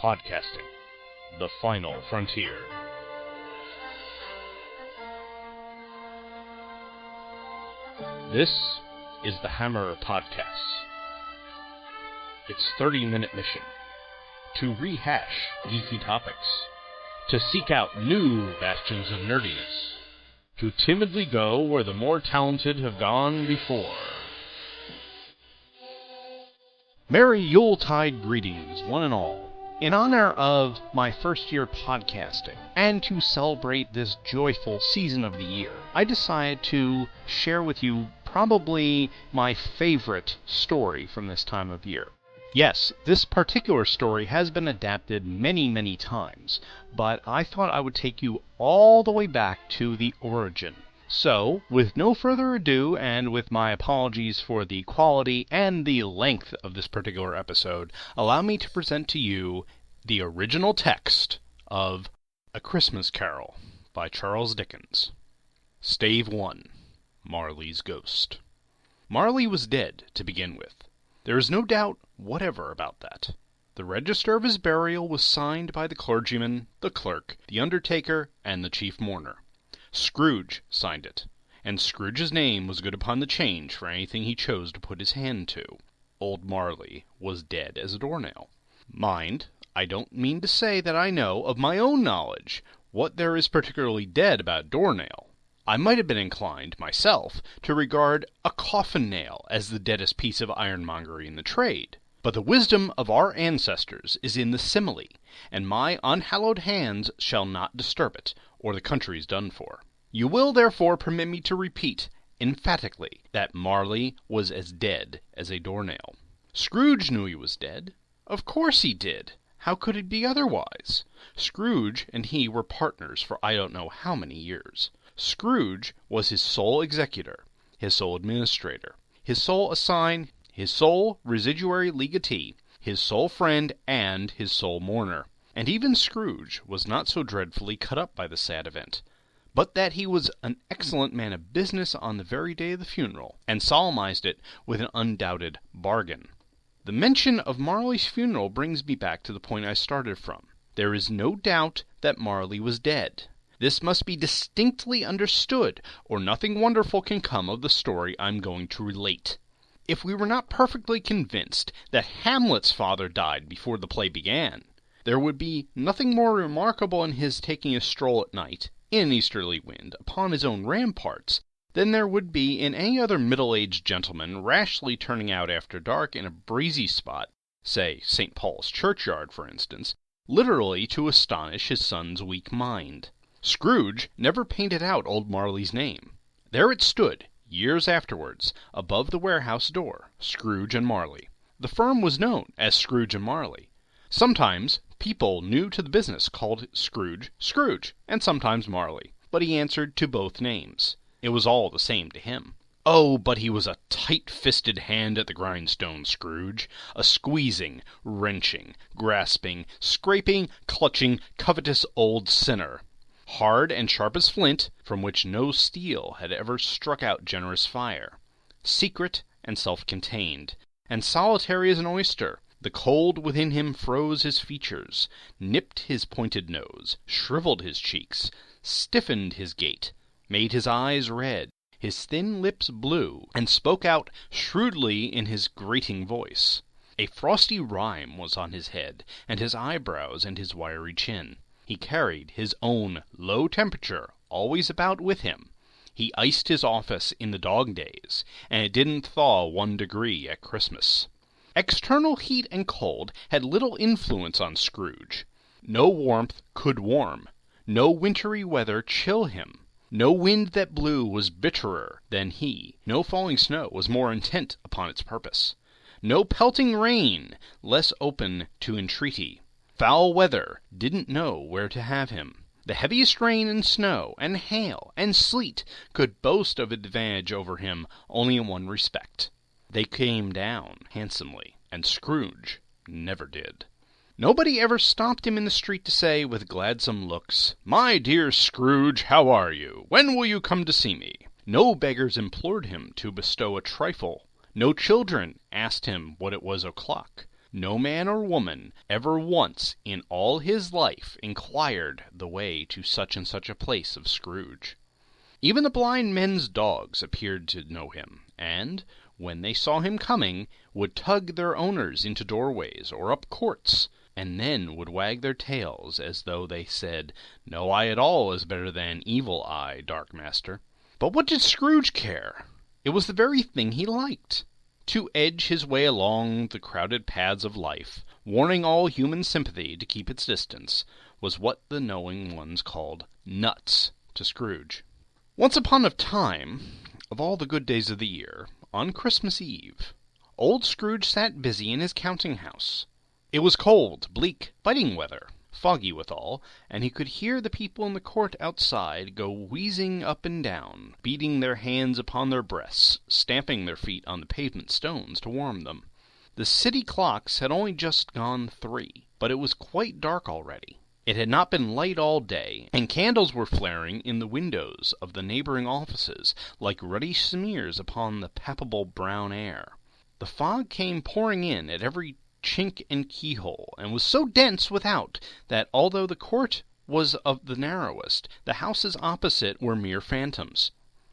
Podcasting, the final frontier. This is the Hammer Podcast. Its 30-minute mission: to rehash geeky topics, to seek out new bastions of nerdiness, to timidly go where the more talented have gone before. Merry Yuletide greetings, one and all. In honor of my first year podcasting, and to celebrate this joyful season of the year, I decided to share with you probably my favorite story from this time of year. Yes, this particular story has been adapted many times, but I thought I would take you all the way back to the origin. So, with no further ado, and with my apologies for the quality and the length of this particular episode, allow me to present to you the original text of A Christmas Carol by Charles Dickens. Stave 1. Marley's Ghost. Marley was dead, to begin with. There is no doubt whatever about that. The register of his burial was signed by the clergyman, the clerk, the undertaker, and the chief mourner. Scrooge signed it, and Scrooge's name was good upon the change for anything he chose to put his hand to. Old Marley was dead as a doornail. Mind, I don't mean to say that I know, of my own knowledge, what there is particularly dead about doornail. I might have been inclined, myself, to regard a coffin nail as the deadest piece of ironmongery in the trade. But the wisdom of our ancestors is in the simile, and my unhallowed hands shall not disturb it, or the country's done for. You will therefore permit me to repeat, emphatically, that Marley was as dead as a doornail. Scrooge knew he was dead. Of course he did. How could it be otherwise? Scrooge and he were partners for I don't know how many years. Scrooge was his sole executor, his sole administrator, his sole assign, his sole residuary legatee, his sole friend, and his sole mourner. And even Scrooge was not so dreadfully cut up by the sad event, but that he was an excellent man of business on the very day of the funeral, and solemnized it with an undoubted bargain. The mention of Marley's funeral brings me back to the point I started from. There is no doubt that Marley was dead. This must be distinctly understood, or nothing wonderful can come of the story I'm going to relate. If we were not perfectly convinced that Hamlet's father died before the play began, there would be nothing more remarkable in his taking a stroll at night, in an easterly wind, upon his own ramparts, than there would be in any other middle-aged gentleman rashly turning out after dark in a breezy spot, say St. Paul's churchyard, for instance, literally to astonish his son's weak mind. Scrooge never painted out old Marley's name. There it stood, years afterwards, above the warehouse door, Scrooge and Marley. The firm was known as Scrooge and Marley. Sometimes people new to the business called Scrooge Scrooge, and sometimes Marley, but he answered to both names. It was all the same to him. Oh, but he was a tight-fisted hand at the grindstone, Scrooge, a squeezing, wrenching, grasping, scraping, clutching, covetous old sinner. Hard and sharp as flint, from which no steel had ever struck out generous fire. Secret and self-contained, and solitary as an oyster, the cold within him froze his features, nipped his pointed nose, shriveled his cheeks, stiffened his gait, made his eyes red, his thin lips blue, and spoke out shrewdly in his grating voice. A frosty rime was on his head, and his eyebrows, and his wiry chin. He carried his own low temperature always about with him. He iced his office in the dog days, and it didn't thaw 1 degree at Christmas. External heat and cold had little influence on Scrooge. No warmth could warm, no wintry weather chill him. No wind that blew was bitterer than he, no falling snow was more intent upon its purpose, no pelting rain less open to entreaty. Foul weather didn't know where to have him. The heaviest rain and snow and hail and sleet could boast of advantage over him only in one respect. They came down handsomely, and Scrooge never did. Nobody ever stopped him in the street to say, with gladsome looks, "My dear Scrooge, how are you? When will you come to see me?" No beggars implored him to bestow a trifle. No children asked him what it was o'clock. no man or woman ever once in all his life inquired the way to such and such a place of Scrooge. Even the blind men's dogs appeared to know him, and, when they saw him coming, would tug their owners into doorways or up courts, and then would wag their tails as though they said, "No eye at all is better than evil eye, dark master." But what did Scrooge care? It was the very thing he liked. To edge his way along the crowded paths of life, warning all human sympathy to keep its distance, was what the knowing ones called nuts to Scrooge. Once upon a time, of all the good days of the year, on Christmas Eve, old Scrooge sat busy in his counting-house. It was cold, bleak, biting weather, foggy withal, and he could hear the people in the court outside go wheezing up and down, beating their hands upon their breasts, stamping their feet on the pavement stones to warm them. The city clocks had only just gone 3, but it was quite dark already. It had not been light all day, and candles were flaring in the windows of the neighboring offices like ruddy smears upon the palpable brown air. The fog came pouring in at every chink and keyhole, and was so dense without that, although the court was of the narrowest, the houses opposite were mere phantoms.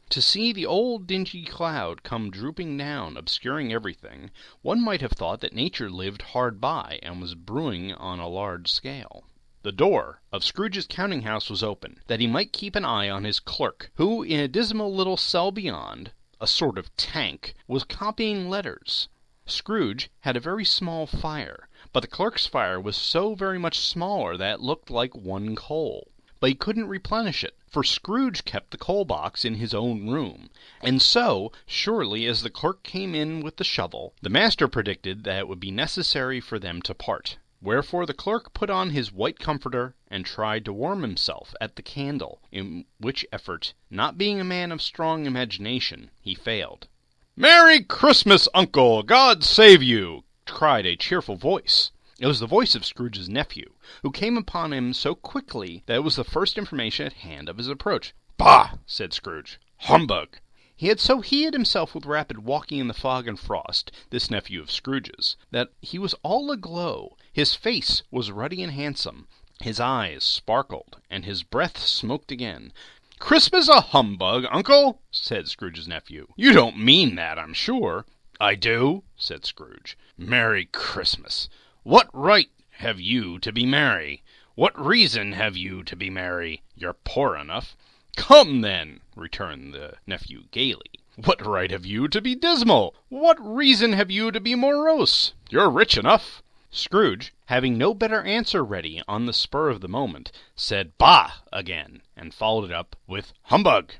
To see the old dingy cloud come drooping down, obscuring everything, one might have thought that nature lived hard by and was brewing on a large scale. The door of Scrooge's counting-house was open, that he might keep an eye on his clerk, who, in a dismal little cell beyond, a sort of tank, was copying letters. Scrooge had a very small fire, but the clerk's fire was so very much smaller that it looked like one coal. But he couldn't replenish it, for Scrooge kept the coal-box in his own room, and so, surely as the clerk came in with the shovel, the master predicted that it would be necessary for them to part. Wherefore the clerk put on his white comforter and tried to warm himself at the candle, in which effort, not being a man of strong imagination, he failed. "Merry Christmas, Uncle! God save you!" cried a cheerful voice. It was the voice of Scrooge's nephew, who came upon him so quickly that it was the first information at hand of his approach. "Bah!" said Scrooge. "Humbug!" He had so heated himself with rapid walking in the fog and frost, this nephew of Scrooge's, that he was all aglow. His face was ruddy and handsome, his eyes sparkled, and his breath smoked again. "Christmas a humbug, Uncle?" said Scrooge's nephew. "You don't mean that, I'm sure." "I do," said Scrooge. "Merry Christmas! What right have you to be merry? What reason have you to be merry? You're poor enough." "Come, then," returned the nephew gaily. "What right have you to be dismal? What reason have you to be morose? You're rich enough." Scrooge, having no better answer ready on the spur of the moment, said "Bah!" again, and followed it up with "Humbug!"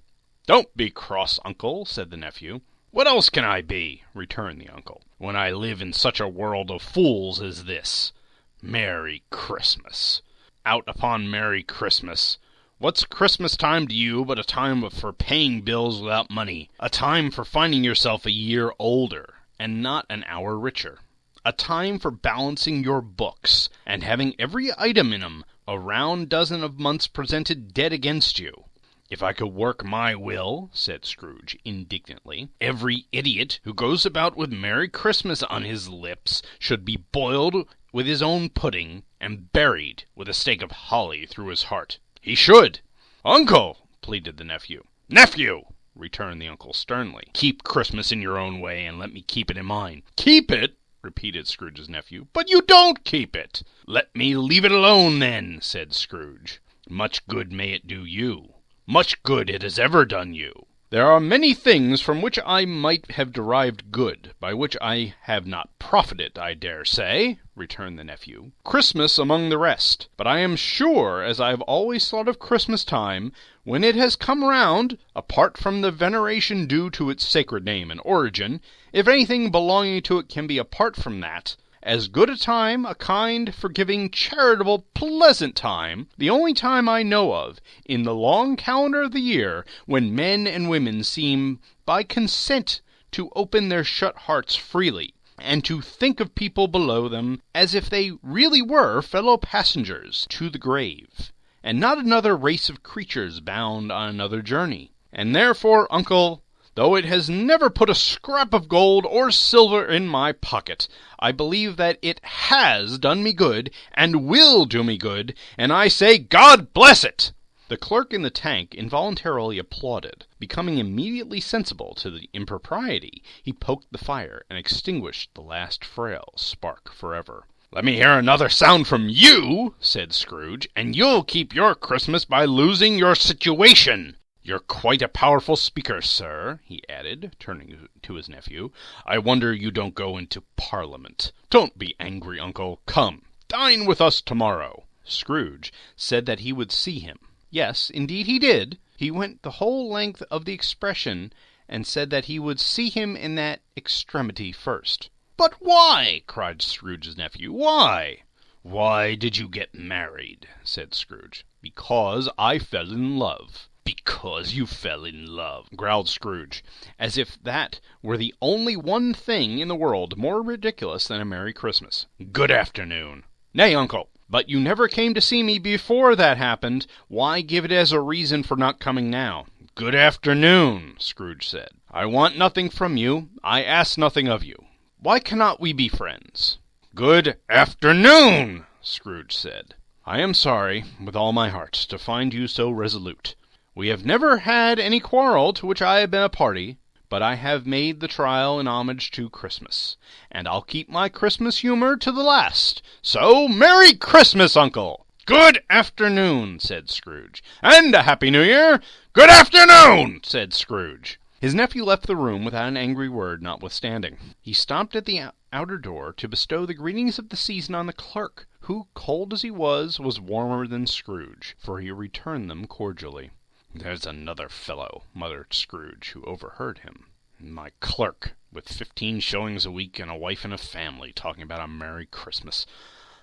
"Don't be cross, Uncle," said the nephew. "What else can I be," returned the uncle, "when I live in such a world of fools as this? Merry Christmas! Out upon Merry Christmas! What's Christmas time to you but a time for paying bills without money, a time for finding yourself a year older, and not an hour richer, a time for balancing your books, and having every item in 'em a round dozen of months presented dead against you? If I could work my will," said Scrooge indignantly, "every idiot who goes about with Merry Christmas on his lips should be boiled with his own pudding and buried with a stake of holly through his heart. He should." "Uncle!" pleaded the nephew. "Nephew!" returned the uncle sternly. "Keep Christmas in your own way, and let me keep it in mine." "Keep it!" repeated Scrooge's nephew. "But you don't keep it." "Let me leave it alone, then," said Scrooge. "Much good may it do you. Much good it has ever done you." "There are many things from which I might have derived good, by which I have not profited, I dare say," returned the nephew. "Christmas among the rest. But I am sure, as I have always thought of Christmas time, when it has come round, apart from the veneration due to its sacred name and origin, if anything belonging to it can be apart from that, as good a time, a kind, forgiving, charitable, pleasant time, the only time I know of, in the long calendar of the year, when men and women seem by consent to open their shut hearts freely, and to think of people below them as if they really were fellow passengers to the grave, and not another race of creatures bound on another journey. And therefore, Uncle, though it has never put a scrap of gold or silver in my pocket. I believe that it has done me good, and will do me good, and I say God bless it!" The clerk in the tank involuntarily applauded. Becoming immediately sensible to the impropriety, he poked the fire and extinguished the last frail spark forever. "Let me hear another sound from you," said Scrooge, "and you'll keep your Christmas by losing your situation. You're quite a powerful speaker, sir," he added, turning to his nephew. "I wonder you don't go into Parliament. Don't be angry, uncle. Come, dine with us tomorrow." Scrooge said that he would see him. Yes, indeed he did. He went the whole length of the expression, and said that he would see him in that extremity first. "But why?" cried Scrooge's nephew. "Why?" "Why did you get married?" said Scrooge. "Because I fell in love." "Because you fell in love," growled Scrooge, as if that were the only one thing in the world more ridiculous than a Merry Christmas. "Good afternoon." "Nay, uncle, but you never came to see me before that happened. Why give it as a reason for not coming now?" "Good afternoon," Scrooge said. "I want nothing from you. I ask nothing of you. Why cannot we be friends?" "Good afternoon," Scrooge said. "I am sorry, with all my heart, to find you so resolute. We have never had any quarrel to which I have been a party, but I have made the trial in homage to Christmas, and I'll keep my Christmas humor to the last. So, Merry Christmas, uncle!" "Good afternoon," said Scrooge. "And a Happy New Year." "Good afternoon," said Scrooge. His nephew left the room without an angry word, notwithstanding. He stopped at the outer door to bestow the greetings of the season on the clerk, who, cold as he was warmer than Scrooge, for he returned them cordially. "There's another fellow," muttered Scrooge, who overheard him. "My clerk, with 15 shillings a week and a wife and a family, talking about a Merry Christmas.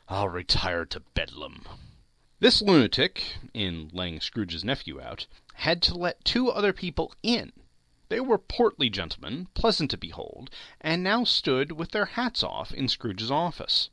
I'll retire to Bedlam." This lunatic, in letting Scrooge's nephew out, had to let 2 other people in. They were portly gentlemen, pleasant to behold, and now stood with their hats off in Scrooge's office.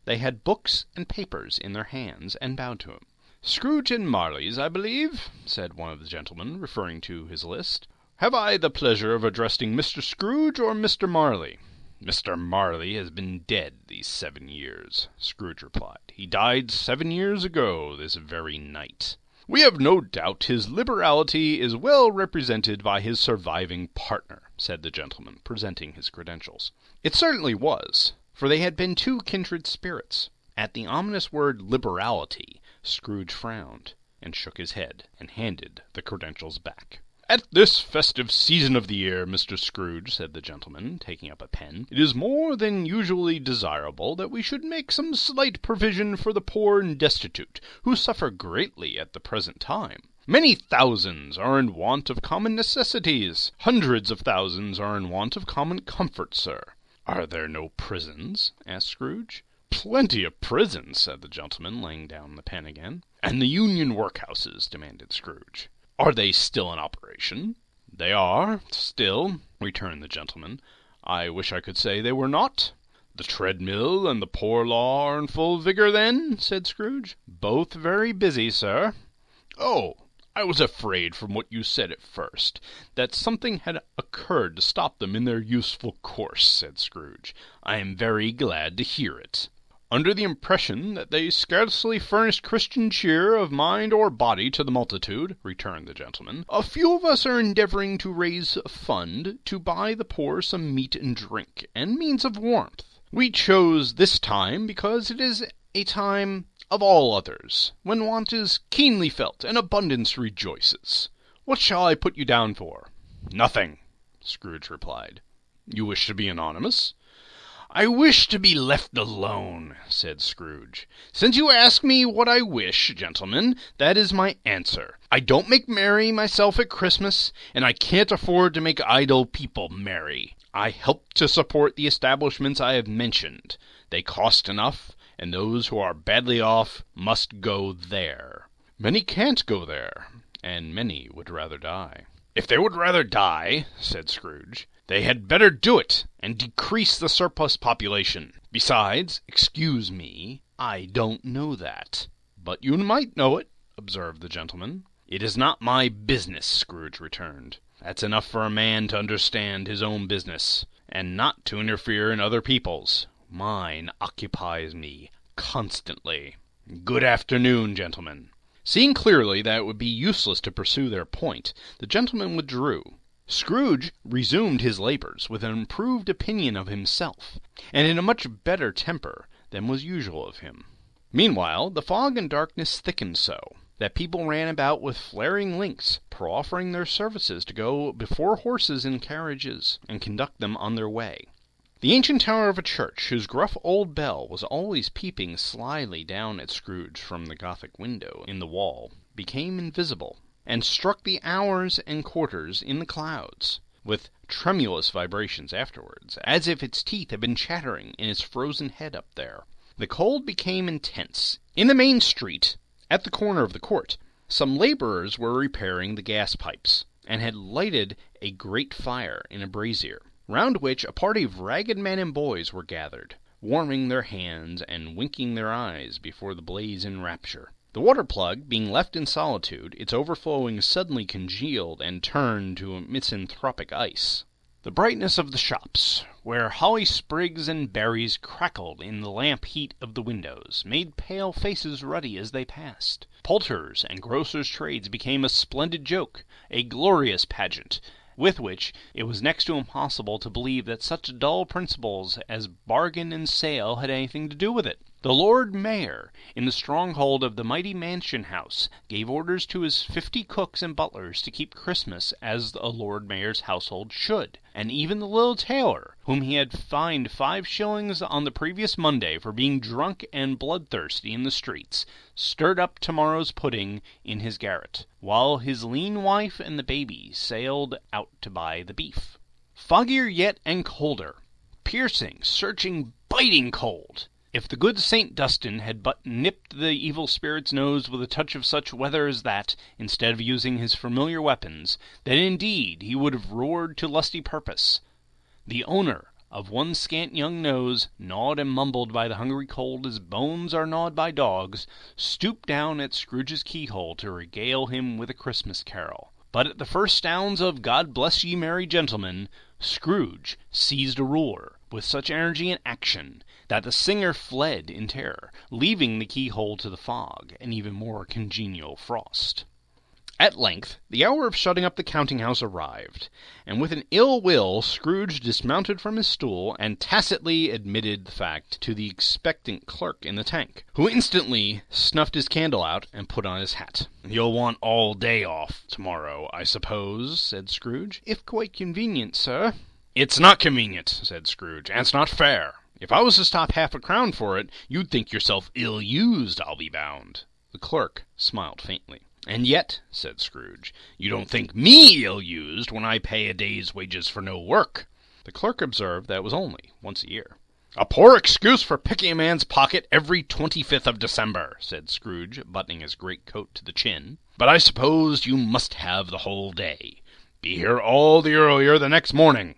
They had books and papers in their hands, and bowed to him. "Scrooge and Marley's, I believe," said one of the gentlemen, referring to his list. "Have I the pleasure of addressing Mr. Scrooge or Mr. Marley?" "Mr. Marley has been dead these 7 years," Scrooge replied. "He died 7 years ago this very night. We have no doubt his liberality is well represented by his surviving partner," said the gentleman, presenting his credentials. It certainly was, for they had been 2 kindred spirits. At the ominous word liberality, Scrooge frowned, and shook his head, and handed the credentials back. "At this festive season of the year, Mr. Scrooge," said the gentleman, taking up a pen, "it is more than usually desirable that we should make some slight provision for the poor and destitute, who suffer greatly at the present time. Many thousands are in want of common necessities. Hundreds of thousands are in want of common comfort, sir." "Are there no prisons?" asked Scrooge. "Plenty of prisons," said the gentleman, laying down the pen again. "And the Union workhouses?" demanded Scrooge. "Are they still in operation?" "They are, still," returned the gentleman. "I wish I could say they were not." "The treadmill and the poor law are in full vigor, then?" said Scrooge. "Both very busy, sir." "Oh, I was afraid from what you said at first that something had occurred to stop them in their useful course," said Scrooge. "I am very glad to hear it." "Under the impression that they scarcely furnished Christian cheer of mind or body to the multitude," returned the gentleman, "a few of us are endeavoring to raise a fund to buy the poor some meat and drink, and means of warmth. We chose this time because it is a time of all others, when want is keenly felt and abundance rejoices. What shall I put you down for?" "Nothing," Scrooge replied. "You wish to be anonymous?" "I wish to be left alone," said Scrooge. "Since you ask me what I wish, gentlemen, that is my answer. I don't make merry myself at Christmas, and I can't afford to make idle people merry. I help to support the establishments I have mentioned. They cost enough, and those who are badly off must go there. Many can't go there, and many would rather die." "If they would rather die," said Scrooge, "they had better do it, and decrease the surplus population. Besides, excuse me, I don't know that." "But you might know it," observed the gentleman. "It is not my business," Scrooge returned. That's enough for a man to understand his own business, and not to interfere in other people's. Mine occupies me constantly. Good afternoon, gentlemen." Seeing clearly that it would be useless to pursue their point, the gentlemen withdrew. Scrooge resumed his labours with an improved opinion of himself, and in a much better temper than was usual of him. Meanwhile, the fog and darkness thickened so, that people ran about with flaring links, proffering their services to go before horses in carriages, and conduct them on their way. The ancient tower of a church, whose gruff old bell was always peeping slyly down at Scrooge from the Gothic window in the wall, became invisible, and struck the hours and quarters in the clouds, with tremulous vibrations afterwards, as if its teeth had been chattering in its frozen head up there. The cold became intense. In the main street, at the corner of the court, some labourers were repairing the gas pipes, and had lighted a great fire in a brazier, round which a party of ragged men and boys were gathered, warming their hands and winking their eyes before the blaze in rapture. The water-plug being left in solitude, its overflowing suddenly congealed and turned to a misanthropic ice. The brightness of the shops, where holly sprigs and berries crackled in the lamp heat of the windows, made pale faces ruddy as they passed. Poulterers' and grocers' trades became a splendid joke, a glorious pageant, with which it was next to impossible to believe that such dull principles as bargain and sale had anything to do with it. The Lord Mayor, in the stronghold of the mighty mansion house, gave orders to his 50 cooks and butlers to keep Christmas as a Lord Mayor's household should, and even the little tailor, whom he had fined 5 shillings on the previous Monday for being drunk and bloodthirsty in the streets, stirred up tomorrow's pudding in his garret, while his lean wife and the baby sailed out to buy the beef. Foggier yet and colder. Piercing, searching, biting cold. If the good St. Dunstan had but nipped the evil spirit's nose with a touch of such weather as that, instead of using his familiar weapons, then indeed he would have roared to lusty purpose. The owner of one scant young nose, gnawed and mumbled by the hungry cold as bones are gnawed by dogs, stooped down at Scrooge's keyhole to regale him with a Christmas carol. But at the first sounds of "God bless ye merry gentlemen," Scrooge seized a ruler with such energy and action that the singer fled in terror, leaving the keyhole to the fog and even more congenial frost. At length the hour of shutting up the counting-house arrived, and with an ill will Scrooge dismounted from his stool and tacitly admitted the fact to the expectant clerk in the tank, who instantly snuffed his candle out and put on his hat. "You'll want all day off tomorrow, I suppose," said Scrooge. "If quite convenient, sir." "It's not convenient," said Scrooge, "and it's not fair. If I was to stop half a crown for it, you'd think yourself ill-used, I'll be bound." The clerk smiled faintly. "And yet," said Scrooge, "you don't think me ill-used when I pay a day's wages for no work." The clerk observed that it was only once a year. "A poor excuse for picking a man's pocket every 25th of December," said Scrooge, buttoning his greatcoat to the chin. "But I suppose you must have the whole day. Be here all the earlier the next morning."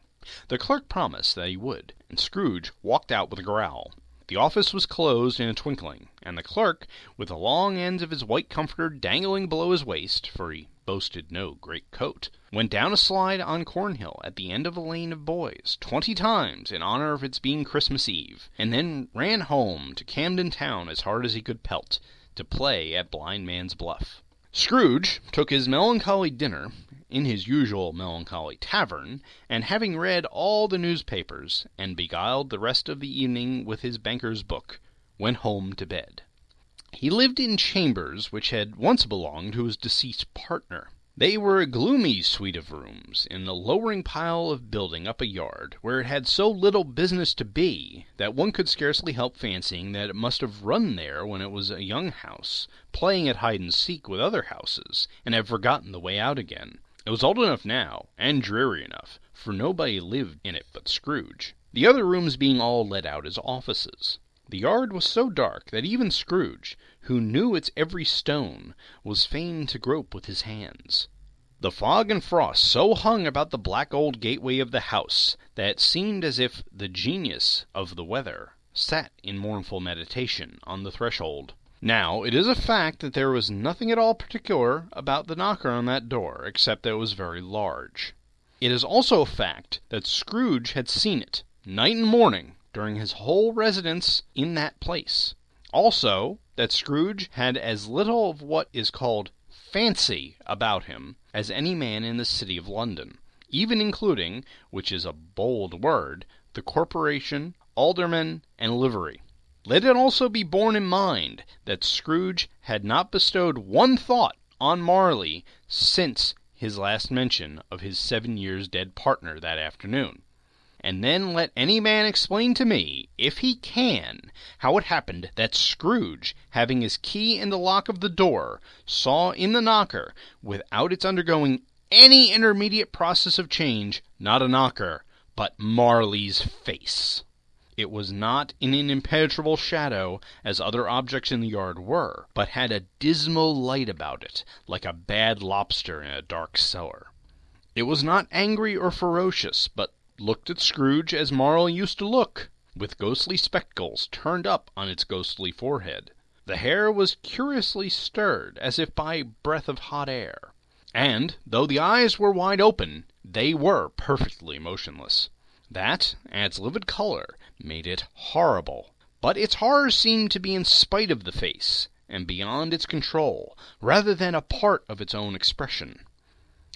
The clerk promised that he would, and Scrooge walked out with a growl. The office was closed in a twinkling, and the clerk, with the long ends of his white comforter dangling below his waist, for he boasted no great coat, went down a slide on Cornhill at the end of a lane of boys 20 times in honor of its being Christmas Eve, and then ran home to Camden Town as hard as he could pelt, to play at Blind Man's Bluff. Scrooge took his melancholy dinner in his usual melancholy tavern, and having read all the newspapers, and beguiled the rest of the evening with his banker's book, went home to bed. He lived in chambers which had once belonged to his deceased partner. They were a gloomy suite of rooms, in a lowering pile of building up a yard, where it had so little business to be, that one could scarcely help fancying that it must have run there when it was a young house, playing at hide-and-seek with other houses, and have forgotten the way out again. It was old enough now, and dreary enough, for nobody lived in it but Scrooge, the other rooms being all let out as offices. The yard was so dark that even Scrooge, who knew its every stone, was fain to grope with his hands. The fog and frost so hung about the black old gateway of the house that it seemed as if the genius of the weather sat in mournful meditation on the threshold. Now, it is a fact that there was nothing at all particular about the knocker on that door, except that it was very large. It is also a fact that Scrooge had seen it, night and morning, during his whole residence in that place. Also, that Scrooge had as little of what is called fancy about him as any man in the city of London, even including, which is a bold word, the corporation, aldermen, and livery. Let it also be borne in mind that Scrooge had not bestowed one thought on Marley since his last mention of his 7 years dead partner that afternoon. And then let any man explain to me, if he can, how it happened that Scrooge, having his key in the lock of the door, saw in the knocker, without its undergoing any intermediate process of change, not a knocker, but Marley's face. It was not in an impenetrable shadow, as other objects in the yard were, but had a dismal light about it, like a bad lobster in a dark cellar. It was not angry or ferocious, but looked at Scrooge as Marley used to look, with ghostly spectacles turned up on its ghostly forehead. The hair was curiously stirred, as if by breath of hot air, and, though the eyes were wide open, they were perfectly motionless. That, and its livid color, made it horrible. But its horror seemed to be in spite of the face, and beyond its control, rather than a part of its own expression.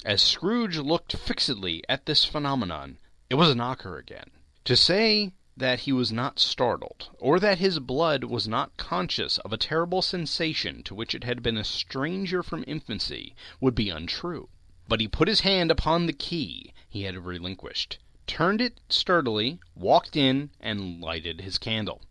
As Scrooge looked fixedly at this phenomenon, it was a knocker again. To say that he was not startled, or that his blood was not conscious of a terrible sensation to which it had been a stranger from infancy, would be untrue. But he put his hand upon the key he had relinquished, turned it sturdily, walked in, and lighted his candle.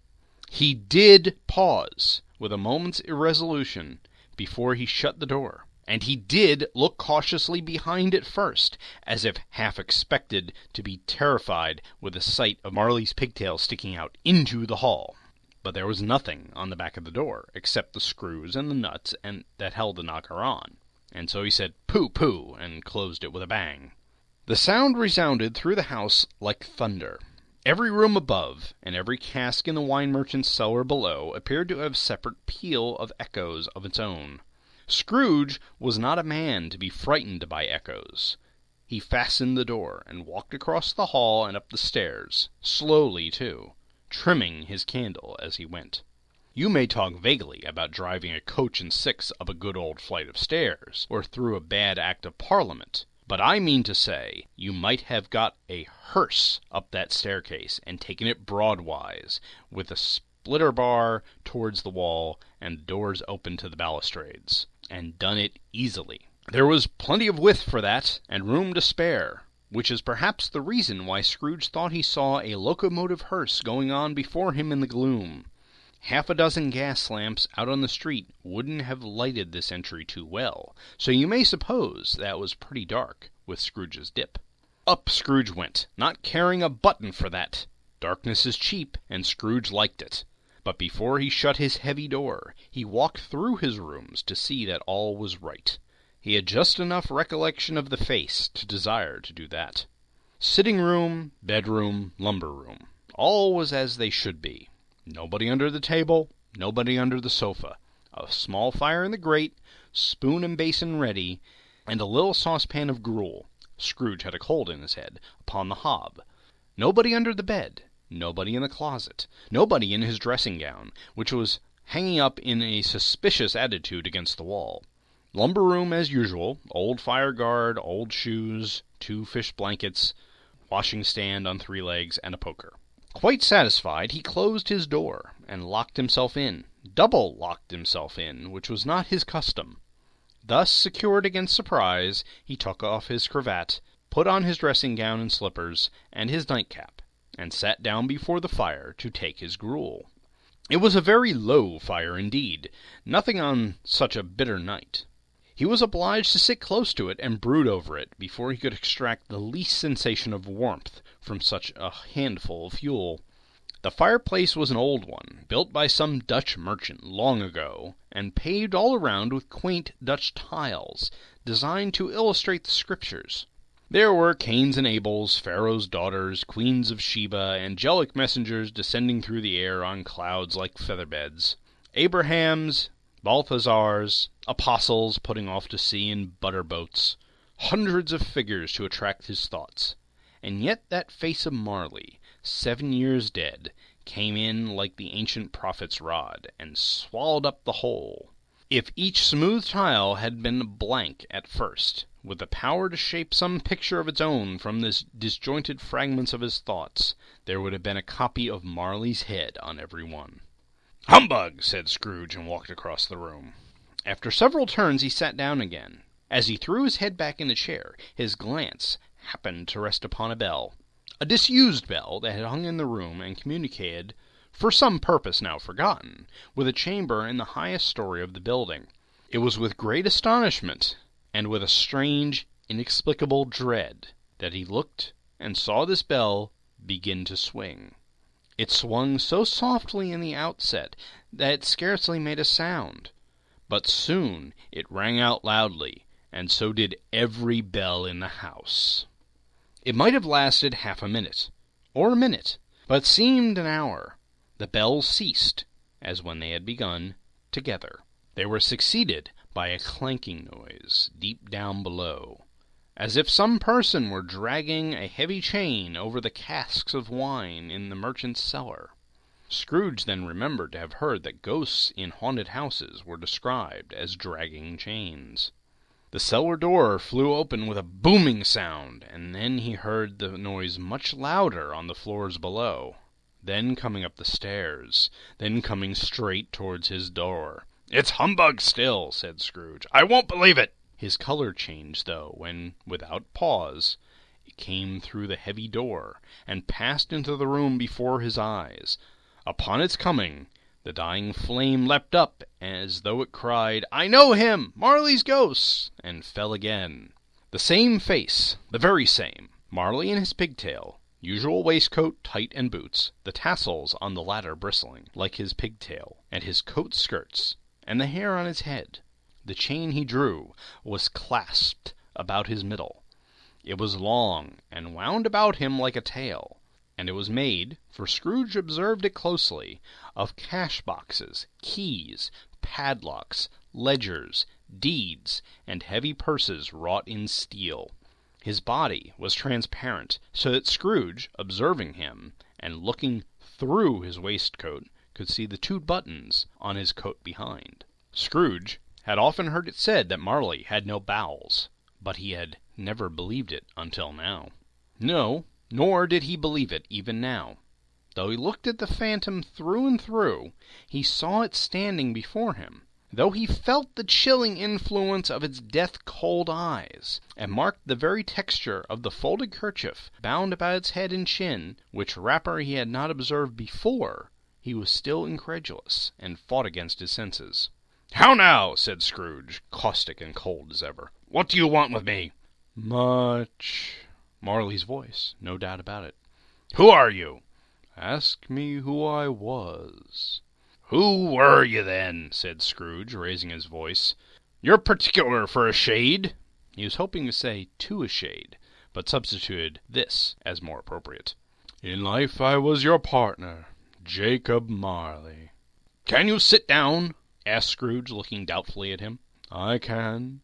He did pause, with a moment's irresolution, before he shut the door, and he did look cautiously behind it first, as if half expected to be terrified with the sight of Marley's pigtails sticking out into the hall. But there was nothing on the back of the door, except the screws and the nuts that held the knocker on, and so he said, "Pooh, pooh," and closed it with a bang. The sound resounded through the house like thunder. Every room above, and every cask in the wine merchant's cellar below, appeared to have separate peal of echoes of its own. Scrooge was not a man to be frightened by echoes. He fastened the door, and walked across the hall and up the stairs, slowly too, trimming his candle as he went. You may talk vaguely about driving a coach and six up a good old flight of stairs, or through a bad Act of Parliament, but I mean to say you might have got a hearse up that staircase and taken it broadwise, with a splitter bar towards the wall and doors open to the balustrades, and done it easily. There was plenty of width for that, and room to spare, which is perhaps the reason why Scrooge thought he saw a locomotive hearse going on before him in the gloom. Half a dozen gas lamps out on the street wouldn't have lighted this entry too well, so you may suppose that was pretty dark, with Scrooge's dip. Up Scrooge went, not caring a button for that. Darkness is cheap, and Scrooge liked it. But before he shut his heavy door, he walked through his rooms to see that all was right. He had just enough recollection of the face to desire to do that. Sitting room, bedroom, lumber room, all was as they should be. Nobody under the table, nobody under the sofa, a small fire in the grate, spoon and basin ready, and a little saucepan of gruel (Scrooge had a cold in his head) upon the hob. Nobody under the bed, nobody in the closet, nobody in his dressing-gown, which was hanging up in a suspicious attitude against the wall. Lumber room as usual, old fire-guard, old shoes, 2 fish blankets, washing-stand on 3 legs, and a poker. Quite satisfied, he closed his door, and locked himself in, double-locked himself in, which was not his custom. Thus secured against surprise, he took off his cravat, put on his dressing-gown and slippers, and his nightcap, and sat down before the fire to take his gruel. It was a very low fire indeed, nothing on such a bitter night. He was obliged to sit close to it and brood over it before he could extract the least sensation of warmth from such a handful of fuel. The fireplace was an old one, built by some Dutch merchant long ago, and paved all around with quaint Dutch tiles, designed to illustrate the Scriptures. There were Cains and Abels, Pharaoh's daughters, queens of Sheba, angelic messengers descending through the air on clouds like feather-beds. Abrahams, Balthazars, apostles putting off to sea in butter boats, hundreds of figures to attract his thoughts. And yet that face of Marley, 7 years dead, came in like the ancient prophet's rod, and swallowed up the whole. If each smooth tile had been blank at first, with the power to shape some picture of its own from the disjointed fragments of his thoughts, there would have been a copy of Marley's head on every one. "Humbug!" said Scrooge, and walked across the room. After several turns he sat down again. As he threw his head back in the chair, his glance happened to rest upon a bell, a disused bell that had hung in the room and communicated, for some purpose now forgotten, with a chamber in the highest story of the building. It was with great astonishment, and with a strange, inexplicable dread, that he looked and saw this bell begin to swing. It swung so softly in the outset that it scarcely made a sound, but soon it rang out loudly, and so did every bell in the house. It might have lasted half a minute, or a minute, but seemed an hour. The bells ceased, as when they had begun, together. They were succeeded by a clanking noise deep down below, as if some person were dragging a heavy chain over the casks of wine in the merchant's cellar. Scrooge then remembered to have heard that ghosts in haunted houses were described as dragging chains. The cellar door flew open with a booming sound, and then he heard the noise much louder on the floors below, then coming up the stairs, then coming straight towards his door. "It's humbug still," said Scrooge. "I won't believe it." His color changed, though, when, without pause, it came through the heavy door, and passed into the room before his eyes. Upon its coming, the dying flame leapt up, as though it cried, "I know him! Marley's ghost!" and fell again. The same face, the very same. Marley in his pigtail, usual waistcoat, tight, and boots, the tassels on the latter bristling, like his pigtail, and his coat skirts, and the hair on his head. The chain he drew was clasped about his middle. It was long, and wound about him like a tail, and it was made, for Scrooge observed it closely, of cash-boxes, keys, padlocks, ledgers, deeds, and heavy purses wrought in steel. His body was transparent, so that Scrooge, observing him, and looking through his waistcoat, could see the 2 buttons on his coat behind. Scrooge had often heard it said that Marley had no bowels, but he had never believed it until now. No, nor did he believe it even now. Though he looked at the phantom through and through, he saw it standing before him. Though he felt the chilling influence of its death-cold eyes, and marked the very texture of the folded kerchief bound about its head and chin, which wrapper he had not observed before, he was still incredulous, and fought against his senses. "How now?" said Scrooge, caustic and cold as ever. "What do you want with me?" "Much." Marley's voice, no doubt about it. "Who are you?" "Ask me who I was." "Who were you, then?" said Scrooge, raising his voice. "You're particular for a shade." He was hoping to say "to a shade," but substituted "this" as more appropriate. "In life I was your partner, Jacob Marley." "Can you sit down?" asked Scrooge, looking doubtfully at him. "I can."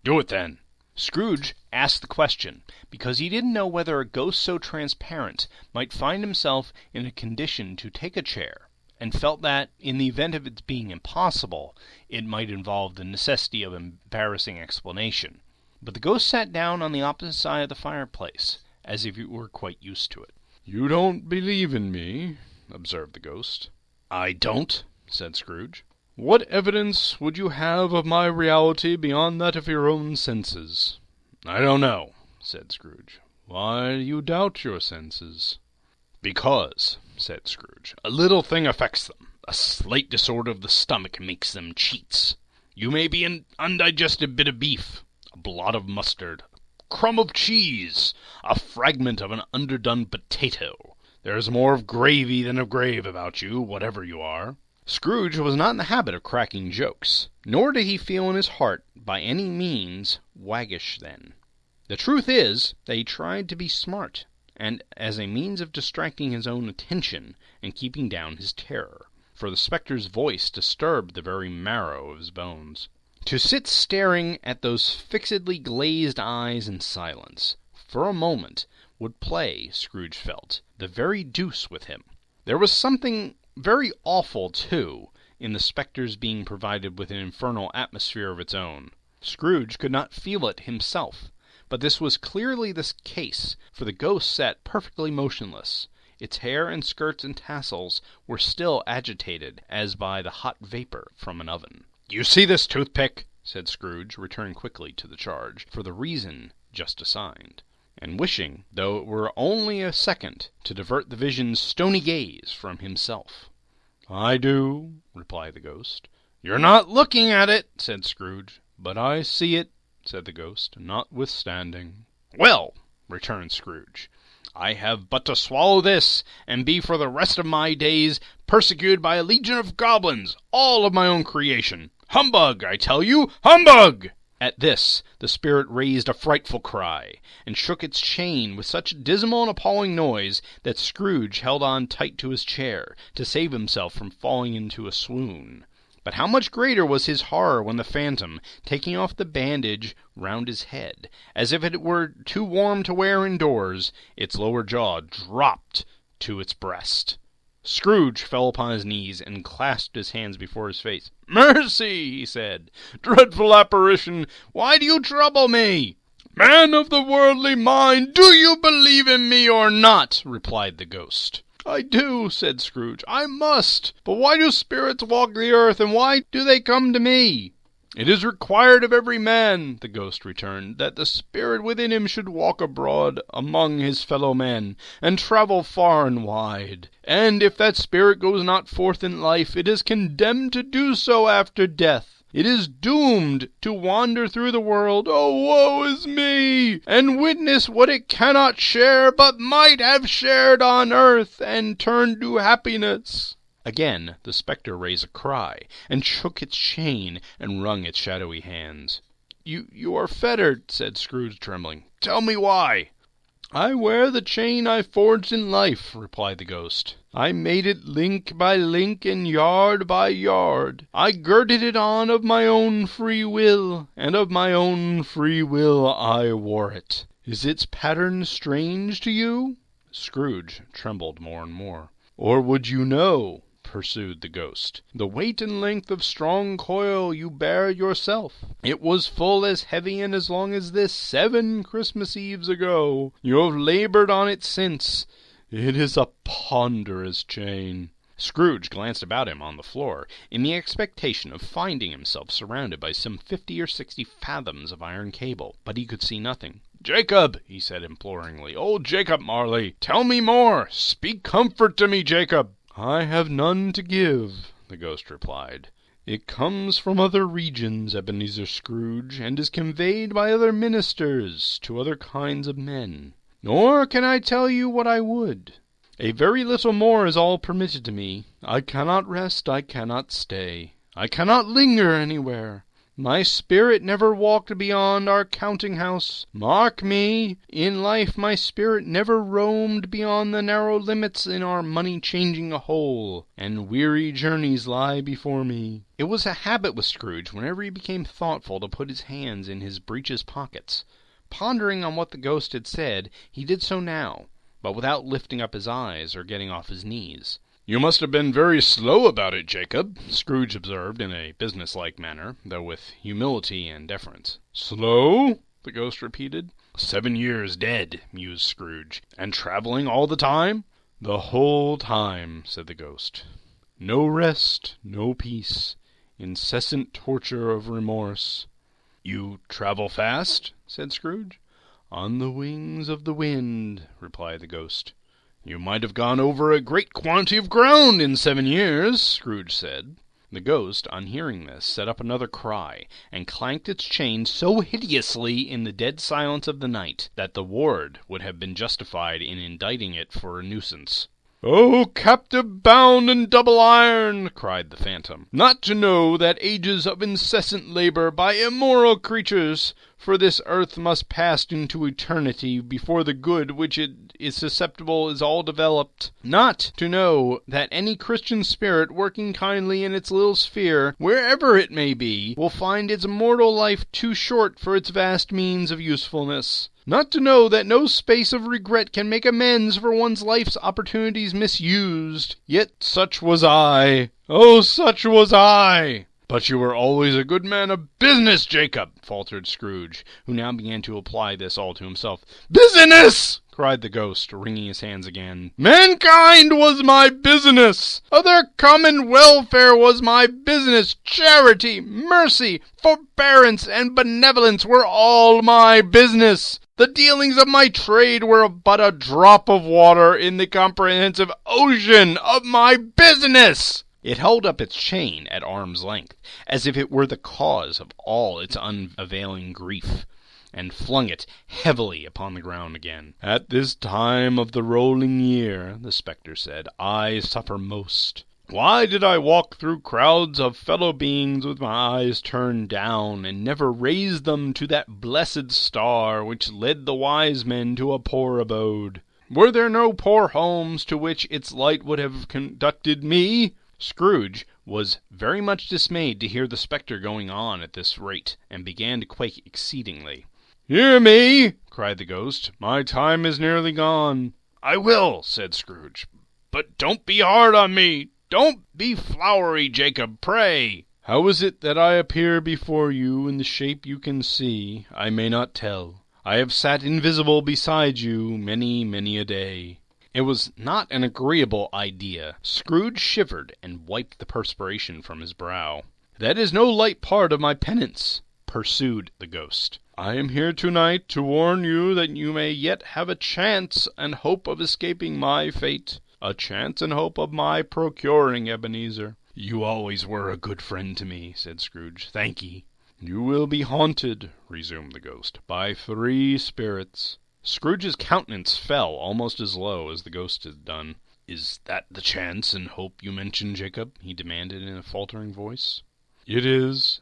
"Do it, then." Scrooge asked the question because he didn't know whether a ghost so transparent might find himself in a condition to take a chair, and felt that, in the event of its being impossible, it might involve the necessity of embarrassing explanation. But the ghost sat down on the opposite side of the fireplace, as if it were quite used to it. "You don't believe in me," observed the ghost. "I don't," said Scrooge. "What evidence would you have of my reality beyond that of your own senses?" "I don't know," said Scrooge. "Why do you doubt your senses?" "Because," said Scrooge, "a little thing affects them. A slight disorder of the stomach makes them cheats. You may be an undigested bit of beef, a blot of mustard, a crumb of cheese, a fragment of an underdone potato. There's more of gravy than of grave about you, whatever you are." Scrooge was not in the habit of cracking jokes, nor did he feel in his heart by any means waggish then. The truth is that he tried to be smart, and as a means of distracting his own attention and keeping down his terror. for the spectre's voice disturbed the very marrow of his bones. To sit staring at those fixedly glazed eyes in silence, for a moment, would play, Scrooge felt, the very deuce with him. There was something very awful, too, in the spectre's being provided with an infernal atmosphere of its own. Scrooge could not feel it himself, but this was clearly the case, for the ghost sat perfectly motionless. Its hair and skirts and tassels were still agitated as by the hot vapor from an oven. "You see this toothpick?" said Scrooge, returning quickly to the charge, for the reason just assigned, and wishing, though it were only a second, to divert the vision's stony gaze from himself. "I do," replied the ghost. "You're not looking at it," said Scrooge. "But I see it," said the ghost, "notwithstanding." "Well," returned Scrooge, "I have but to swallow this, and be for the rest of my days persecuted by a legion of goblins, all of my own creation. Humbug, I tell you, humbug!" At this the spirit raised a frightful cry, and shook its chain with such dismal and appalling noise that Scrooge held on tight to his chair, to save himself from falling into a swoon. But how much greater was his horror when the phantom, taking off the bandage round his head, as if it were too warm to wear indoors, its lower jaw dropped to its breast. Scrooge fell upon his knees and clasped his hands before his face. "Mercy!" he said. "Dreadful apparition, why do you trouble me?" "Man of the worldly mind, do you believe in me or not?" replied the ghost. "I do," said Scrooge. "I must. But why do spirits walk the earth, and why do they come to me?" "It is required of every man," the ghost returned, "that the spirit within him should walk abroad among his fellow men, and travel far and wide. And if that spirit goes not forth in life, it is condemned to do so after death. It is doomed to wander through the world, oh woe is me, and witness what it cannot share, but might have shared on earth, and turned to happiness." Again the spectre raised a cry, and shook its chain, and wrung its shadowy hands. You are fettered," said Scrooge, trembling. "Tell me why." "I wear the chain I forged in life," replied the ghost. "I made it link by link and yard by yard. I girded it on of my own free will, and of my own free will I wore it. Is its pattern strange to you?" Scrooge trembled more and more. "Or would you know," pursued the ghost, "the weight and length of strong coil you bear yourself? It was full as heavy and as long as this 7 Christmas Eves ago. You have labored on it since. It is a ponderous chain." Scrooge glanced about him on the floor, in the expectation of finding himself surrounded by some 50 or 60 fathoms of iron cable, but he could see nothing. "Jacob," he said imploringly, "old Jacob Marley, tell me more. Speak comfort to me, Jacob." "I have none to give," the ghost replied. "It comes from other regions, Ebenezer Scrooge, and is conveyed by other ministers to other kinds of men. Nor can I tell you what I would. A very little more is all permitted to me. I cannot rest, I cannot stay. I cannot linger anywhere. My spirit never walked beyond our counting-house. Mark me, in life my spirit never roamed beyond the narrow limits in our money-changing hole, and weary journeys lie before me." It was a habit with Scrooge, whenever he became thoughtful, to put his hands in his breeches pockets. Pondering on what the ghost had said, he did so now, but without lifting up his eyes or getting off his knees. "You must have been very slow about it, Jacob," Scrooge observed in a business-like manner, though with humility and deference. "Slow?" the ghost repeated. 7 years dead," mused Scrooge. "And travelling all the time?" "The whole time," said the ghost. "No rest, no peace, incessant torture of remorse." "You travel fast?" said Scrooge. "On the wings of the wind," replied the ghost. "You might have gone over a great quantity of ground in 7 years," Scrooge said. The ghost, on hearing this, set up another cry, and clanked its chain so hideously in the dead silence of the night, that the ward would have been justified in indicting it for a nuisance. "O captive bound in double iron," cried the phantom, "not to know that ages of incessant labor by immoral creatures for this earth must pass into eternity before the good which it is susceptible is all developed, not to know that any Christian spirit working kindly in its little sphere, wherever it may be, will find its mortal life too short for its vast means of usefulness. Not to know that no space of regret can make amends for one's life's opportunities misused. Yet such was I. Oh, such was I! "But you were always a good man of business, Jacob," faltered Scrooge, who now began to apply this all to himself. "Business!" cried the ghost, wringing his hands again. "Mankind was my business. Their common welfare was my business. Charity, mercy, forbearance, and benevolence were all my business. The dealings of my trade were but a drop of water in the comprehensive ocean of my business." It held up its chain at arm's length, as if it were the cause of all its unavailing grief, and flung it heavily upon the ground again. "At this time of the rolling year," the spectre said, "I suffer most. Why did I walk through crowds of fellow beings with my eyes turned down, and never raise them to that blessed star which led the wise men to a poor abode? Were there no poor homes to which its light would have conducted me?" Scrooge was very much dismayed to hear the spectre going on at this rate, and began to quake exceedingly. "Hear me!" cried the ghost. "My time is nearly gone." "I will," said Scrooge. "But don't be hard on me. Don't be flowery, Jacob, pray." "How is it that I appear before you in the shape you can see, I may not tell. I have sat invisible beside you many, many a day." It was not an agreeable idea. Scrooge shivered and wiped the perspiration from his brow. "That is no light part of my penance," pursued the ghost. "I am here tonight to warn you that you may yet have a chance and hope of escaping my fate. A chance and hope of my procuring Ebenezer." "You always were a good friend to me," said Scrooge. "Thank ye." "You will be haunted," resumed the ghost, "by 3 spirits." Scrooge's countenance fell almost as low as the ghost had done. "Is that the chance and hope you mentioned, Jacob?" he demanded in a faltering voice. "It is.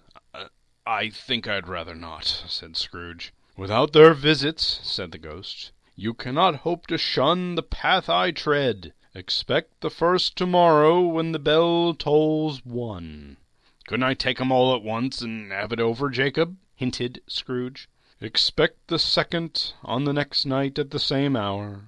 I think I'd rather not," said Scrooge. "Without their visits," said the ghost, "you cannot hope to shun the path I tread. Expect the first tomorrow when the bell tolls 1. "Couldn't I take 'em all at once and have it over, Jacob?" hinted Scrooge. "Expect the second on the next night at the same hour.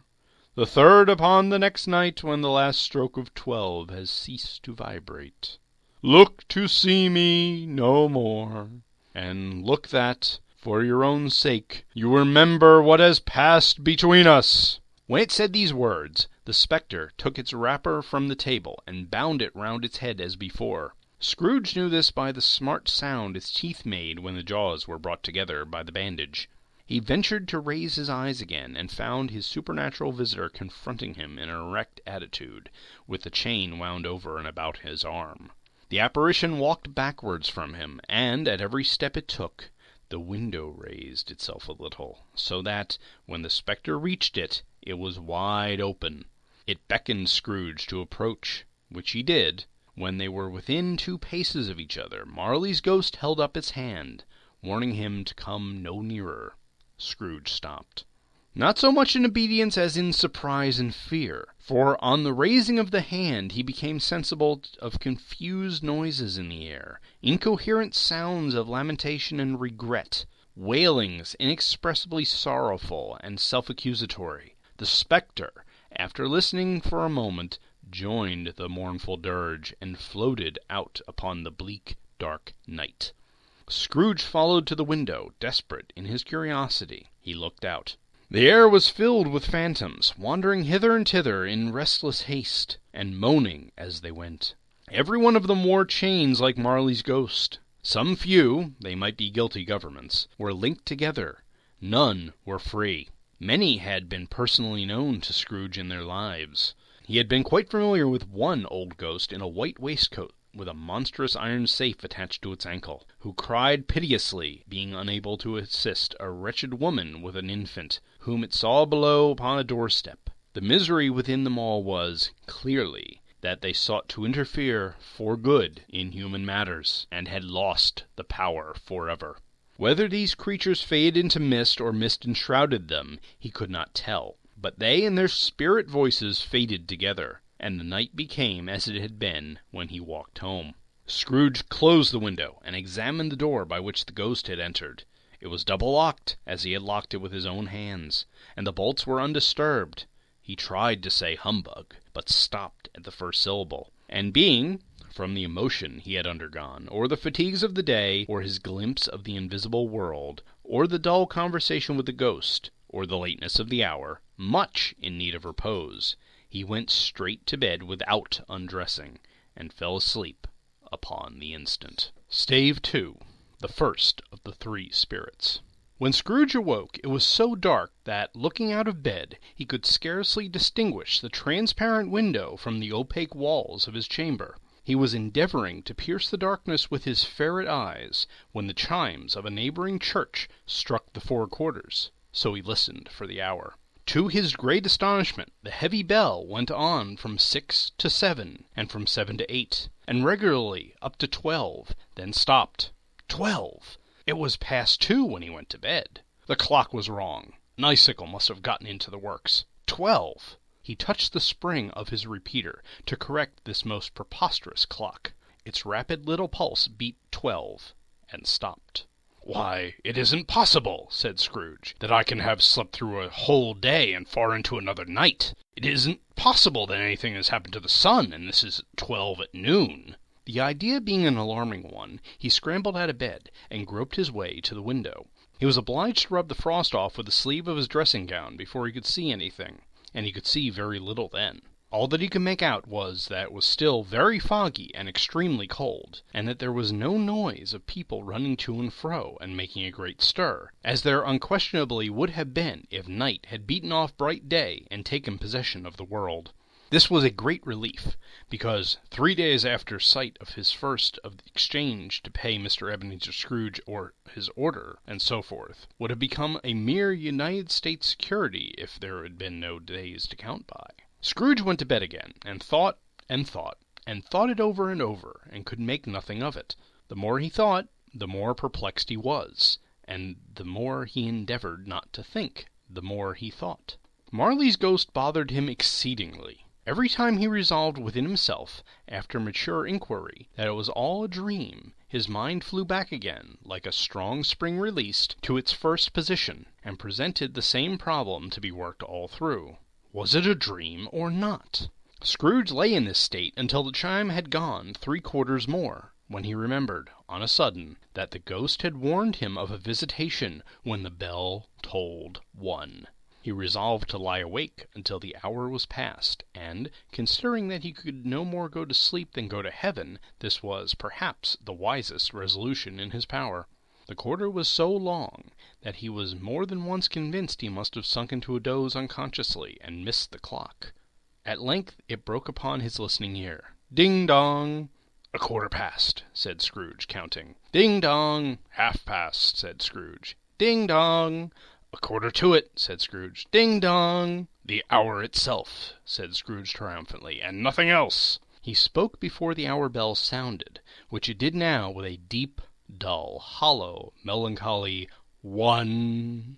The third upon the next night when the last stroke of 12 has ceased to vibrate. Look to see me no more, and look that, for your own sake, you remember what has passed between us." When it said these words, the spectre took its wrapper from the table and bound it round its head as before. Scrooge knew this by the smart sound its teeth made when the jaws were brought together by the bandage. He ventured to raise his eyes again, and found his supernatural visitor confronting him in an erect attitude, with the chain wound over and about his arm. The apparition walked backwards from him, and at every step it took, the window raised itself a little, so that, when the spectre reached it, it was wide open. It beckoned Scrooge to approach, which he did. When they were within 2 paces of each other, Marley's ghost held up its hand, warning him to come no nearer. Scrooge stopped. Not so much in obedience as in surprise and fear, for on the raising of the hand he became sensible of confused noises in the air, incoherent sounds of lamentation and regret, wailings inexpressibly sorrowful and self-accusatory. The spectre, after listening for a moment, joined the mournful dirge, and floated out upon the bleak, dark night. Scrooge followed to the window, desperate in his curiosity. He looked out. The air was filled with phantoms, wandering hither and thither in restless haste, and moaning as they went. Every one of them wore chains like Marley's ghost. Some few, they might be guilty governments, were linked together. None were free. Many had been personally known to Scrooge in their lives. He had been quite familiar with one old ghost in a white waistcoat, with a monstrous iron safe attached to its ankle, who cried piteously, being unable to assist a wretched woman with an infant, whom it saw below upon a doorstep. The misery within them all was, clearly, that they sought to interfere for good in human matters, and had lost the power forever. Whether these creatures faded into mist or mist enshrouded them, he could not tell. But they and their spirit voices faded together, and the night became as it had been when he walked home. Scrooge closed the window and examined the door by which the ghost had entered. It was double-locked, as he had locked it with his own hands, and the bolts were undisturbed. He tried to say humbug, but stopped at the first syllable, and being, from the emotion he had undergone, or the fatigues of the day, or his glimpse of the invisible world, or the dull conversation with the ghost, or the lateness of the hour, much in need of repose, he went straight to bed without undressing, and fell asleep upon the instant. Stave 2. The first of the three spirits. When Scrooge awoke, it was so dark that, looking out of bed, he could scarcely distinguish the transparent window from the opaque walls of his chamber. He was endeavoring to pierce the darkness with his ferret eyes, when the chimes of a neighboring church struck the 4 quarters, so he listened for the hour. To his great astonishment, the heavy bell went on from 6 to 7, and from 7 to 8, and regularly up to 12, then stopped. 12! It was past 2 when he went to bed. The clock was wrong. An icicle must have gotten into the works. 12! He touched the spring of his repeater to correct this most preposterous clock. Its rapid little pulse beat 12, and stopped. "Why, it isn't possible," said Scrooge, "that I can have slept through a whole day and far into another night. It isn't possible that anything has happened to the sun, and this is 12 at noon." The idea being an alarming one, he scrambled out of bed and groped his way to the window. He was obliged to rub the frost off with the sleeve of his dressing gown before he could see anything, and he could see very little then. All that he could make out was that it was still very foggy and extremely cold, and that there was no noise of people running to and fro and making a great stir, as there unquestionably would have been if night had beaten off bright day and taken possession of the world. This was a great relief, because 3 days after sight of his first of the exchange to pay Mr. Ebenezer Scrooge or his order, and so forth, would have become a mere United States security if there had been no days to count by. Scrooge went to bed again, and thought, and thought, and thought it over, and could make nothing of it. The more he thought, the more perplexed he was, and the more he endeavored not to think, the more he thought. Marley's ghost bothered him exceedingly. Every time he resolved within himself, after mature inquiry, that it was all a dream, his mind flew back again, like a strong spring released, to its first position, and presented the same problem to be worked all through. Was it a dream or not? Scrooge lay in this state until the chime had gone 3 quarters more, when he remembered, on a sudden, that the ghost had warned him of a visitation when the bell tolled 1. He resolved to lie awake until the hour was past, and, considering that he could no more go to sleep than go to heaven, this was, perhaps, the wisest resolution in his power. The quarter was so long that he was more than once convinced he must have sunk into a doze unconsciously and missed the clock. At length it broke upon his listening ear. "Ding-dong!" "A quarter past," said Scrooge, counting. "Ding-dong!" "Half-past," said Scrooge. "Ding-dong!" "A quarter to it," said Scrooge. "Ding-dong!" "The hour itself," said Scrooge triumphantly, "and nothing else." He spoke before the hour bell sounded, which it did now with a deep, dull, hollow, melancholy 1.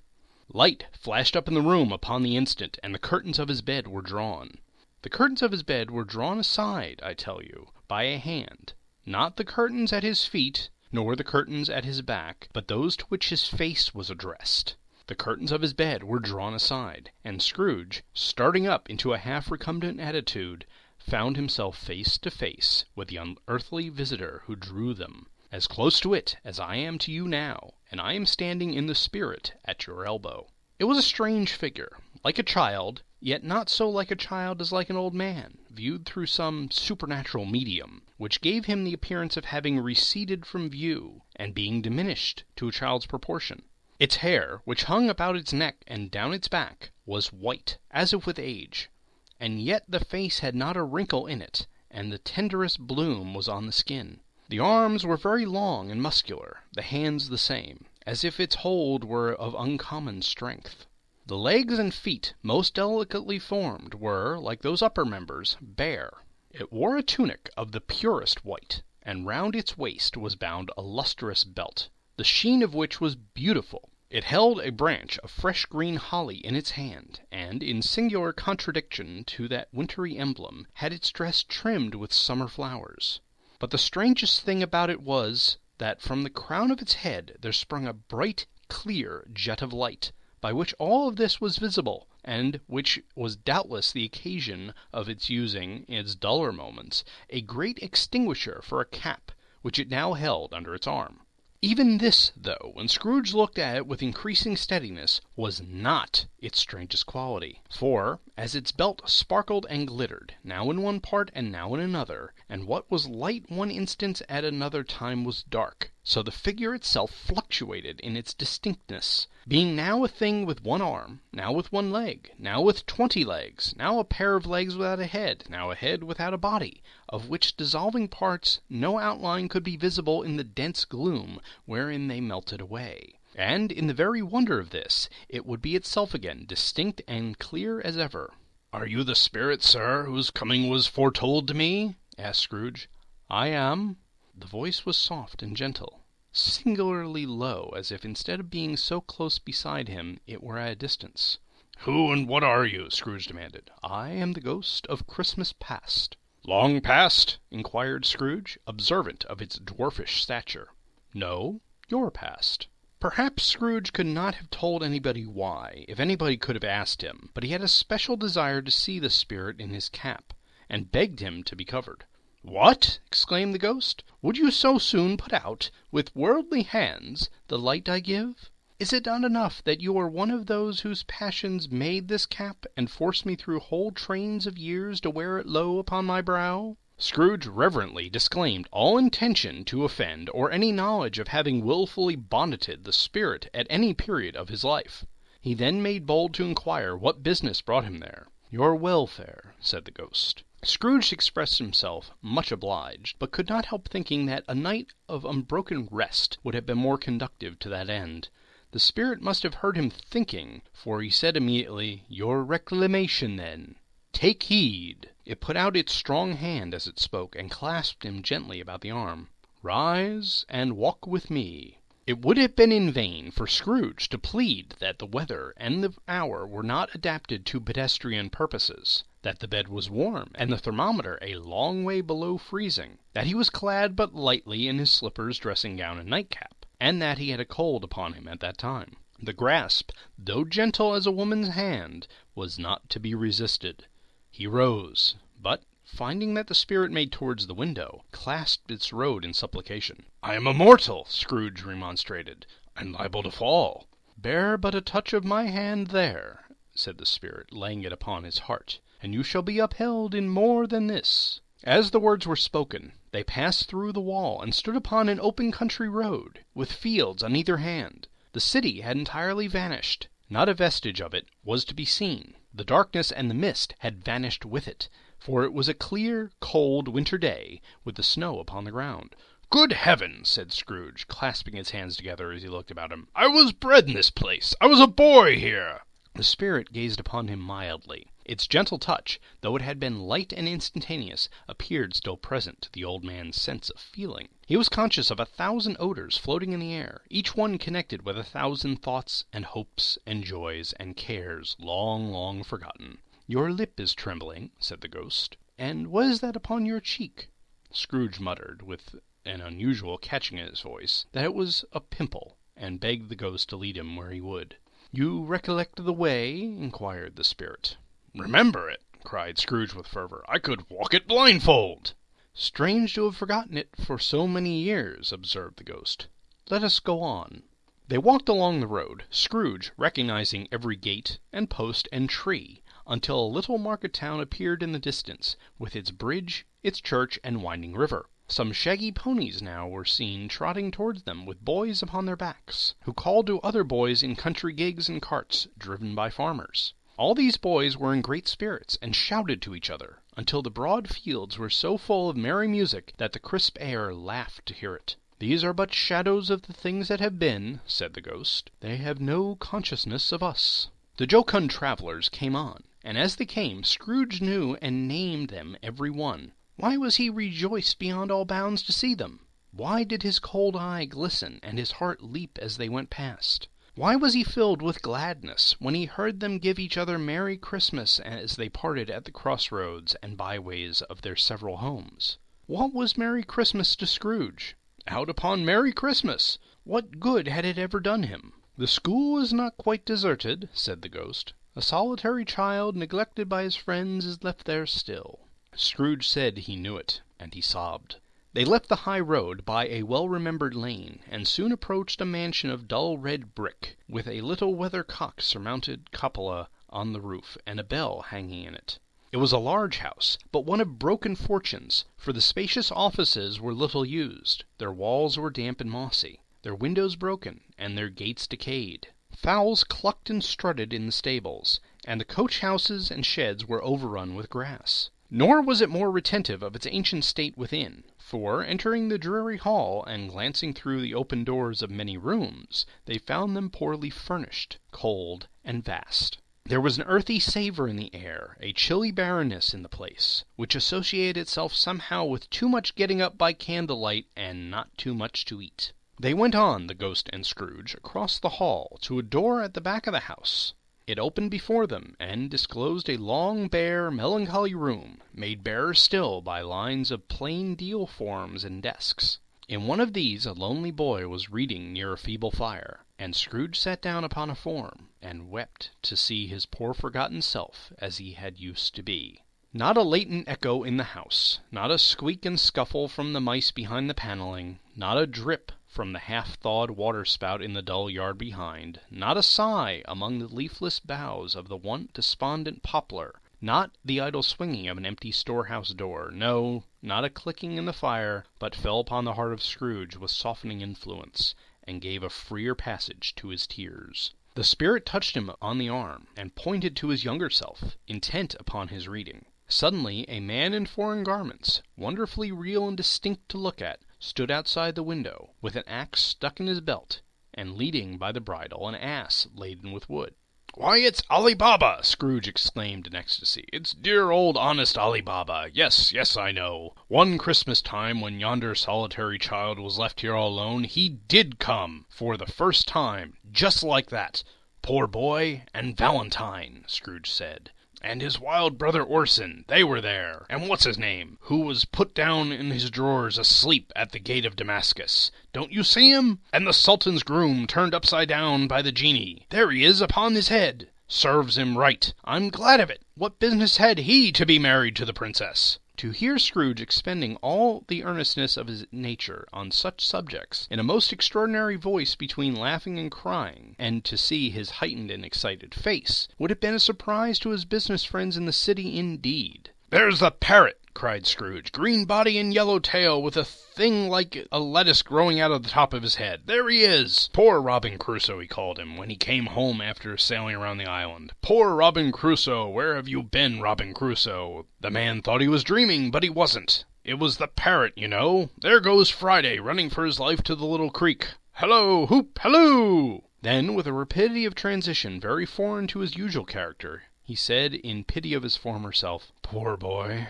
Light flashed up in the room upon the instant, and the curtains of his bed were drawn. The curtains of his bed were drawn aside, I tell you, by a hand. Not the curtains at his feet, nor the curtains at his back, but those to which his face was addressed. The curtains of his bed were drawn aside, and Scrooge, starting up into a half-recumbent attitude, found himself face to face with the unearthly visitor who drew them, as close to it as I am to you now, and I am standing in the spirit at your elbow. It was a strange figure, like a child, yet not so like a child as like an old man, viewed through some supernatural medium, which gave him the appearance of having receded from view, and being diminished to a child's proportion. Its hair, which hung about its neck and down its back, was white, as if with age, and yet the face had not a wrinkle in it, and the tenderest bloom was on the skin. The arms were very long and muscular, the hands the same, as if its hold were of uncommon strength. The legs and feet, most delicately formed, were, like those upper members, bare. It wore a tunic of the purest white, and round its waist was bound a lustrous belt, the sheen of which was beautiful. It held a branch of fresh green holly in its hand, and, in singular contradiction to that wintry emblem, had its dress trimmed with summer flowers. But the strangest thing about it was, that from the crown of its head there sprung a bright, clear jet of light, by which all of this was visible, and which was doubtless the occasion of its using, in its duller moments, a great extinguisher for a cap, which it now held under its arm. Even this, though, when Scrooge looked at it with increasing steadiness, was not its strangest quality. For, as its belt sparkled and glittered, now in one part and now in another, and what was light one instant at another time was dark, so the figure itself fluctuated in its distinctness, being now a thing with one arm, now with one leg, now with 20 legs, now a pair of legs without a head, now a head without a body, of which dissolving parts no outline could be visible in the dense gloom wherein they melted away. And, in the very wonder of this, it would be itself again, distinct and clear as ever. "Are you the spirit, sir, whose coming was foretold to me?" asked Scrooge. "I am." The voice was soft and gentle, singularly low, as if instead of being so close beside him, it were at a distance. "Who and what are you?" Scrooge demanded. "I am the ghost of Christmas past." "Long past?" inquired Scrooge, observant of its dwarfish stature. "No, your past." Perhaps Scrooge could not have told anybody why, if anybody could have asked him, but he had a special desire to see the spirit in his cap, and begged him to be covered. "What!" exclaimed the ghost. "Would you so soon put out, with worldly hands, the light I give? Is it not enough that you are one of those whose passions made this cap, and forced me through whole trains of years to wear it low upon my brow?" Scrooge reverently disclaimed all intention to offend, or any knowledge of having wilfully bonneted the spirit at any period of his life. He then made bold to inquire what business brought him there. "Your welfare," said the ghost. Scrooge expressed himself much obliged, but could not help thinking that a night of unbroken rest would have been more conducive to that end. The spirit must have heard him thinking, for he said immediately, "Your reclamation, then. Take heed." It put out its strong hand as it spoke, and clasped him gently about the arm. "Rise, and walk with me." It would have been in vain for Scrooge to plead that the weather and the hour were not adapted to pedestrian purposes, that the bed was warm, and the thermometer a long way below freezing, that he was clad but lightly in his slippers, dressing gown, and nightcap, and that he had a cold upon him at that time. The grasp, though gentle as a woman's hand, was not to be resisted. He rose, but, finding that the spirit made towards the window, clasped its road in supplication. "I am a mortal," Scrooge remonstrated. "I'm liable to fall." "Bear but a touch of my hand there," said the spirit, laying it upon his heart, "and you shall be upheld in more than this." As the words were spoken, they passed through the wall and stood upon an open country road, with fields on either hand. The city had entirely vanished. Not a vestige of it was to be seen. The darkness and the mist had vanished with it, for it was a clear, cold winter day, with the snow upon the ground. "Good heavens!" said Scrooge, clasping his hands together as he looked about him. "I was bred in this place. I was a boy here." The spirit gazed upon him mildly. Its gentle touch, though it had been light and instantaneous, appeared still present to the old man's sense of feeling. He was conscious of 1,000 odors floating in the air, each one connected with 1,000 thoughts and hopes and joys and cares long, long forgotten. "Your lip is trembling," said the ghost. "And what is that upon your cheek?" Scrooge muttered, with an unusual catching in his voice, that it was a pimple, and begged the ghost to lead him where he would. "You recollect the way?" inquired the spirit. "Remember it!" cried Scrooge with fervor. "I could walk it blindfold." "Strange to have forgotten it for so many years," observed the ghost. "Let us go on." They walked along the road, Scrooge recognizing every gate and post and tree, until a little market town appeared in the distance, with its bridge, its church, and winding river. Some shaggy ponies now were seen trotting towards them with boys upon their backs, who called to other boys in country gigs and carts, driven by farmers. All these boys were in great spirits, and shouted to each other, until the broad fields were so full of merry music that the crisp air laughed to hear it. "These are but shadows of the things that have been," said the ghost. "They have no consciousness of us." The jocund travellers came on, and as they came, Scrooge knew and named them every one. Why was he rejoiced beyond all bounds to see them? Why did his cold eye glisten and his heart leap as they went past? Why was he filled with gladness when he heard them give each other Merry Christmas as they parted at the crossroads and byways of their several homes? What was Merry Christmas to Scrooge? Out upon Merry Christmas! What good had it ever done him? "The school is not quite deserted," said the ghost. "A solitary child, neglected by his friends, is left there still." Scrooge said he knew it, and he sobbed. They left the high road by a well-remembered lane, and soon approached a mansion of dull red brick, with a little weathercock-surmounted cupola on the roof, and a bell hanging in it. It was a large house, but one of broken fortunes, for the spacious offices were little used, their walls were damp and mossy, their windows broken, and their gates decayed. Fowls clucked and strutted in the stables, and the coach-houses and sheds were overrun with grass. Nor was it more retentive of its ancient state within, for, entering the dreary hall and glancing through the open doors of many rooms, they found them poorly furnished, cold, and vast. There was an earthy savour in the air, a chilly barrenness in the place, which associated itself somehow with too much getting up by candlelight and not too much to eat. They went on, the ghost and Scrooge, across the hall to a door at the back of the house. It opened before them, and disclosed a long, bare, melancholy room, made barer still by lines of plain deal forms and desks. In one of these a lonely boy was reading near a feeble fire, and Scrooge sat down upon a form, and wept to see his poor forgotten self as he had used to be. Not a latent echo in the house, not a squeak and scuffle from the mice behind the panelling, not a drip from the half-thawed water-spout in the dull yard behind, not a sigh among the leafless boughs of the once despondent poplar, not the idle swinging of an empty storehouse door, no, not a clicking in the fire, but fell upon the heart of Scrooge with softening influence, and gave a freer passage to his tears. The spirit touched him on the arm, and pointed to his younger self, intent upon his reading. Suddenly a man in foreign garments, wonderfully real and distinct to look at, stood outside the window, with an axe stuck in his belt, and leading by the bridle an ass laden with wood. "Why, it's Ali Baba!" Scrooge exclaimed in ecstasy. "It's dear old honest Ali Baba. Yes, yes, I know. One Christmas time, when yonder solitary child was left here all alone, he did come, for the first time, just like that. Poor boy, and Valentine," Scrooge said. "And his wild brother Orson, they were there. And what's his name, who was put down in his drawers asleep at the gate of Damascus. Don't you see him? And the Sultan's groom turned upside down by the genie. There he is upon his head. Serves him right. I'm glad of it. What business had he to be married to the princess?" To hear Scrooge expending all the earnestness of his nature on such subjects, in a most extraordinary voice between laughing and crying, and to see his heightened and excited face, would have been a surprise to his business friends in the city indeed. "There's the parrot!" cried Scrooge. "Green body and yellow tail, with a thing like a lettuce growing out of the top of his head. There he is! Poor Robin Crusoe, he called him, when he came home after sailing around the island. Poor Robin Crusoe! Where have you been, Robin Crusoe? The man thought he was dreaming, but he wasn't. It was the parrot, you know. There goes Friday, running for his life to the little creek. Hello, hoop, halloo!" Then, with a rapidity of transition very foreign to his usual character, he said, in pity of his former self, "Poor boy,"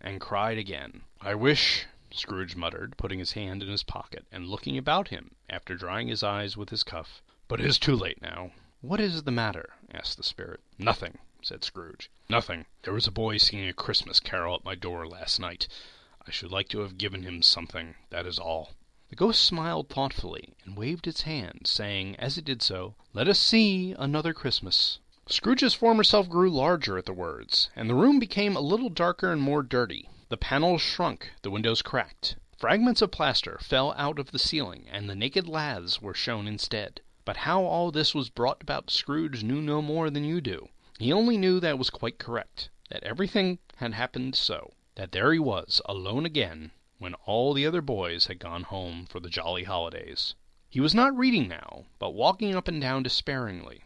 and cried again. "I wish," Scrooge muttered, putting his hand in his pocket and looking about him after drying his eyes with his cuff, "but it is too late now." "What is the matter?" asked the spirit. "Nothing," said Scrooge. "Nothing. There was a boy singing a Christmas carol at my door last night. I should like to have given him something, that is all." The ghost smiled thoughtfully and waved its hand, saying, as it did so, "Let us see another Christmas." Scrooge's former self grew larger at the words, and the room became a little darker and more dirty. The panels shrunk, the windows cracked. Fragments of plaster fell out of the ceiling, and the naked laths were shown instead. But how all this was brought about Scrooge knew no more than you do. He only knew that it was quite correct, that everything had happened so, that there he was, alone again, when all the other boys had gone home for the jolly holidays. He was not reading now, but walking up and down despairingly.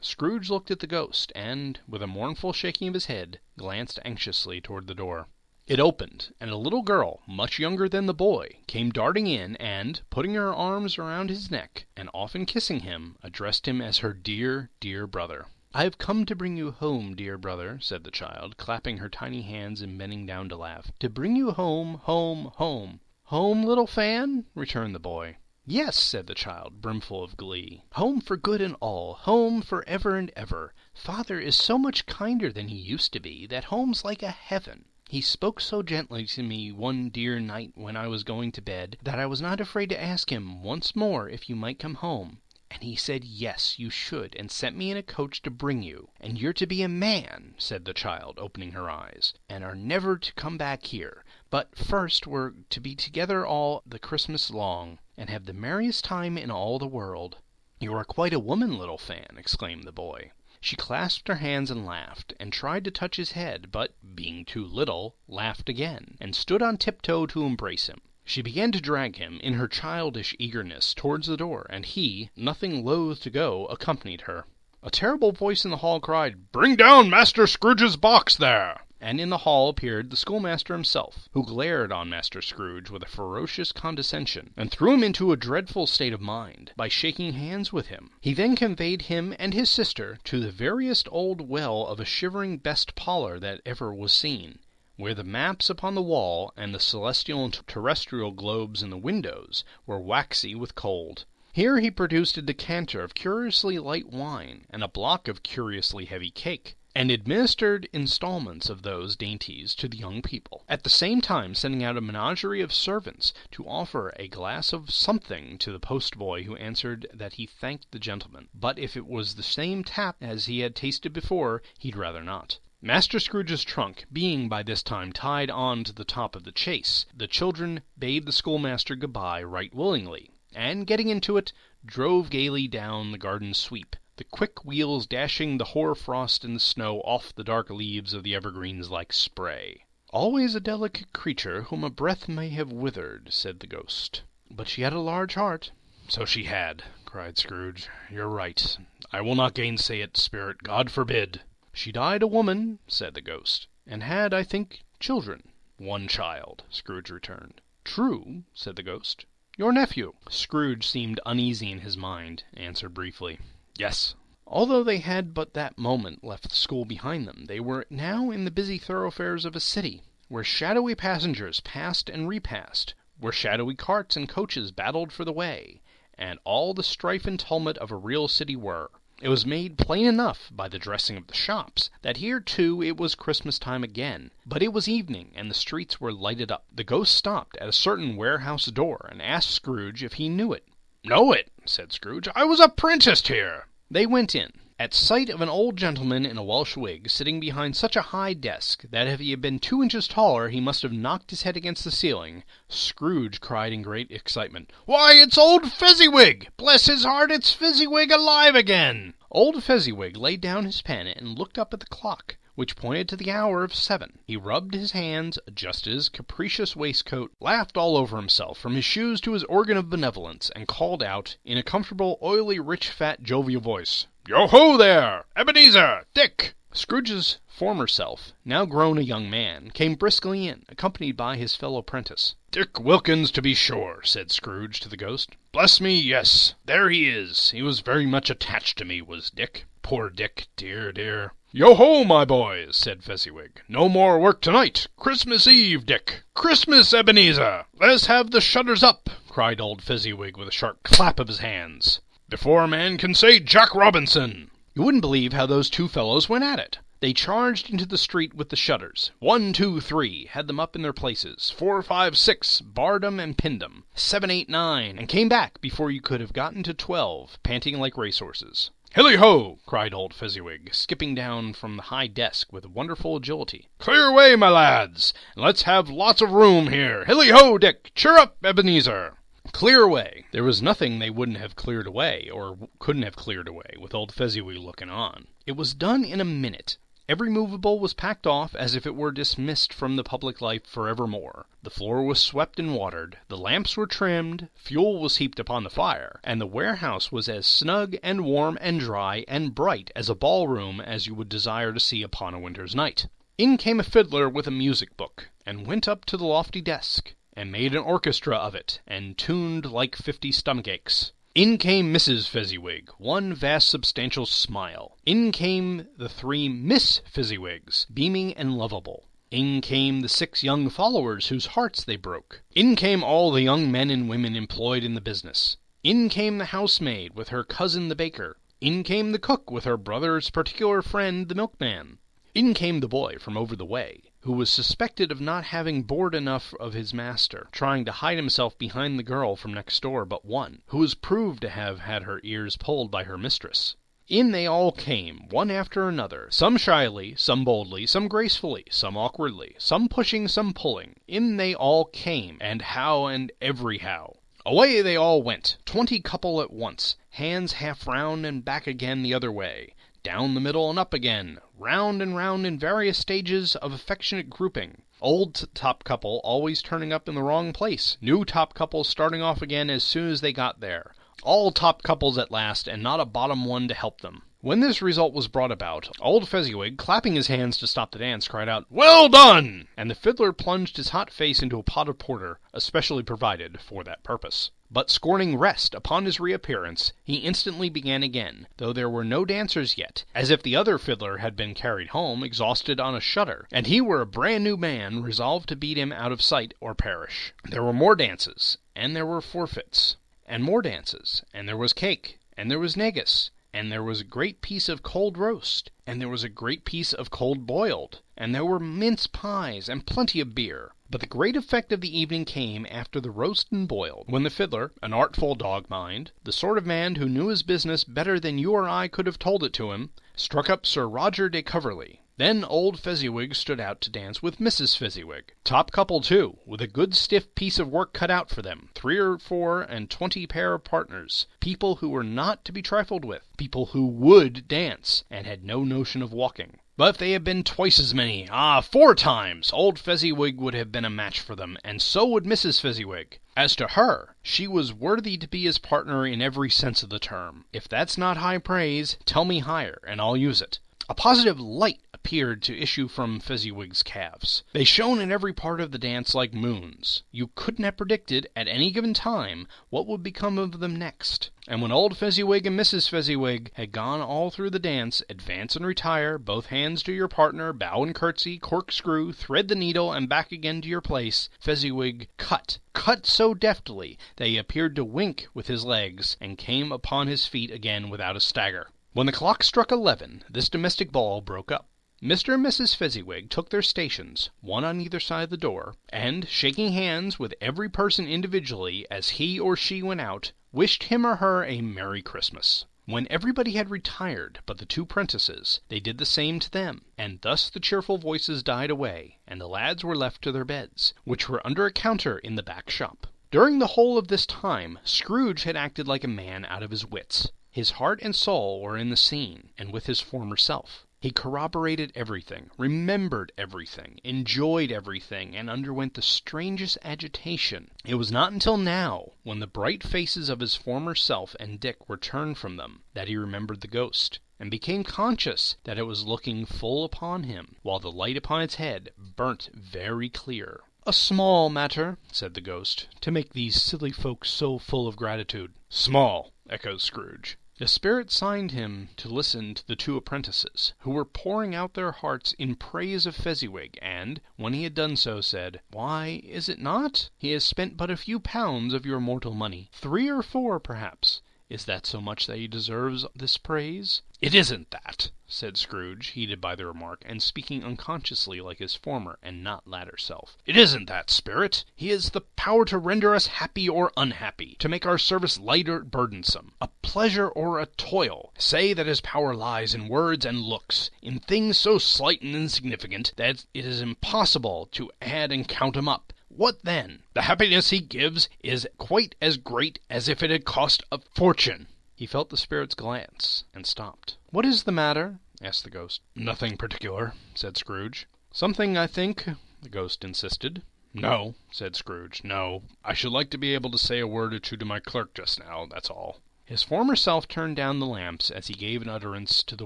Scrooge looked at the ghost, and, with a mournful shaking of his head, glanced anxiously toward the door. It opened, and a little girl, much younger than the boy, came darting in, and, putting her arms around his neck, and often kissing him, addressed him as her dear, dear brother. "I have come to bring you home, dear brother," said the child, clapping her tiny hands and bending down to laugh. "To bring you home, home, home." "Home, little Fan?" returned the boy. "Yes," said the child, brimful of glee. "Home for good and all, home for ever and ever. Father is so much kinder than he used to be, that home's like a heaven. He spoke so gently to me one dear night when I was going to bed, that I was not afraid to ask him once more if you might come home. And he said yes, you should, and sent me in a coach to bring you. And you're to be a man," said the child, opening her eyes, "and are never to come back here. But first we're to be together all the Christmas long, and have the merriest time in all the world." "You are quite a woman, little Fan," exclaimed the boy. She clasped her hands and laughed, and tried to touch his head, but, being too little, laughed again, and stood on tiptoe to embrace him. She began to drag him, in her childish eagerness, towards the door, and he, nothing loath to go, accompanied her. A terrible voice in the hall cried, "Bring down Master Scrooge's box there!" And in the hall appeared the schoolmaster himself, who glared on Master Scrooge with a ferocious condescension, and threw him into a dreadful state of mind, by shaking hands with him. He then conveyed him and his sister to the veriest old well of a shivering best parlour that ever was seen, where the maps upon the wall, and the celestial and terrestrial globes in the windows, were waxy with cold. Here he produced a decanter of curiously light wine, and a block of curiously heavy cake, and administered installments of those dainties to the young people, at the same time sending out a menagerie of servants to offer a glass of something to the post-boy, who answered that he thanked the gentleman, but if it was the same tap as he had tasted before, he'd rather not. Master Scrooge's trunk being by this time tied on to the top of the chaise, the children bade the schoolmaster good-bye right willingly, and, getting into it, drove gaily down the garden sweep, the quick wheels dashing the hoar-frost and the snow off the dark leaves of the evergreens like spray. "Always a delicate creature whom a breath may have withered," said the ghost. "But she had a large heart." "So she had," cried Scrooge. "You're right. I will not gainsay it, Spirit. God forbid." "She died a woman," said the ghost, "and had, I think, children." "One child," Scrooge returned. "True," said the ghost. "Your nephew?" Scrooge seemed uneasy in his mind, answered briefly, "Yes." Although they had but that moment left the school behind them, they were now in the busy thoroughfares of a city, where shadowy passengers passed and repassed, where shadowy carts and coaches battled for the way, and all the strife and tumult of a real city were. It was made plain enough, by the dressing of the shops, that here too it was Christmas time again. But it was evening, and the streets were lighted up. The ghost stopped at a certain warehouse door, and asked Scrooge if he knew it. "Know it?" said Scrooge. "I was apprenticed here." They went in. At sight of an old gentleman in a Welsh wig, sitting behind such a high desk that if he had been 2 inches taller he must have knocked his head against the ceiling, Scrooge cried in great excitement, "Why, it's old Fezziwig! Bless his heart, it's Fezziwig alive again!" Old Fezziwig laid down his pen and looked up at the clock, which pointed to the hour of 7. He rubbed his hands, adjusted his capricious waistcoat, laughed all over himself, from his shoes to his organ of benevolence, and called out, in a comfortable, oily, rich, fat, jovial voice, "Yo-ho there! Ebenezer! Dick!" Scrooge's former self, now grown a young man, came briskly in, accompanied by his fellow apprentice. "Dick Wilkins, to be sure," said Scrooge to the ghost. "Bless me, yes, there he is. He was very much attached to me, was Dick. Poor Dick, dear, dear." "Yo-ho, my boys," said Fezziwig. "No more work tonight. Christmas Eve, Dick. Christmas, Ebenezer. Let's have the shutters up," cried old Fezziwig with a sharp clap of his hands, "before a man can say Jack Robinson." You wouldn't believe how those two fellows went at it. They charged into the street with the shutters. 1, 2, 3, had them up in their places. 4, 5, 6, barred 'em and pinned 'em. 7, 8, 9, and came back before you could have gotten to 12, panting like racehorses. "Hilly-ho!" cried old Fezziwig, skipping down from the high desk with wonderful agility. "Clear away, my lads, and let's have lots of room here. Hilly-ho, Dick! Cheer up, Ebenezer!" Clear away. There was nothing they wouldn't have cleared away, or couldn't have cleared away, with old Fezziwig looking on. It was done in a minute. Every movable was packed off as if it were dismissed from the public life for evermore. The floor was swept and watered, the lamps were trimmed, fuel was heaped upon the fire, and the warehouse was as snug and warm and dry and bright as a ballroom as you would desire to see upon a winter's night. In came a fiddler with a music book, and went up to the lofty desk, and made an orchestra of it, and tuned like 50 stomachaches. In came Mrs. Fezziwig, one vast substantial smile. In came the 3 Miss Fezziwigs, beaming and lovable. In came the 6 young followers whose hearts they broke. In came all the young men and women employed in the business. In came the housemaid with her cousin the baker. In came the cook with her brother's particular friend the milkman. In came the boy from over the way, who was suspected of not having bored enough of his master, trying to hide himself behind the girl from next door but one, who was proved to have had her ears pulled by her mistress. In they all came, one after another, some shyly, some boldly, some gracefully, some awkwardly, some pushing, some pulling. In they all came, and how and every how. Away they all went, 20 couple at once, hands half round and back again the other way, down the middle and up again, round and round in various stages of affectionate grouping. Old top couple always turning up in the wrong place, new top couple starting off again as soon as they got there. All top couples at last, and not a bottom one to help them. When this result was brought about, old Fezziwig, clapping his hands to stop the dance, cried out, "Well done!" And the fiddler plunged his hot face into a pot of porter, especially provided for that purpose. But scorning rest upon his reappearance, he instantly began again, though there were no dancers yet, as if the other fiddler had been carried home, exhausted on a shutter, and he were a brand-new man, resolved to beat him out of sight or perish. There were more dances, and there were forfeits, and more dances, and there was cake, and there was negus, and there was a great piece of cold roast, and there was a great piece of cold boiled, and there were mince pies, and plenty of beer. But the great effect of the evening came after the roast and boiled, when the fiddler, an artful dog mind, the sort of man who knew his business better than you or I could have told it to him, struck up Sir Roger de Coverley. Then old Fezziwig stood out to dance with Mrs. Fezziwig. Top couple, too, with a good stiff piece of work cut out for them, 3 or 4 and 20 pair of partners, people who were not to be trifled with, people who would dance, and had no notion of walking. But if they had been twice as many, 4 times, old Fezziwig would have been a match for them, and so would Mrs. Fezziwig. As to her, she was worthy to be his partner in every sense of the term. If that's not high praise, tell me higher, and I'll use it. A positive light appeared to issue from Fezziwig's calves. They shone in every part of the dance like moons. You couldn't have predicted, at any given time, what would become of them next. And when old Fezziwig and Mrs. Fezziwig had gone all through the dance, advance and retire, both hands to your partner, bow and curtsy, corkscrew, thread the needle, and back again to your place, Fezziwig cut so deftly that he appeared to wink with his legs, and came upon his feet again without a stagger. When the clock struck 11, this domestic ball broke up. Mr. and Mrs. Fezziwig took their stations, one on either side of the door, and, shaking hands with every person individually as he or she went out, wished him or her a Merry Christmas. When everybody had retired but the 2 prentices, they did the same to them, and thus the cheerful voices died away, and the lads were left to their beds, which were under a counter in the back shop. During the whole of this time, Scrooge had acted like a man out of his wits. His heart and soul were in the scene, and with his former self. He corroborated everything, remembered everything, enjoyed everything, and underwent the strangest agitation. It was not until now, when the bright faces of his former self and Dick were turned from them, that he remembered the ghost, and became conscious that it was looking full upon him, while the light upon its head burnt very clear. "A small matter," said the ghost, "to make these silly folks so full of gratitude." "Small," echoed Scrooge. The spirit signed him to listen to the 2 apprentices, who were pouring out their hearts in praise of Fezziwig, and, when he had done so, said, "Why, is it not? He has spent but a few pounds of your mortal money. 3 or 4, perhaps. Is that so much that he deserves this praise?" "It isn't that," said Scrooge, heated by the remark, and speaking unconsciously like his former and not latter self. "It isn't that, spirit. He has the power to render us happy or unhappy, to make our service light or burdensome, a pleasure or a toil. Say that his power lies in words and looks, in things so slight and insignificant that it is impossible to add and count 'em up. What then? The happiness he gives is quite as great as if it had cost a fortune." He felt the spirit's glance, and stopped. "What is the matter?" asked the ghost. "Nothing particular," said Scrooge. "Something, I think," the ghost insisted. "No," said Scrooge, "no. I should like to be able to say a word or 2 to my clerk just now, that's all." His former self turned down the lamps as he gave an utterance to the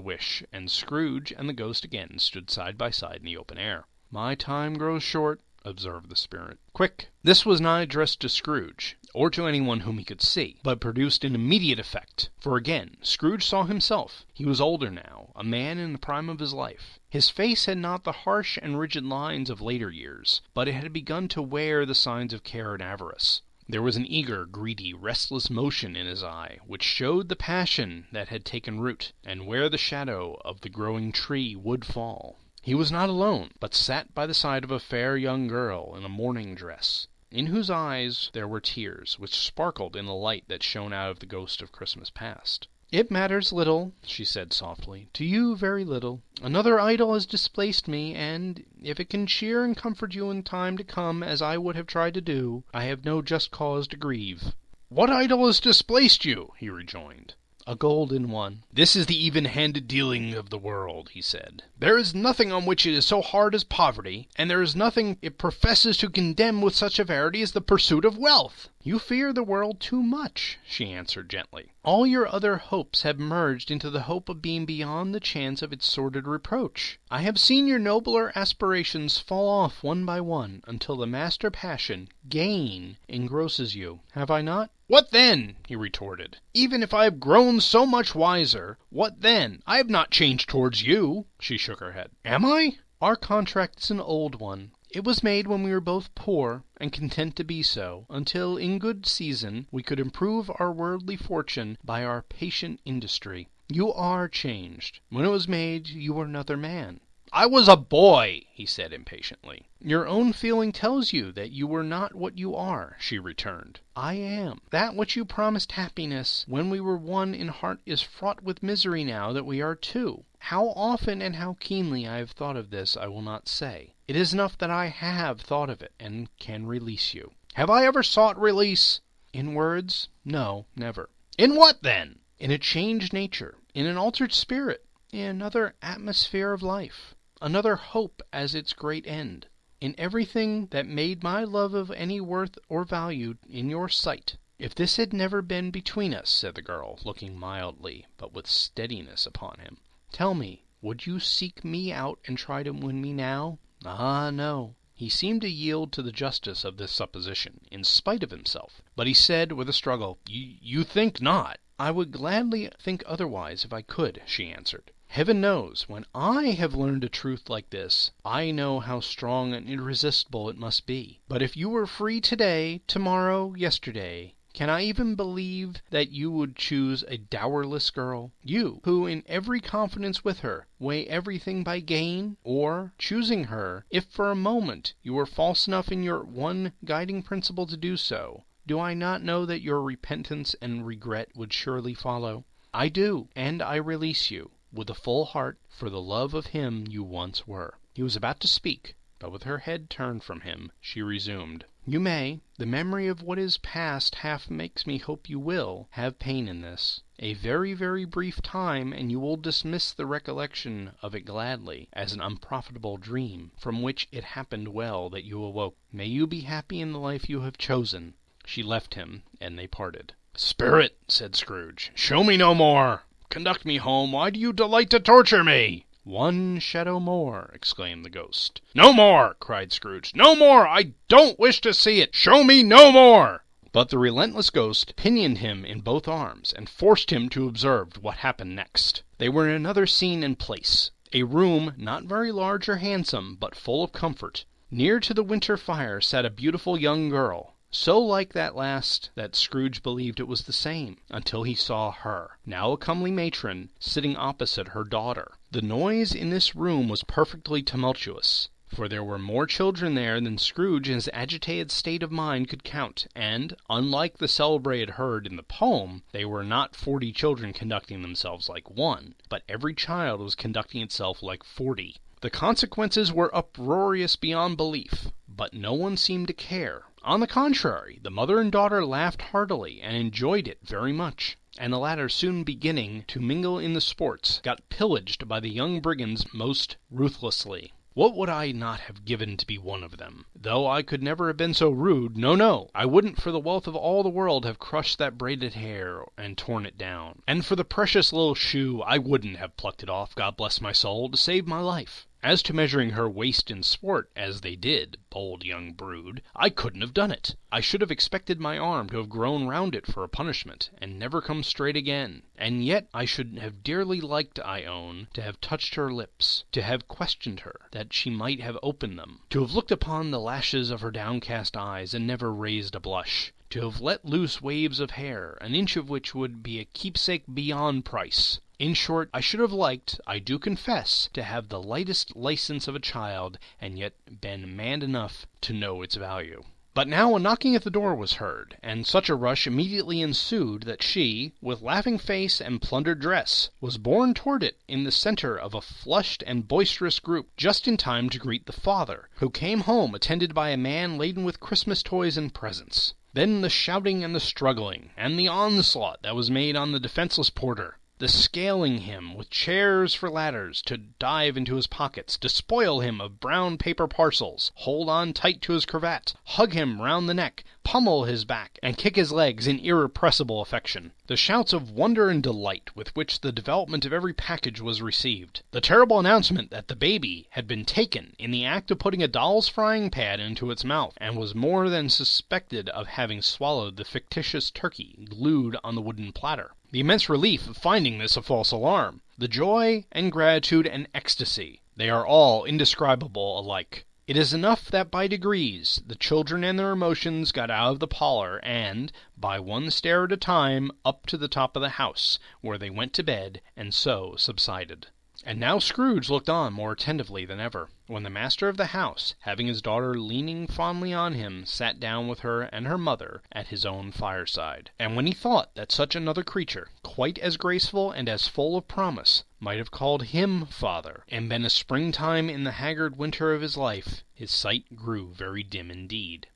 wish, and Scrooge and the ghost again stood side by side in the open air. "My time grows short," observed the spirit. "Quick!" This was not addressed to Scrooge. or to anyone whom he could see, but produced an immediate effect. For again, Scrooge saw himself. He was older now, a man in the prime of his life. His face had not the harsh and rigid lines of later years, but it had begun to wear the signs of care and avarice. There was an eager, greedy, restless motion in his eye, which showed the passion that had taken root, and where the shadow of the growing tree would fall. He was not alone, but sat by the side of a fair young girl in a mourning dress, in whose eyes there were tears, which sparkled in the light that shone out of the ghost of Christmas past. "It matters little," she said softly, "to you very little. Another idol has displaced me, and, if it can cheer and comfort you in time to come as I would have tried to do, I have no just cause to grieve." "What idol has displaced you?" he rejoined. "A golden one." "This is the even-handed dealing of the world," he said. "There is nothing on which it is so hard as poverty, and there is nothing it professes to condemn with such severity as the pursuit of wealth." "You fear the world too much," she answered gently. "All your other hopes have merged into the hope of being beyond the chance of its sordid reproach. I have seen your nobler aspirations fall off one by one, until the master passion, gain, engrosses you. Have I not?" "What then?" he retorted. "Even if I have grown so much wiser, what then? I have not changed towards you." She shook her head. "Am I?" "Our contract is an old one. It was made when we were both poor, and content to be so, until in good season we could improve our worldly fortune by our patient industry. You are changed. When it was made, you were another man." "I was a boy," he said impatiently. "Your own feeling tells you that you were not what you are," she returned. "I am. That which you promised happiness when we were one in heart is fraught with misery now that we are two. How often and how keenly I have thought of this I will not say. It is enough that I have thought of it, and can release you." "Have I ever sought release?" "In words, no, never." "In what, then?" "In a changed nature, in an altered spirit, in another atmosphere of life, another hope as its great end, in everything that made my love of any worth or value in your sight." "If this had never been between us," said the girl, looking mildly, but with steadiness upon him, "tell me, would you seek me out and try to win me now?" "Ah, no." He seemed to yield to the justice of this supposition, in spite of himself, but he said, with a struggle, You think not?" "I would gladly think otherwise if I could," she answered. "Heaven knows, when I have learned a truth like this, I know how strong and irresistible it must be. But if you were free today, tomorrow, yesterday, can I even believe that you would choose a dowerless girl? You, who, in every confidence with her, weigh everything by gain? Or, choosing her, if for a moment you were false enough in your one guiding principle to do so, do I not know that your repentance and regret would surely follow? I do, and I release you, with a full heart, for the love of him you once were." He was about to speak, but with her head turned from him, she resumed, "You may. The memory of what is past half makes me hope you will have pain in this. A very, very brief time, and you will dismiss the recollection of it gladly, as an unprofitable dream, from which it happened well that you awoke. May you be happy in the life you have chosen." She left him, and they parted. "Spirit," said Scrooge, "show me no more. Conduct me home. Why do you delight to torture me?" "One shadow more!" exclaimed the ghost. "No more!" cried Scrooge. "No more! I don't wish to see it! Show me no more!" But the relentless ghost pinioned him in both arms, and forced him to observe what happened next. They were in another scene and place. A room not very large or handsome, but full of comfort. Near to the winter fire sat a beautiful young girl, so like that last that Scrooge believed it was the same, until he saw her, now a comely matron, sitting opposite her daughter. The noise in this room was perfectly tumultuous, for there were more children there than Scrooge in his agitated state of mind could count, and, unlike the celebrated herd in the poem, they were not 40 children conducting themselves like one, but every child was conducting itself like 40. The consequences were uproarious beyond belief, but no one seemed to care. On the contrary, the mother and daughter laughed heartily, and enjoyed it very much, and the latter, soon beginning to mingle in the sports, got pillaged by the young brigands most ruthlessly. What would I not have given to be one of them? Though I could never have been so rude, no, I wouldn't for the wealth of all the world have crushed that braided hair and torn it down. And for the precious little shoe, I wouldn't have plucked it off, God bless my soul, to save my life. As to measuring her waist in sport, as they did, bold young brood, I couldn't have done it. I should have expected my arm to have grown round it for a punishment, and never come straight again. And yet I should have dearly liked, I own, to have touched her lips, to have questioned her, that she might have opened them, to have looked upon the lashes of her downcast eyes, and never raised a blush, to have let loose waves of hair, an inch of which would be a keepsake beyond price. In short, I should have liked, I do confess, to have the lightest license of a child, and yet been man enough to know its value. But now a knocking at the door was heard, and such a rush immediately ensued that she, with laughing face and plundered dress, was borne toward it in the centre of a flushed and boisterous group, just in time to greet the father, who came home attended by a man laden with Christmas toys and presents. Then the shouting and the struggling, and the onslaught that was made on the defenceless porter, the scaling him with chairs for ladders, to dive into his pockets, to spoil him of brown paper parcels, hold on tight to his cravat, hug him round the neck, pummel his back, and kick his legs in irrepressible affection. The shouts of wonder and delight with which the development of every package was received. The terrible announcement that the baby had been taken in the act of putting a doll's frying pan into its mouth, and was more than suspected of having swallowed the fictitious turkey glued on the wooden platter. The immense relief of finding this a false alarm. The joy and gratitude and ecstasy. They are all indescribable alike. It is enough that by degrees the children and their emotions got out of the parlor, and, by one stair at a time, up to the top of the house, where they went to bed, and so subsided. And now Scrooge looked on more attentively than ever, when the master of the house, having his daughter leaning fondly on him, sat down with her and her mother at his own fireside. And when he thought that such another creature, quite as graceful and as full of promise, might have called him father, and been a springtime in the haggard winter of his life, his sight grew very dim indeed.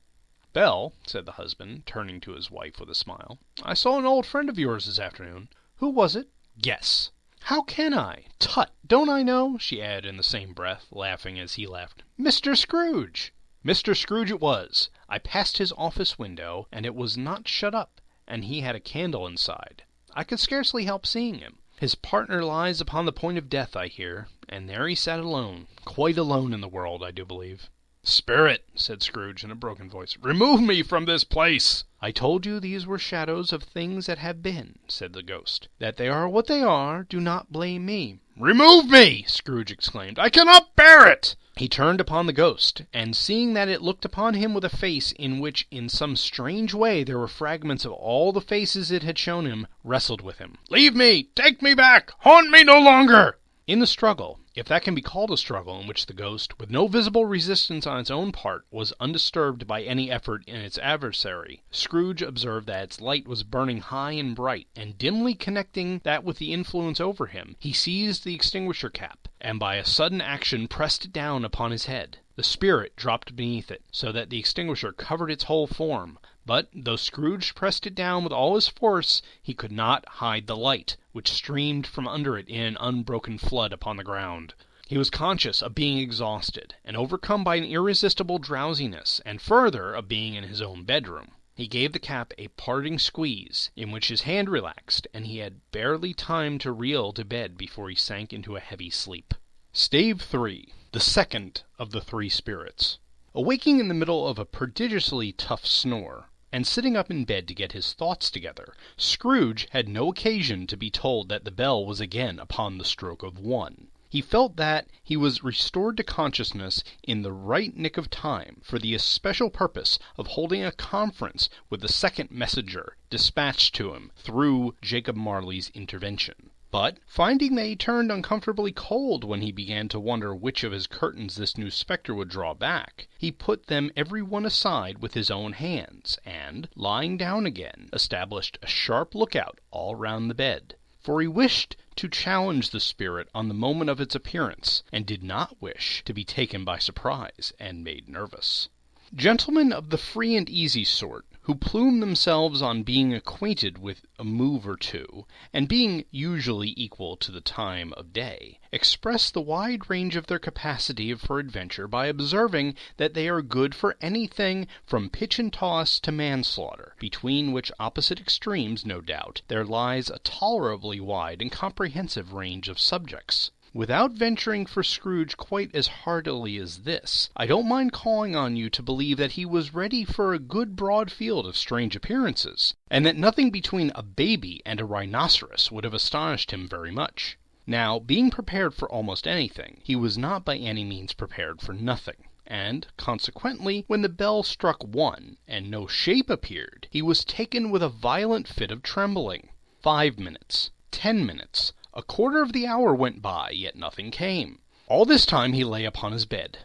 "Belle," said the husband, turning to his wife with a smile, "I saw an old friend of yours this afternoon. Who was it? Guess." "How can I? Tut, don't I know?" she added in the same breath, laughing as he laughed. "Mr. Scrooge!" "Mr. Scrooge it was. I passed his office window, and it was not shut up, and he had a candle inside. I could scarcely help seeing him. His partner lies upon the point of death, I hear, and there he sat alone, quite alone in the world, I do believe." "Spirit," said Scrooge in a broken voice, "remove me from this place." "I told you these were shadows of things that have been," said the ghost. "That they are what they are, do not blame me." "Remove me!" Scrooge exclaimed. "I cannot bear it!" He turned upon the ghost, and seeing that it looked upon him with a face in which in some strange way there were fragments of all the faces it had shown him, wrestled with him. "Leave me! Take me back! Haunt me no longer!" In the struggle, if that can be called a struggle, in which the ghost, with no visible resistance on its own part, was undisturbed by any effort in its adversary, Scrooge observed that its light was burning high and bright, and dimly connecting that with the influence over him, he seized the extinguisher cap, and by a sudden action pressed it down upon his head. The spirit dropped beneath it, so that the extinguisher covered its whole form, but, though Scrooge pressed it down with all his force, he could not hide the light, which streamed from under it in an unbroken flood upon the ground. He was conscious of being exhausted, and overcome by an irresistible drowsiness, and further, of being in his own bedroom. He gave the cap a parting squeeze, in which his hand relaxed, and he had barely time to reel to bed before he sank into a heavy sleep. Stave 3. The second of the three spirits. Awaking in the middle of a prodigiously tough snore, and sitting up in bed to get his thoughts together, Scrooge had no occasion to be told that the bell was again upon the stroke of 1. He felt that he was restored to consciousness in the right nick of time, for the especial purpose of holding a conference with the second messenger dispatched to him through Jacob Marley's intervention. But, finding that he turned uncomfortably cold when he began to wonder which of his curtains this new spectre would draw back, he put them every one aside with his own hands, and, lying down again, established a sharp lookout all round the bed. For he wished to challenge the spirit on the moment of its appearance, and did not wish to be taken by surprise and made nervous. Gentlemen of the free and easy sort, who plume themselves on being acquainted with a move or two, and being usually equal to the time of day, express the wide range of their capacity for adventure by observing that they are good for anything from pitch and toss to manslaughter, between which opposite extremes, no doubt, there lies a tolerably wide and comprehensive range of subjects. without venturing for Scrooge quite as heartily as this, I don't mind calling on you to believe that he was ready for a good broad field of strange appearances, and that nothing between a baby and a rhinoceros would have astonished him very much. Now, being prepared for almost anything, he was not by any means prepared for nothing. And, consequently, when the bell struck 1, and no shape appeared, he was taken with a violent fit of trembling. 5 minutes, 10 minutes, a quarter of the hour went by, yet nothing came. All this time he lay upon his bed,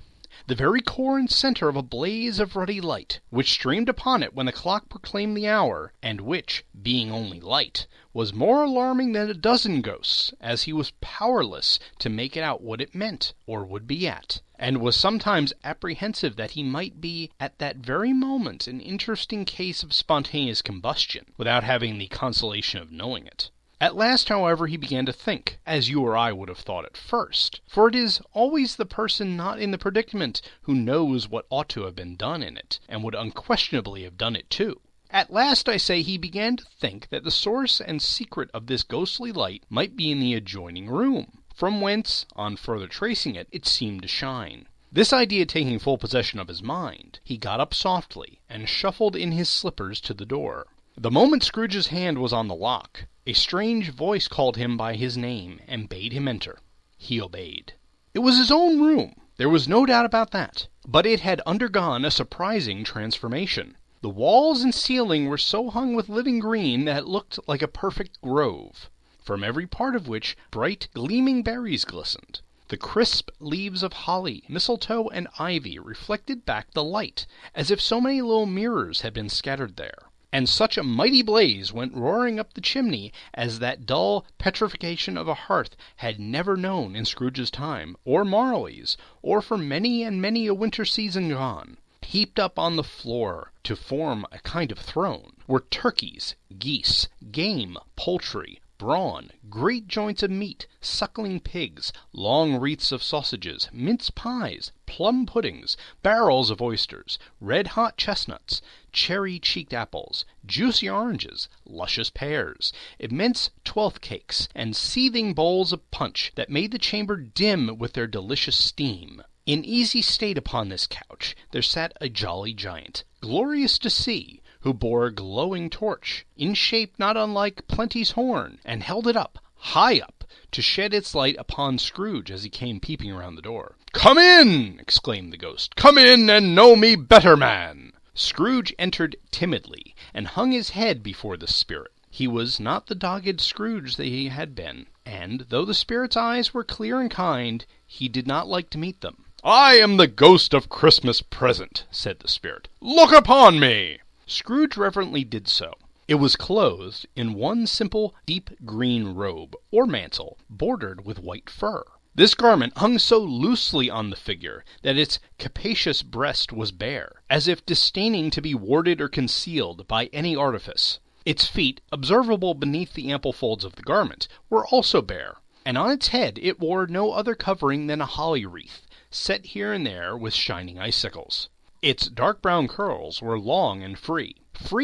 the very core and center of a blaze of ruddy light, which streamed upon it when the clock proclaimed the hour, and which, being only light, was more alarming than a dozen ghosts, as he was powerless to make it out what it meant, or would be at, and was sometimes apprehensive that he might be at that very moment an interesting case of spontaneous combustion, without having the consolation of knowing it. At last, however, he began to think, as you or I would have thought at first, for it is always the person not in the predicament who knows what ought to have been done in it, and would unquestionably have done it too. At last, I say, he began to think that the source and secret of this ghostly light might be in the adjoining room, from whence, on further tracing it, it seemed to shine. This idea taking full possession of his mind, he got up softly, and shuffled in his slippers to the door. The moment Scrooge's hand was on the lock, a strange voice called him by his name, and bade him enter. He obeyed. It was his own room, there was no doubt about that, but it had undergone a surprising transformation. The walls and ceiling were so hung with living green that it looked like a perfect grove, from every part of which bright, gleaming berries glistened. The crisp leaves of holly, mistletoe, and ivy reflected back the light, as if so many little mirrors had been scattered there. And such a mighty blaze went roaring up the chimney as that dull petrification of a hearth had never known in Scrooge's time, or Marley's, or for many and many a winter season gone. Heaped up on the floor, to form a kind of throne, were turkeys, geese, game, poultry, brawn, great joints of meat, suckling pigs, long wreaths of sausages, mince pies, plum puddings, barrels of oysters, red-hot chestnuts, cherry-cheeked apples, juicy oranges, luscious pears, immense twelfth cakes, and seething bowls of punch that made the chamber dim with their delicious steam. In easy state upon this couch there sat a jolly giant, glorious to see, who bore a glowing torch, in shape not unlike Plenty's horn, and held it up, high up, to shed its light upon Scrooge as he came peeping round the door. "Come in!" exclaimed the ghost. "Come in, and know me better, man!" Scrooge entered timidly, and hung his head before the spirit. He was not the dogged Scrooge that he had been, and, though the spirit's eyes were clear and kind, he did not like to meet them. "I am the ghost of Christmas Present," said the spirit. "Look upon me!" Scrooge reverently did so. It was clothed in one simple deep green robe, or mantle, bordered with white fur. This garment hung so loosely on the figure that its capacious breast was bare, as if disdaining to be warded or concealed by any artifice. Its feet, observable beneath the ample folds of the garment, were also bare, and on its head it wore no other covering than a holly wreath, set here and there with shining icicles. Its dark brown curls were long and free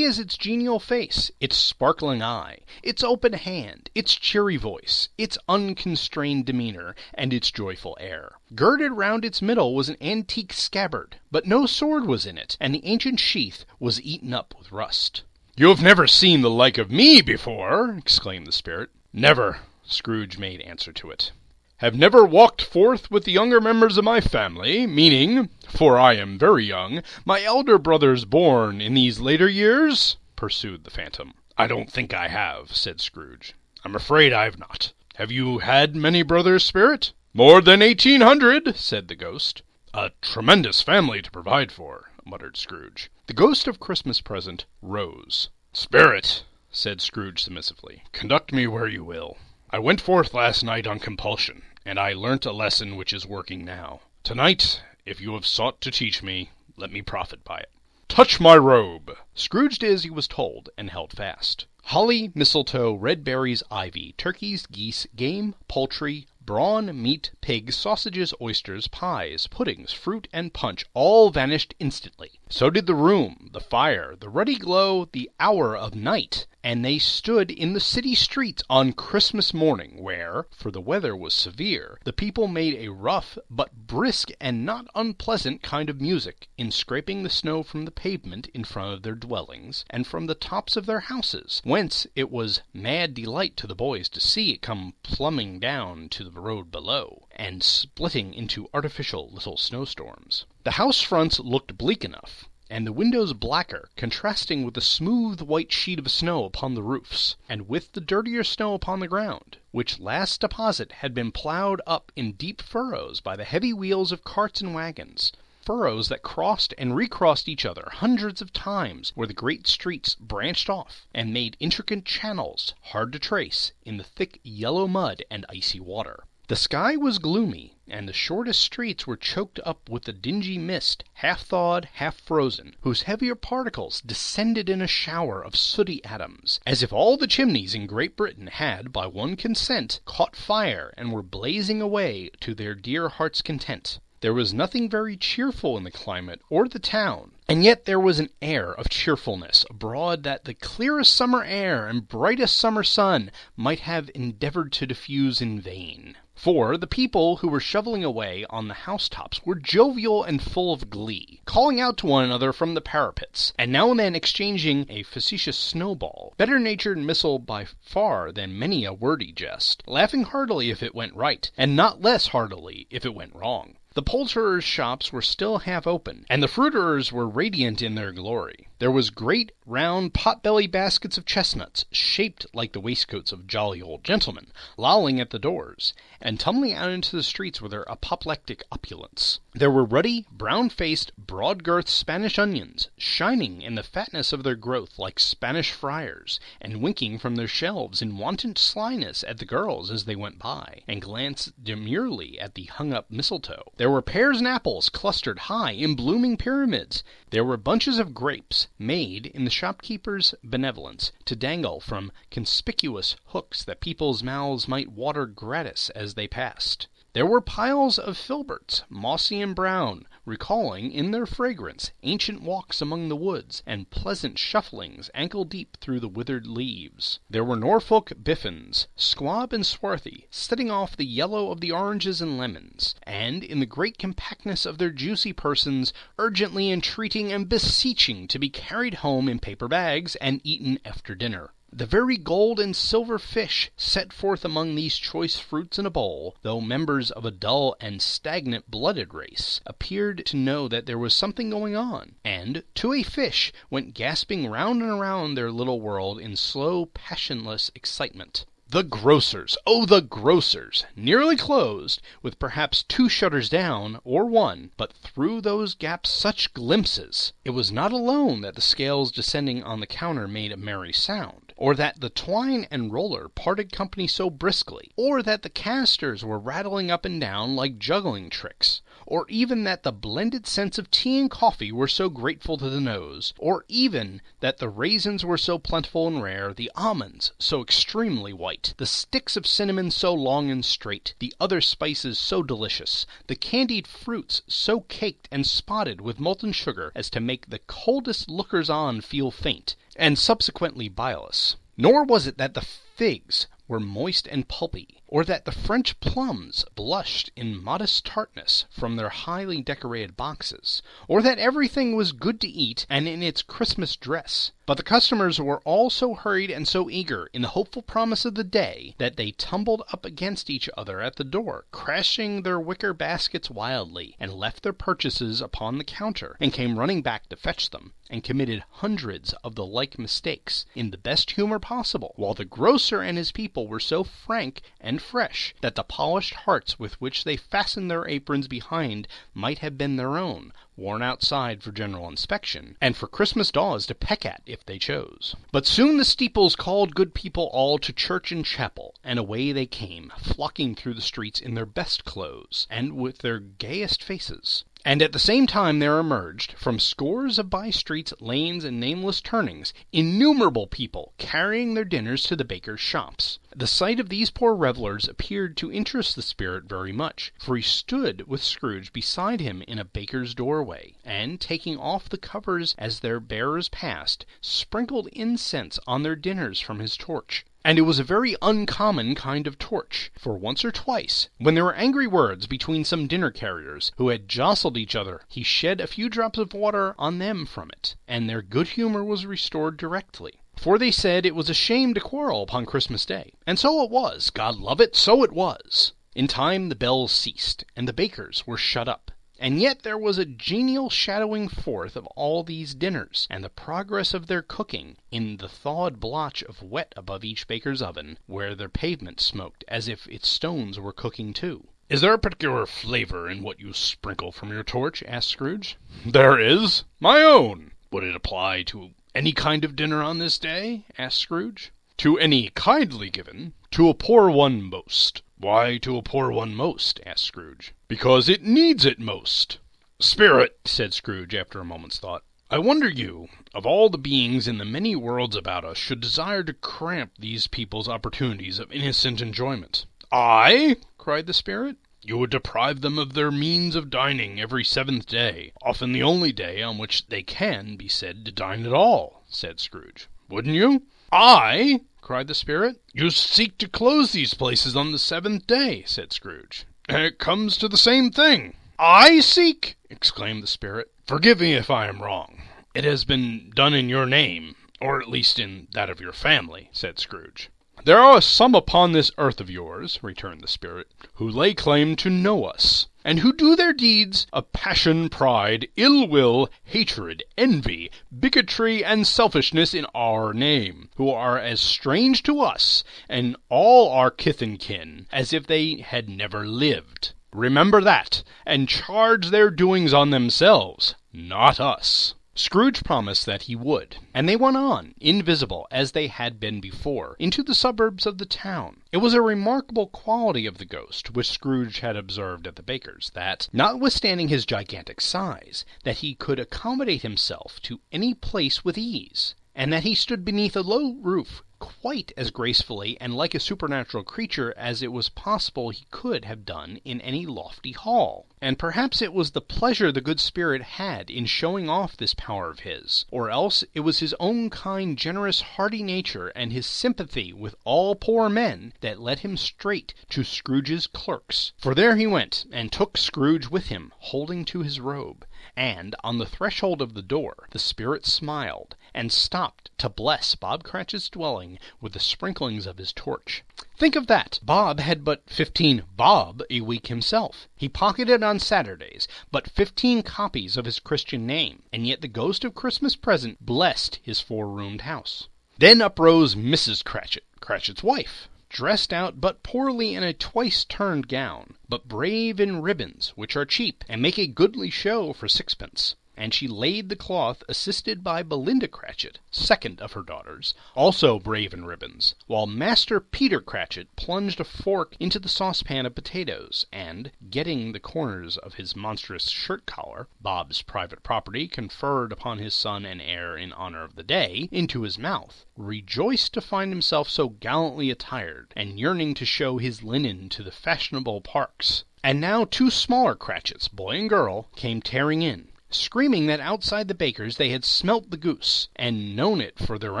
as its genial face, its sparkling eye, its open hand, its cheery voice, its unconstrained demeanor, and its joyful air. Girded round its middle was an antique scabbard, but no sword was in it, and the ancient sheath was eaten up with rust. "You have never seen the like of me before!" exclaimed the spirit. "Never," Scrooge made answer to it. "Have never walked forth with the younger members of my family, meaning, for I am very young, my elder brothers born in these later years?" pursued the phantom. "I don't think I have," said Scrooge. "I'm afraid I've not. Have you had many brothers, spirit?" "More than 1,800, said the ghost. "A tremendous family to provide for," muttered Scrooge. The ghost of Christmas Present rose. "Spirit," said Scrooge submissively, "conduct me where you will. I went forth last night on compulsion, and I learnt a lesson which is working now. Tonight, if you have sought to teach me, let me profit by it. Touch my robe." Scrooge did as he was told, and held fast. Holly, mistletoe, red berries, ivy, turkeys, geese, game, poultry, brawn, meat, pigs, sausages, oysters, pies, puddings, fruit, and punch all vanished instantly. So did the room, the fire, the ruddy glow, the hour of night, and they stood in the city streets on Christmas morning, where, for the weather was severe, the people made a rough but brisk and not unpleasant kind of music in scraping the snow from the pavement in front of their dwellings, and from the tops of their houses, whence it was mad delight to the boys to see it come plumbing down to the road below, and splitting into artificial little snowstorms. The house fronts looked bleak enough, and the windows blacker, contrasting with the smooth white sheet of snow upon the roofs, and with the dirtier snow upon the ground, which last deposit had been ploughed up in deep furrows by the heavy wheels of carts and wagons, furrows that crossed and recrossed each other hundreds of times where the great streets branched off and made intricate channels hard to trace in the thick yellow mud and icy water. The sky was gloomy, and the shortest streets were choked up with the dingy mist, half-thawed, half-frozen, whose heavier particles descended in a shower of sooty atoms, as if all the chimneys in Great Britain had, by one consent, caught fire and were blazing away to their dear heart's content. There was nothing very cheerful in the climate or the town, and yet there was an air of cheerfulness abroad that the clearest summer air and brightest summer sun might have endeavored to diffuse in vain. For the people who were shoveling away on the housetops were jovial and full of glee, calling out to one another from the parapets, and now and then exchanging a facetious snowball, better-natured missile by far than many a wordy jest, laughing heartily if it went right, and not less heartily if it went wrong. The poulterers' shops were still half open, and the fruiterers were radiant in their glory. There was great, round, pot-belly baskets of chestnuts, shaped like the waistcoats of jolly old gentlemen, lolling at the doors, and tumbling out into the streets with their apoplectic opulence. There were ruddy, brown-faced, broad-girthed Spanish onions, shining in the fatness of their growth like Spanish friars, and winking from their shelves in wanton slyness at the girls as they went by, and glanced demurely at the hung-up mistletoe. There were pears and apples clustered high in blooming pyramids. There were bunches of grapes, made, in the shopkeeper's benevolence, to dangle from conspicuous hooks that people's mouths might water gratis as they passed. There were piles of filberts, mossy and brown, recalling in their fragrance ancient walks among the woods and pleasant shufflings ankle-deep through the withered leaves. There were Norfolk biffins, squab and swarthy, setting off the yellow of the oranges and lemons, and, in the great compactness of their juicy persons, urgently entreating and beseeching to be carried home in paper bags and eaten after dinner. The very gold and silver fish set forth among these choice fruits in a bowl, though members of a dull and stagnant-blooded race, appeared to know that there was something going on, and, to a fish, went gasping round and round their little world in slow, passionless excitement. The grocers! Oh, the grocers! Nearly closed, with perhaps 2 shutters down, or 1, but through those gaps such glimpses! It was not alone that the scales descending on the counter made a merry sound, or that the twine and roller parted company so briskly, or that the casters were rattling up and down like juggling tricks, or even that the blended scents of tea and coffee were so grateful to the nose, or even that the raisins were so plentiful and rare, the almonds so extremely white, the sticks of cinnamon so long and straight, the other spices so delicious, the candied fruits so caked and spotted with molten sugar as to make the coldest lookers-on feel faint, and subsequently bilious. Nor was it that the figs were moist and pulpy, or that the French plums blushed in modest tartness from their highly decorated boxes, or that everything was good to eat and in its Christmas dress. But the customers were all so hurried and so eager in the hopeful promise of the day that they tumbled up against each other at the door, crashing their wicker baskets wildly, and left their purchases upon the counter, and came running back to fetch them, and committed hundreds of the like mistakes in the best humor possible, while the grocer and his people were so frank and fresh that the polished hearts with which they fastened their aprons behind might have been their own, worn outside for general inspection, and for Christmas daws to peck at if they chose. But soon the steeples called good people all to church and chapel, and away they came, flocking through the streets in their best clothes, and with their gayest faces. And at the same time there emerged, from scores of by-streets, lanes, and nameless turnings, innumerable people carrying their dinners to the bakers' shops. The sight of these poor revellers appeared to interest the spirit very much, for he stood with Scrooge beside him in a baker's doorway, and, taking off the covers as their bearers passed, sprinkled incense on their dinners from his torch. And it was a very uncommon kind of torch, for once or twice, when there were angry words between some dinner-carriers, who had jostled each other, he shed a few drops of water on them from it, and their good humour was restored directly. For they said it was a shame to quarrel upon Christmas Day. And so it was, God love it, so it was. In time the bells ceased, and the bakers were shut up. And yet there was a genial shadowing forth of all these dinners, and the progress of their cooking, in the thawed blotch of wet above each baker's oven, where their pavement smoked as if its stones were cooking too. "Is there a particular flavor in what you sprinkle from your torch?" asked Scrooge. "There is. My own." "Would it apply to any kind of dinner on this day?" asked Scrooge. "To any kindly given. To a poor one most." "Why to a poor one most?" asked Scrooge. "Because it needs it most." "Spirit," said Scrooge after a moment's thought, "I wonder you, of all the beings in the many worlds about us, should desire to cramp these people's opportunities of innocent enjoyment." "I?" cried the spirit. "You would deprive them of their means of dining every 7th day, often the only day on which they can be said to dine at all," said Scrooge. "Wouldn't you?" "I?" cried the spirit. "You seek to close these places on the 7th day," said Scrooge. "It comes to the same thing." "I seek!" exclaimed the spirit. "Forgive me if I am wrong. It has been done in your name, or at least in that of your family," said Scrooge. "There are some upon this earth of yours," returned the spirit, "who lay claim to know us, and who do their deeds of passion, pride, ill will, hatred, envy, bigotry, and selfishness in our name, who are as strange to us and all our kith and kin as if they had never lived. Remember that, and charge their doings on themselves, not us." Scrooge promised that he would, and they went on, invisible as they had been before, into the suburbs of the town. It was a remarkable quality of the ghost, which Scrooge had observed at the baker's, that, notwithstanding his gigantic size, that he could accommodate himself to any place with ease, and that he stood beneath a low roof quite as gracefully and like a supernatural creature as it was possible he could have done in any lofty hall. And perhaps it was the pleasure the good spirit had in showing off this power of his, or else it was his own kind, generous, hearty nature, and his sympathy with all poor men, that led him straight to Scrooge's clerks. For there he went, and took Scrooge with him, holding to his robe. And on the threshold of the door the spirit smiled, and stopped to bless Bob Cratchit's dwelling with the sprinklings of his torch. Think of that! Bob had but 15 bob a week himself. He pocketed on Saturdays but 15 copies of his Christian name, and yet the ghost of Christmas Present blessed his 4-roomed house. Then uprose Mrs. Cratchit, Cratchit's wife, dressed out but poorly in a twice-turned gown, but brave in ribbons, which are cheap, and make a goodly show for 6pence. And she laid the cloth, assisted by Belinda Cratchit, second of her daughters, also brave in ribbons, while Master Peter Cratchit plunged a fork into the saucepan of potatoes, and, getting the corners of his monstrous shirt-collar, Bob's private property conferred upon his son and heir in honor of the day, into his mouth, rejoiced to find himself so gallantly attired, and yearning to show his linen to the fashionable parks. And now 2 smaller Cratchits, boy and girl, came tearing in, screaming that outside the baker's they had smelt the goose, and known it for their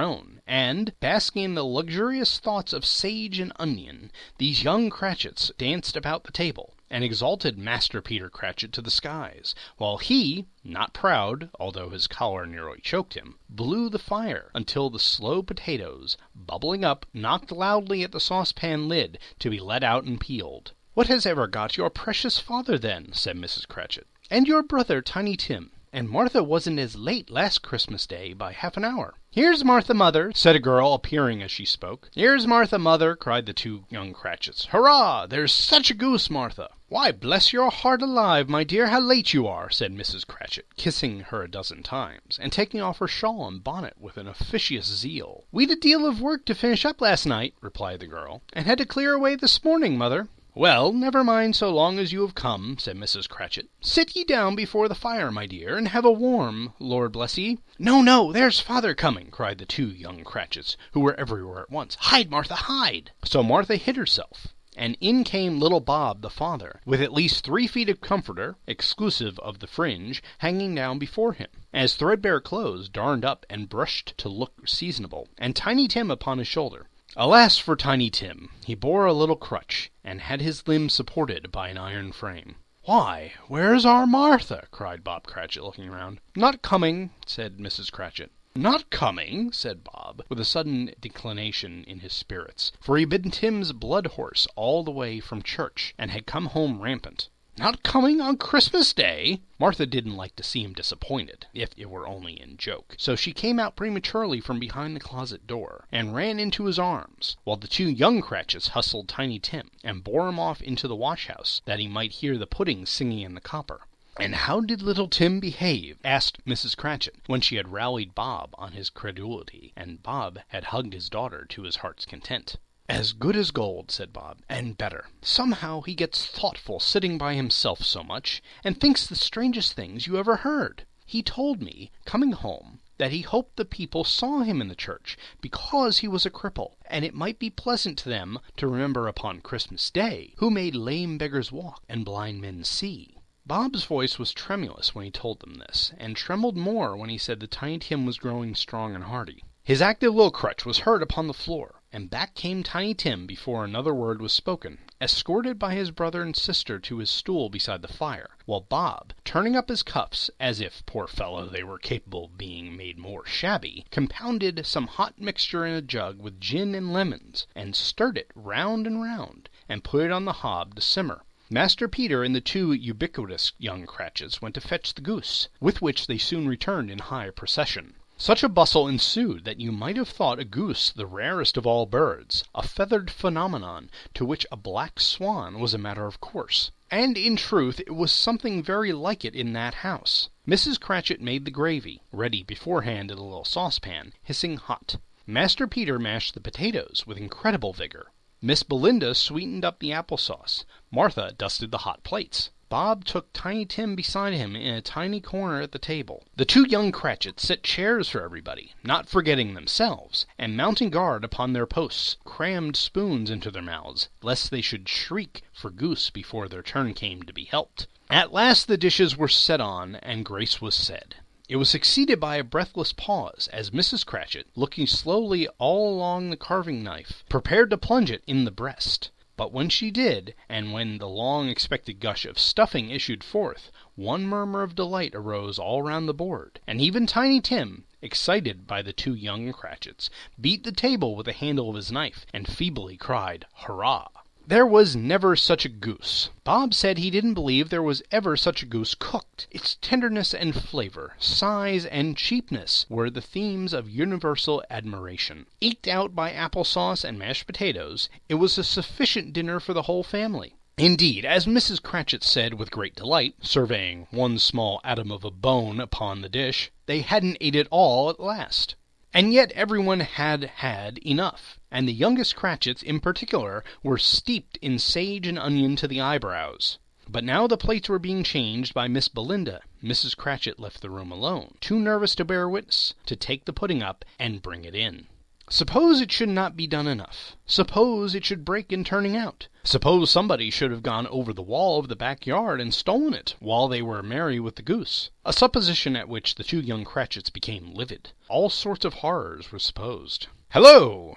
own, and, basking in the luxurious thoughts of sage and onion, these young Cratchits danced about the table, and exalted Master Peter Cratchit to the skies, while he, not proud, although his collar nearly choked him, blew the fire, until the slow potatoes, bubbling up, knocked loudly at the saucepan lid to be let out and peeled. "What has ever got your precious father, then?" said Mrs. Cratchit. "And your brother, Tiny Tim? And Martha wasn't as late last Christmas Day by half an hour." "Here's Martha, mother," said a girl, appearing as she spoke. "Here's Martha, mother," cried the 2 young Cratchits. "Hurrah! There's such a goose, Martha!" "Why, bless your heart alive, my dear, how late you are," said Mrs. Cratchit, kissing her a dozen times, and taking off her shawl and bonnet with an officious zeal. "We'd a deal of work to finish up last night," replied the girl, "and had to clear away this morning, mother." "Well, never mind so long as you have come," said Mrs. Cratchit. "Sit ye down before the fire, my dear, and have a warm, Lord bless ye." "No, no, there's father coming," cried the two young Cratchits, who were everywhere at once. "Hide, Martha, hide!" So Martha hid herself, and in came little Bob, the father, with at least 3 feet of comforter, exclusive of the fringe, hanging down before him, as threadbare clothes darned up and brushed to look seasonable, and Tiny Tim upon his shoulder. Alas for Tiny Tim! He bore a little crutch, and had his limbs supported by an iron frame. "Why, where's our Martha?" cried Bob Cratchit, looking round. "Not coming," said Mrs. Cratchit. "Not coming?" said Bob, with a sudden declination in his spirits, for he had been Tim's blood horse all the way from church, and had come home rampant. "Not coming on Christmas Day?" Martha didn't like to see him disappointed, if it were only in joke, so she came out prematurely from behind the closet door, and ran into his arms, while the two young Cratchits hustled Tiny Tim, and bore him off into the wash-house, that he might hear the pudding singing in the copper. "And how did little Tim behave?" asked Mrs. Cratchit, when she had rallied Bob on his credulity, and Bob had hugged his daughter to his heart's content. "As good as gold," said Bob, "and better. Somehow he gets thoughtful sitting by himself so much, and thinks the strangest things you ever heard. He told me, coming home, that he hoped the people saw him in the church, because he was a cripple, and it might be pleasant to them to remember upon Christmas Day, who made lame beggars walk and blind men see." Bob's voice was tremulous when he told them this, and trembled more when he said that Tiny Tim was growing strong and hearty. His active little crutch was heard upon the floor, and back came Tiny Tim before another word was spoken, escorted by his brother and sister to his stool beside the fire, while Bob, turning up his cuffs, as if, poor fellow, they were capable of being made more shabby, compounded some hot mixture in a jug with gin and lemons, and stirred it round and round, and put it on the hob to simmer. Master Peter and the two ubiquitous young Cratchits went to fetch the goose, with which they soon returned in high procession. Such a bustle ensued that you might have thought a goose the rarest of all birds, a feathered phenomenon to which a black swan was a matter of course. And in truth it was something very like it in that house. Mrs. Cratchit made the gravy, ready beforehand in a little saucepan, hissing hot. Master Peter mashed the potatoes with incredible vigor. Miss Belinda sweetened up the applesauce. Martha dusted the hot plates. Bob took Tiny Tim beside him in a tiny corner at the table. The two young Cratchits set chairs for everybody, not forgetting themselves, and mounting guard upon their posts, crammed spoons into their mouths, lest they should shriek for goose before their turn came to be helped. At last the dishes were set on, and grace was said. It was succeeded by a breathless pause, as Mrs. Cratchit, looking slowly all along the carving knife, prepared to plunge it in the breast. But when she did, and when the long-expected gush of stuffing issued forth, one murmur of delight arose all round the board, and even Tiny Tim, excited by the two young Cratchits, beat the table with the handle of his knife, and feebly cried, "Hurrah!" There was never such a goose. Bob said he didn't believe there was ever such a goose cooked. Its tenderness and flavor, size and cheapness were the themes of universal admiration. Eked out by applesauce and mashed potatoes, it was a sufficient dinner for the whole family. Indeed, as Mrs. Cratchit said with great delight, surveying one small atom of a bone upon the dish, they hadn't ate it all at last. And yet everyone had had enough, and the youngest Cratchits in particular were steeped in sage and onion to the eyebrows. But now the plates were being changed by Miss Belinda. Mrs. Cratchit left the room alone, too nervous to bear witness, to take the pudding up and bring it in. Suppose it should not be done enough. Suppose it should break in turning out. Suppose somebody should have gone over the wall of the backyard and stolen it, while they were merry with the goose. A supposition at which the two young Cratchits became livid. All sorts of horrors were supposed. Hello!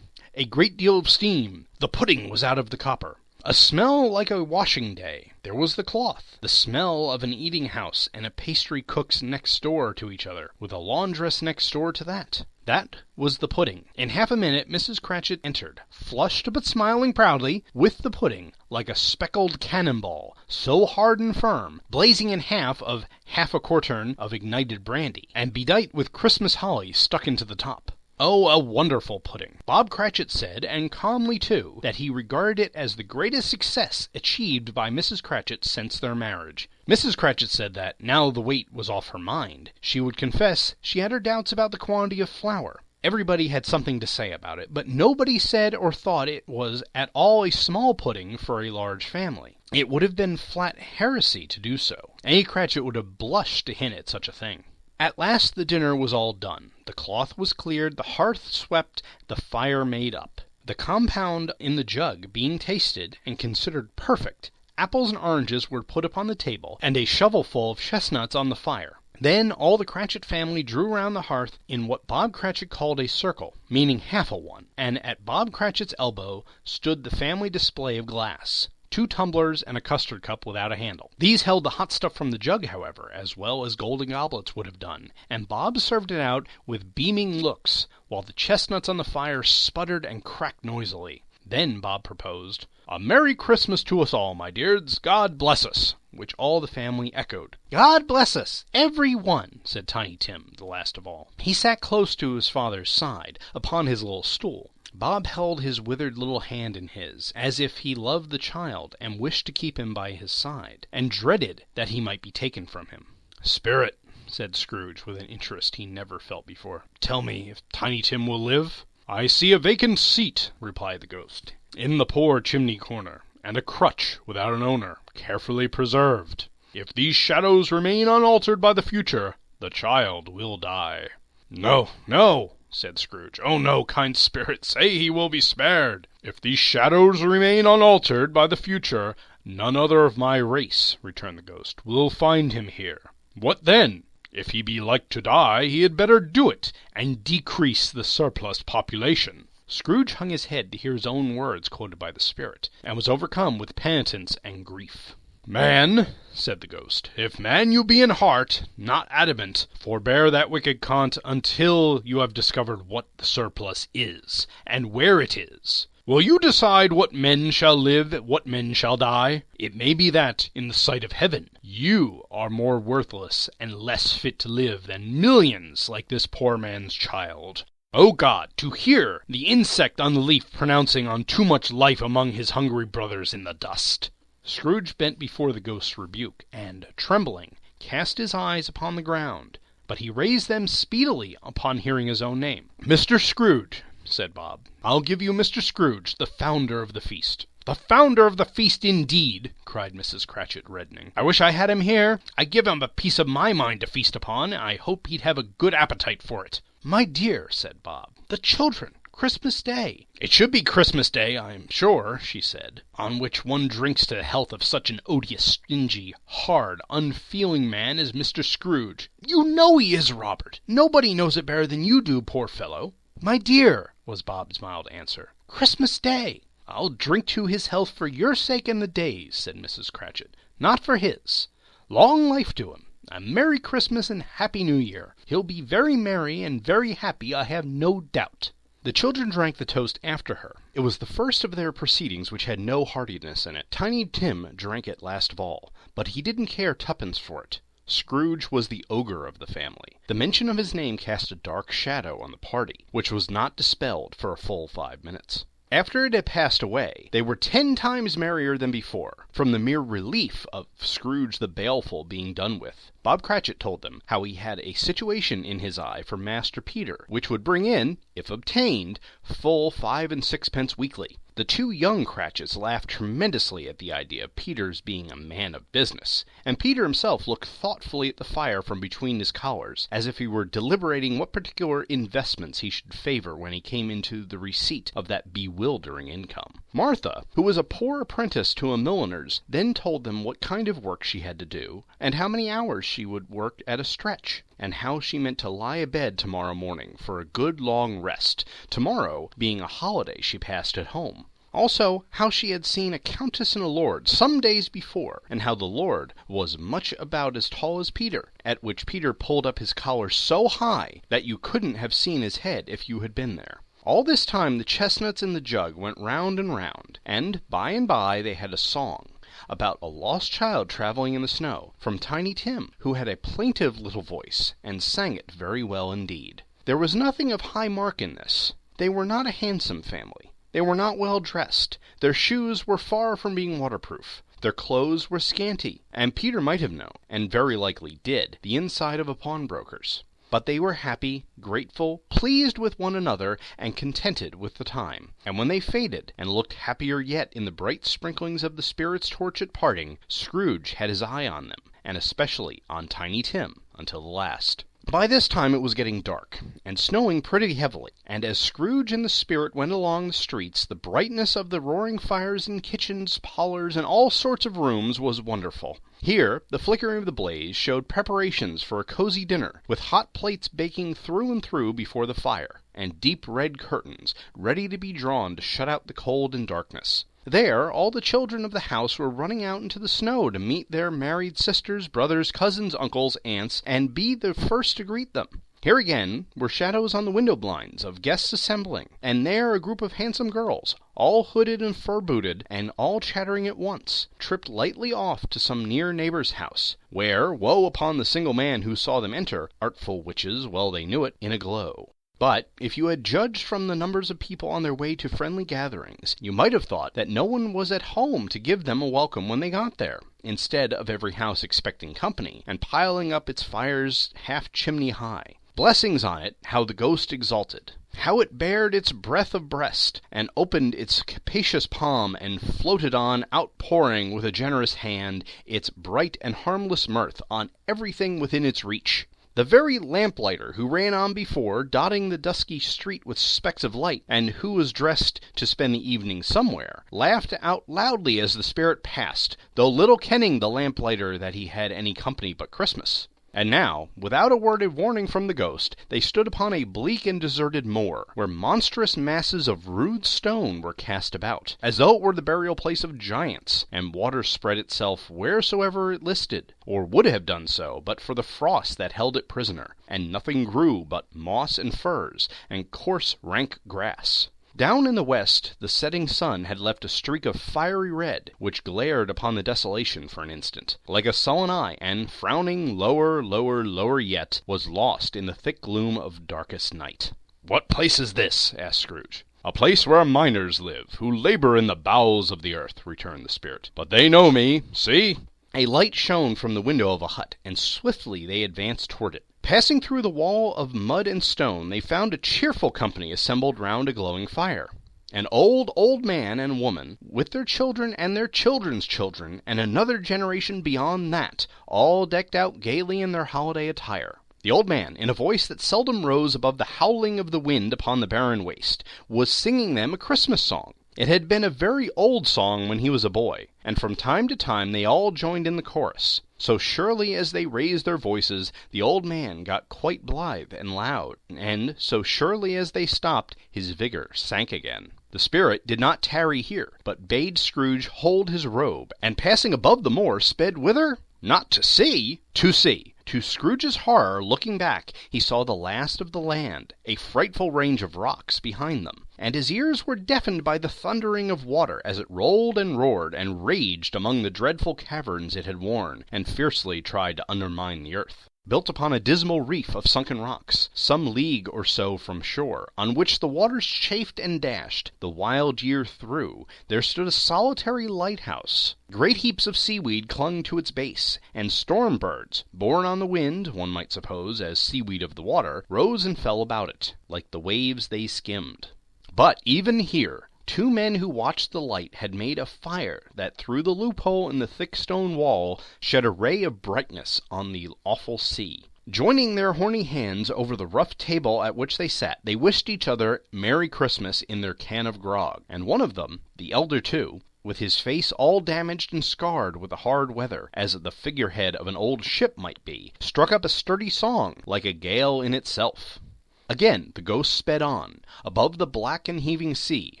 A great deal of steam. The pudding was out of the copper. A smell like a washing day. There was the cloth. The smell of an eating-house and a pastry cook's next door to each other, with a laundress next door to that. That was the pudding. In half a minute Mrs. Cratchit entered, flushed but smiling proudly, with the pudding, like a speckled cannonball, so hard and firm, blazing in half a quartern of ignited brandy, and bedight with Christmas holly stuck into the top. Oh, a wonderful pudding. Bob Cratchit said, and calmly too, that he regarded it as the greatest success achieved by Mrs. Cratchit since their marriage. Mrs. Cratchit said that, now the weight was off her mind, she would confess she had her doubts about the quantity of flour. Everybody had something to say about it, but nobody said or thought it was at all a small pudding for a large family. It would have been flat heresy to do so. Any Cratchit would have blushed to hint at such a thing. At last the dinner was all done. The cloth was cleared, the hearth swept, the fire made up. The compound in the jug being tasted and considered perfect, apples and oranges were put upon the table, and a shovelful of chestnuts on the fire. Then all the Cratchit family drew round the hearth in what Bob Cratchit called a circle, meaning half a one, and at Bob Cratchit's elbow stood the family display of glass. 2 tumblers and a custard cup without a handle. These held the hot stuff from the jug, however, as well as golden goblets would have done, and Bob served it out with beaming looks, while the chestnuts on the fire sputtered and cracked noisily. Then Bob proposed, "A Merry Christmas to us all, my dears. God bless us," which all the family echoed. "God bless us, every one," said Tiny Tim, the last of all. He sat close to his father's side, upon his little stool. Bob held his withered little hand in his, as if he loved the child and wished to keep him by his side, and dreaded that he might be taken from him. "Spirit," said Scrooge, with an interest he never felt before, "tell me if Tiny Tim will live?" "I see a vacant seat," replied the ghost, "in the poor chimney corner, and a crutch without an owner, carefully preserved. If these shadows remain unaltered by the future, the child will die." "No, no," said Scrooge. "Oh, no, kind spirit, say he will be spared." "If these shadows remain unaltered by the future, none other of my race," returned the ghost, "will find him here. What then? If he be like to die, he had better do it, and decrease the surplus population." Scrooge hung his head to hear his own words quoted by the spirit, and was overcome with penitence and grief. "Man," said the ghost, "if man you be in heart, not adamant, forbear that wicked cant until you have discovered what the surplus is, and where it is. Will you decide what men shall live, what men shall die? It may be that, in the sight of heaven, you are more worthless and less fit to live than millions like this poor man's child. O God, to hear the insect on the leaf pronouncing on too much life among his hungry brothers in the dust." Scrooge bent before the ghost's rebuke, and, trembling, cast his eyes upon the ground, but he raised them speedily upon hearing his own name. "Mr. Scrooge," said Bob. "I'll give you Mr. Scrooge, the founder of the feast." "The founder of the feast, indeed!" cried Mrs. Cratchit, reddening. "I wish I had him here. I'd give him a piece of my mind to feast upon, and I hope he'd have a good appetite for it." "My dear," said Bob, "the children! Christmas Day!" "It should be Christmas Day, I'm sure," she said, "on which one drinks to the health of such an odious, stingy, hard, unfeeling man as Mr. Scrooge." "You know he is, Robert. Nobody knows it better than you do, poor fellow." "My dear," was Bob's mild answer, "Christmas Day." "I'll drink to his health for your sake and the day's," said Mrs. Cratchit, "not for his. Long life to him. A Merry Christmas and Happy New Year. He'll be very merry and very happy, I have no doubt." The children drank the toast after her. It was the first of their proceedings which had no heartiness in it. Tiny Tim drank it last of all, but he didn't care twopence for it. Scrooge was the ogre of the family. The mention of his name cast a dark shadow on the party, which was not dispelled for a full 5 minutes. After it had passed away, they were 10 times merrier than before, from the mere relief of Scrooge the Baleful being done with. Bob Cratchit told them how he had a situation in his eye for Master Peter, which would bring in, if obtained, full 5 and 6 weekly. The 2 young Cratchits laughed tremendously at the idea of Peter's being a man of business, and Peter himself looked thoughtfully at the fire from between his collars, as if he were deliberating what particular investments he should favor when he came into the receipt of that bewildering income. Martha, who was a poor apprentice to a milliner's, then told them what kind of work she had to do, and how many hours she would work at a stretch, and how she meant to lie abed tomorrow morning for a good long rest, tomorrow being a holiday she passed at home. Also, how she had seen a countess and a lord some days before, and how the lord was much about as tall as Peter, at which Peter pulled up his collar so high that you couldn't have seen his head if you had been there. All this time the chestnuts in the jug went round and round, and by they had a song about a lost child traveling in the snow, from Tiny Tim, who had a plaintive little voice, and sang it very well indeed. There was nothing of high mark in this. They were not a handsome family. They were not well dressed. Their shoes were far from being waterproof. Their clothes were scanty, and Peter might have known, and very likely did, the inside of a pawnbroker's. But they were happy, grateful, pleased with one another, and contented with the time. And when they faded, and looked happier yet in the bright sprinklings of the spirit's torch at parting, Scrooge had his eye on them, and especially on Tiny Tim, until the last. By this time it was getting dark, and snowing pretty heavily, and as Scrooge and the spirit went along the streets, the brightness of the roaring fires in kitchens, parlors, and all sorts of rooms was wonderful. Here, the flickering of the blaze showed preparations for a cozy dinner, with hot plates baking through and through before the fire, and deep red curtains ready to be drawn to shut out the cold and darkness. There, all the children of the house were running out into the snow to meet their married sisters, brothers, cousins, uncles, aunts, and be the first to greet them. Here again were shadows on the window blinds of guests assembling, and there a group of handsome girls, all hooded and fur-booted, and all chattering at once, tripped lightly off to some near neighbor's house, where, woe upon the single man who saw them enter, artful witches, well they knew it, in a glow. But if you had judged from the numbers of people on their way to friendly gatherings, you might have thought that no one was at home to give them a welcome when they got there, instead of every house expecting company, and piling up its fires half chimney high. Blessings on it, how the ghost exalted! How it bared its breadth of breast, and opened its capacious palm, and floated on, outpouring with a generous hand, its bright and harmless mirth on everything within its reach. The very lamplighter who ran on before, dotting the dusky street with specks of light, and who was dressed to spend the evening somewhere, laughed out loudly as the spirit passed, though little kenning the lamplighter that he had any company but Christmas. And now, without a word of warning from the ghost, they stood upon a bleak and deserted moor, where monstrous masses of rude stone were cast about, as though it were the burial place of giants, and water spread itself wheresoever it listed, or would have done so but for the frost that held it prisoner, and nothing grew but moss and furze, and coarse rank grass. Down in the west the setting sun had left a streak of fiery red, which glared upon the desolation for an instant, like a sullen eye, and, frowning lower, lower, lower yet, was lost in the thick gloom of darkest night. "What place is this?" asked Scrooge. "A place where miners live, who labor in the bowels of the earth," returned the spirit. "But they know me. See!" A light shone from the window of a hut, and swiftly they advanced toward it. Passing through the wall of mud and stone, they found a cheerful company assembled round a glowing fire. An old man and woman, with their children and their children's children, and another generation beyond that, all decked out gaily in their holiday attire. The old man, in a voice that seldom rose above the howling of the wind upon the barren waste, was singing them a Christmas song. It had been a very old song when he was a boy, and from time to time they all joined in the chorus. So surely as they raised their voices, the old man got quite blithe and loud, and so surely as they stopped, his vigor sank again. The spirit did not tarry here, but bade Scrooge hold his robe, and passing above the moor, sped whither? Not to sea! To sea! To Scrooge's horror, looking back, he saw the last of the land, a frightful range of rocks behind them, and his ears were deafened by the thundering of water as it rolled and roared and raged among the dreadful caverns it had worn, and fiercely tried to undermine the earth. Built upon a dismal reef of sunken rocks, some league or so from shore, on which the waters chafed and dashed the wild year through, there stood a solitary lighthouse. Great heaps of seaweed clung to its base, and storm birds, borne on the wind, one might suppose, as seaweed of the water, rose and fell about it, like the waves they skimmed. But even here, two men who watched the light had made a fire that through the loophole in the thick stone wall shed a ray of brightness on the awful sea. Joining their horny hands over the rough table at which they sat, they wished each other Merry Christmas in their can of grog, and one of them, the elder two, with his face all damaged and scarred with the hard weather, as the figurehead of an old ship might be, struck up a sturdy song, like a gale in itself. Again the ghost sped on, above the black and heaving sea,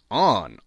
on,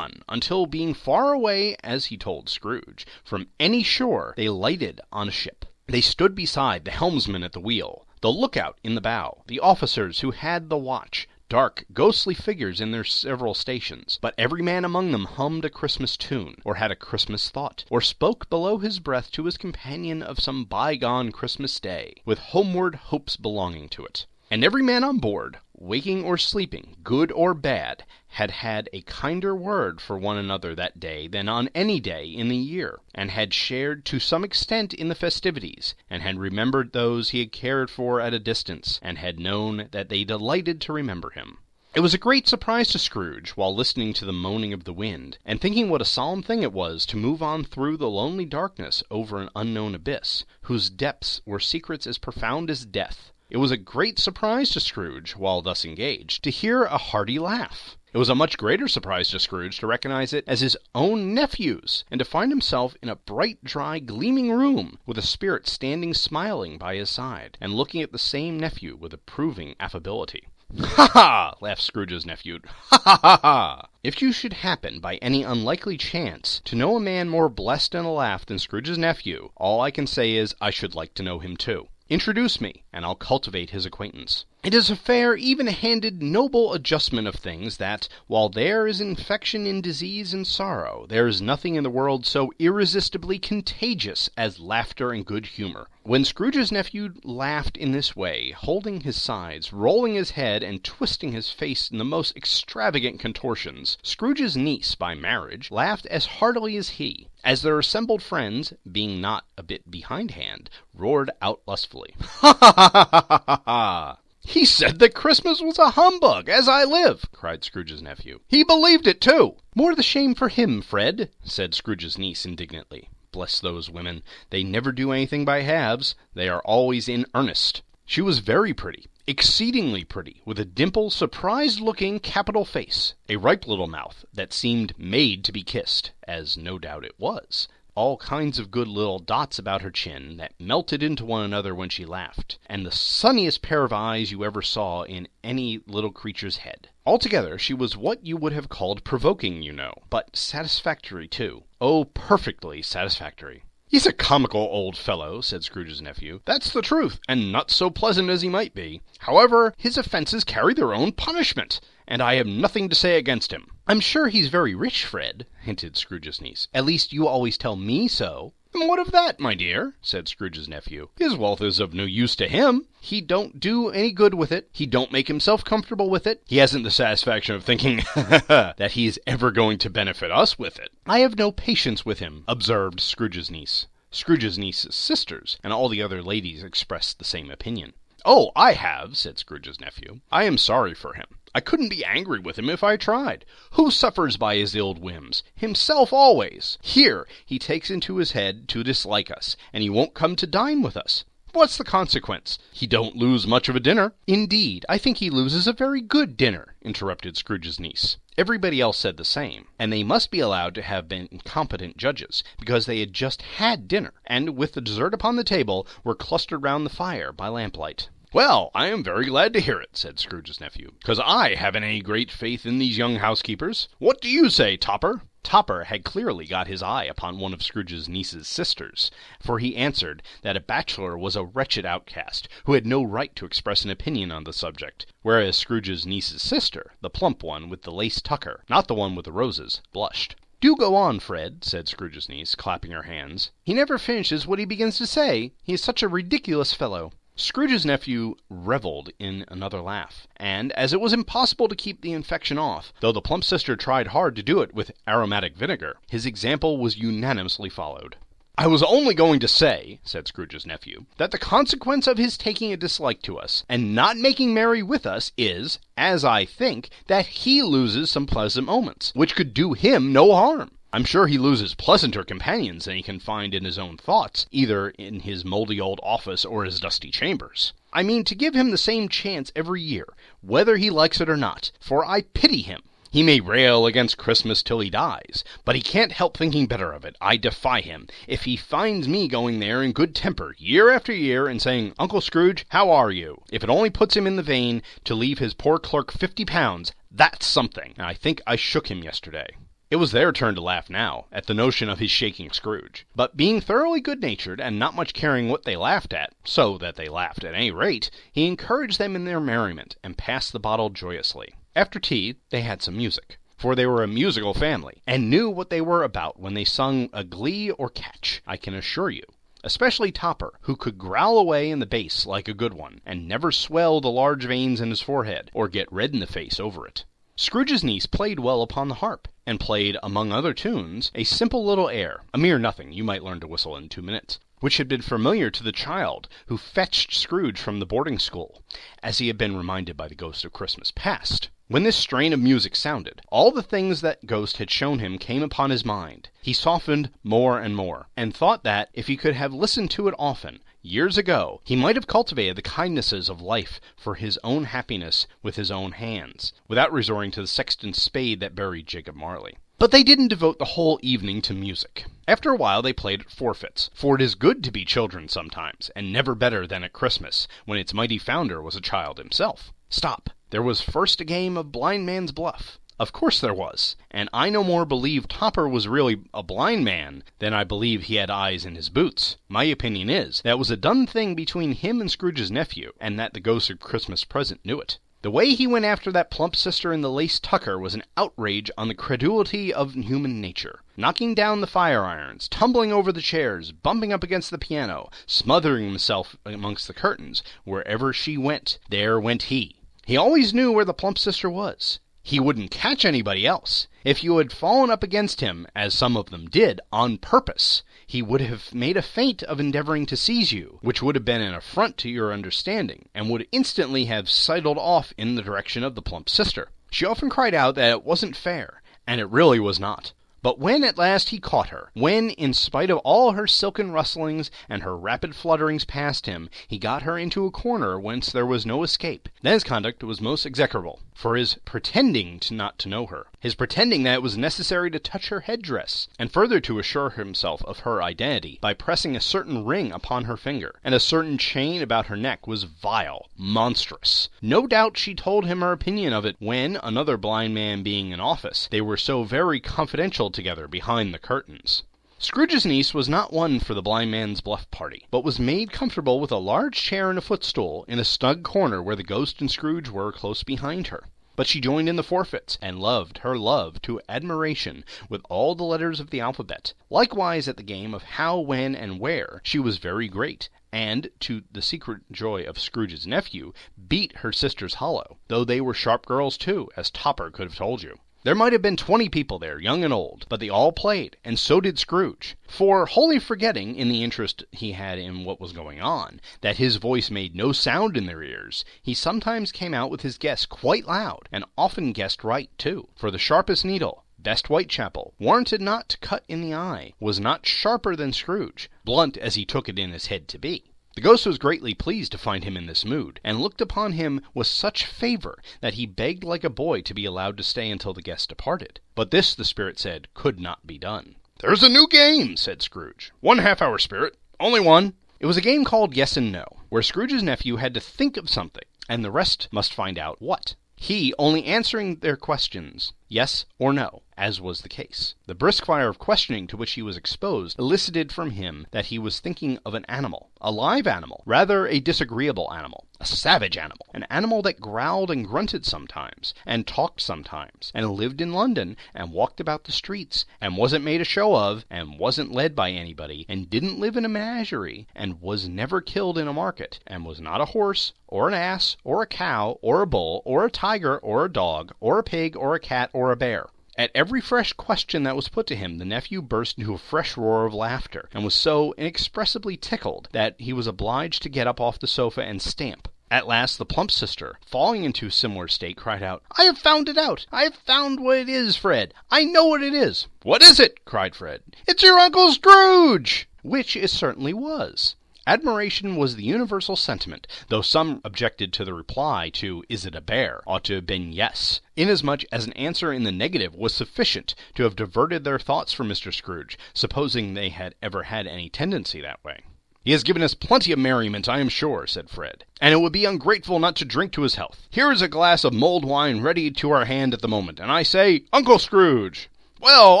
until being far away, as he told Scrooge, from any shore, they lighted on a ship. They stood beside the helmsman at the wheel, the lookout in the bow, the officers who had the watch, dark, ghostly figures in their several stations, but every man among them hummed a Christmas tune, or had a Christmas thought, or spoke below his breath to his companion of some bygone Christmas day, with homeward hopes belonging to it. And every man on board, waking or sleeping, good or bad, had had a kinder word for one another that day than on any day in the year, and had shared to some extent in the festivities, and had remembered those he had cared for at a distance, and had known that they delighted to remember him. It was a great surprise to Scrooge, while listening to the moaning of the wind, and thinking what a solemn thing it was to move on through the lonely darkness over an unknown abyss, whose depths were secrets as profound as death. It was a great surprise to Scrooge, while thus engaged, to hear a hearty laugh. It was a much greater surprise to Scrooge to recognize it as his own nephew's, and to find himself in a bright, dry, gleaming room, with a spirit standing smiling by his side, and looking at the same nephew with approving affability. "Ha ha!" laughed Scrooge's nephew. "Ha ha ha ha!" If you should happen, by any unlikely chance, to know a man more blessed in a laugh than Scrooge's nephew, all I can say is, I should like to know him too. Introduce me, and I'll cultivate his acquaintance. It is a fair, even-handed, noble adjustment of things that, while there is infection in disease and sorrow, there is nothing in the world so irresistibly contagious as laughter and good humor. When Scrooge's nephew laughed in this way, holding his sides, rolling his head, and twisting his face in the most extravagant contortions, Scrooge's niece, by marriage, laughed as heartily as he, as their assembled friends, being not a bit behindhand, roared out lustfully. "Ha ha ha ha ha ha ha! He said that Christmas was a humbug, as I live!" cried Scrooge's nephew. "He believed it, too!" "More the shame for him, Fred," said Scrooge's niece indignantly. Bless those women. They never do anything by halves. They are always in earnest. She was very pretty, exceedingly pretty, with a dimpled, surprised-looking, capital face, a ripe little mouth that seemed made to be kissed, as no doubt it was, all kinds of good little dots about her chin that melted into one another when she laughed, and the sunniest pair of eyes you ever saw in any little creature's head. Altogether, she was what you would have called provoking, you know, but satisfactory, too. Oh, perfectly satisfactory. "He's a comical old fellow," said Scrooge's nephew. "That's the truth, and not so pleasant as he might be. However, his offences carry their own punishment, and I have nothing to say against him." "I'm sure he's very rich, Fred," hinted Scrooge's niece. "At least you always tell me so." "And what of that, my dear?" said Scrooge's nephew. "His wealth is of no use to him. He don't do any good with it. He don't make himself comfortable with it. He hasn't the satisfaction of thinking that he is ever going to benefit us with it." "I have no patience with him," observed Scrooge's niece. Scrooge's niece's sisters and all the other ladies expressed the same opinion. "Oh, I have," said Scrooge's nephew. "I am sorry for him. I couldn't be angry with him if I tried. Who suffers by his ill whims? Himself always. Here, he takes into his head to dislike us, and he won't come to dine with us. What's the consequence? He don't lose much of a dinner." "Indeed, I think he loses a very good dinner," interrupted Scrooge's niece. Everybody else said the same, and they must be allowed to have been competent judges, because they had just had dinner, and, with the dessert upon the table, were clustered round the fire by lamplight. "Well, I am very glad to hear it," said Scrooge's nephew, "because I haven't any great faith in these young housekeepers. What do you say, Topper?" Topper had clearly got his eye upon one of Scrooge's niece's sisters, for he answered that a bachelor was a wretched outcast, who had no right to express an opinion on the subject, whereas Scrooge's niece's sister, the plump one with the lace tucker, not the one with the roses, blushed. "Do go on, Fred," said Scrooge's niece, clapping her hands. "He never finishes what he begins to say. He is such a ridiculous fellow." Scrooge's nephew revelled in another laugh, and, as it was impossible to keep the infection off, though the plump sister tried hard to do it with aromatic vinegar, his example was unanimously followed. "I was only going to say," said Scrooge's nephew, "that the consequence of his taking a dislike to us, and not making merry with us, is, as I think, that he loses some pleasant moments, which could do him no harm. I'm sure he loses pleasanter companions than he can find in his own thoughts, either in his mouldy old office or his dusty chambers. I mean to give him the same chance every year, whether he likes it or not, for I pity him. He may rail against Christmas till he dies, but he can't help thinking better of it. I defy him, if he finds me going there in good temper, year after year, and saying, 'Uncle Scrooge, how are you?' If it only puts him in the vein to leave his poor clerk £50, that's something, and I think I shook him yesterday." It was their turn to laugh now, at the notion of his shaking Scrooge. But being thoroughly good-natured, and not much caring what they laughed at, so that they laughed at any rate, he encouraged them in their merriment, and passed the bottle joyously. After tea, they had some music, for they were a musical family, and knew what they were about when they sung a glee or catch, I can assure you. especially Topper, who could growl away in the bass like a good one, and never swell the large veins in his forehead, or get red in the face over it. Scrooge's niece played well upon the harp, and played, among other tunes, a simple little air, a mere nothing you might learn to whistle in 2 minutes, which had been familiar to the child who fetched Scrooge from the boarding school, as he had been reminded by the ghost of Christmas past. When this strain of music sounded, all the things that ghost had shown him came upon his mind. He softened more and more, and thought that, if he could have listened to it often, years ago, he might have cultivated the kindnesses of life for his own happiness with his own hands, without resorting to the sexton's spade that buried Jacob Marley. But they didn't devote the whole evening to music. After a while they played at forfeits, for it is good to be children sometimes, and never better than at Christmas, when its mighty founder was a child himself. Stop! There was first a game of blind man's bluff. Of course there was, and I no more believe Topper was really a blind man than I believe he had eyes in his boots. My opinion is, that was a done thing between him and Scrooge's nephew, and that the ghost of Christmas present knew it. The way he went after that plump sister in the lace tucker was an outrage on the credulity of human nature. Knocking down the fire irons, tumbling over the chairs, bumping up against the piano, smothering himself amongst the curtains, wherever she went, there went he. He always knew where the plump sister was. He wouldn't catch anybody else. If you had fallen up against him, as some of them did, on purpose, he would have made a feint of endeavoring to seize you, which would have been an affront to your understanding, and would instantly have sidled off in the direction of the plump sister. She often cried out that it wasn't fair, and it really was not. But when at last he caught her, when, in spite of all her silken rustlings and her rapid flutterings past him, he got her into a corner whence there was no escape, then his conduct was most execrable, for his pretending not to know her, his pretending that it was necessary to touch her headdress, and further to assure himself of her identity by pressing a certain ring upon her finger, and a certain chain about her neck, was vile, monstrous. No doubt she told him her opinion of it when, another blind man being in office, they were so very confidential together behind the curtains. Scrooge's niece was not one for the blind man's bluff party, but was made comfortable with a large chair and a footstool in a snug corner where the ghost and Scrooge were close behind her. But she joined in the forfeits, and loved her love to admiration with all the letters of the alphabet. Likewise at the game of how, when, and where, she was very great, and, to the secret joy of Scrooge's nephew, beat her sisters hollow, though they were sharp girls too, as Topper could have told you. There might have been 20 people there, young and old, but they all played, and so did Scrooge. For, wholly forgetting, in the interest he had in what was going on, that his voice made no sound in their ears, he sometimes came out with his guess quite loud, and often guessed right, too. For the sharpest needle, best Whitechapel, warranted not to cut in the eye, was not sharper than Scrooge, blunt as he took it in his head to be. The ghost was greatly pleased to find him in this mood, and looked upon him with such favour that he begged like a boy to be allowed to stay until the guest departed. But this, the spirit said, could not be done. "There's a new game," said Scrooge. "1 half-hour, spirit. Only one." It was a game called Yes and No, where Scrooge's nephew had to think of something, and the rest must find out what. He only answering their questions, yes or no, as was the case. The brisk fire of questioning to which he was exposed elicited from him that he was thinking of an animal, a live animal, rather a disagreeable animal, a savage animal, an animal that growled and grunted sometimes, and talked sometimes, and lived in London, and walked about the streets, and wasn't made a show of, and wasn't led by anybody, and didn't live in a menagerie, and was never killed in a market, and was not a horse, or an ass, or a cow, or a bull, or a tiger, or a dog, or a pig, or a cat, or a bear. At every fresh question that was put to him, the nephew burst into a fresh roar of laughter, and was so inexpressibly tickled that he was obliged to get up off the sofa and stamp. At last the plump sister, falling into a similar state, cried out, "I have found it out! I have found what it is, Fred! I know what it is!" "What is it?" cried Fred. "It's your Uncle Scrooge!" Which it certainly was. Admiration was the universal sentiment, though some objected to the reply to "Is it a bear?" ought to have been yes, inasmuch as an answer in the negative was sufficient to have diverted their thoughts from Mr. Scrooge, supposing they had ever had any tendency that way. "He has given us plenty of merriment, I am sure," said Fred, "and it would be ungrateful not to drink to his health. Here is a glass of mulled wine ready to our hand at the moment, and I say, Uncle Scrooge!" "Well,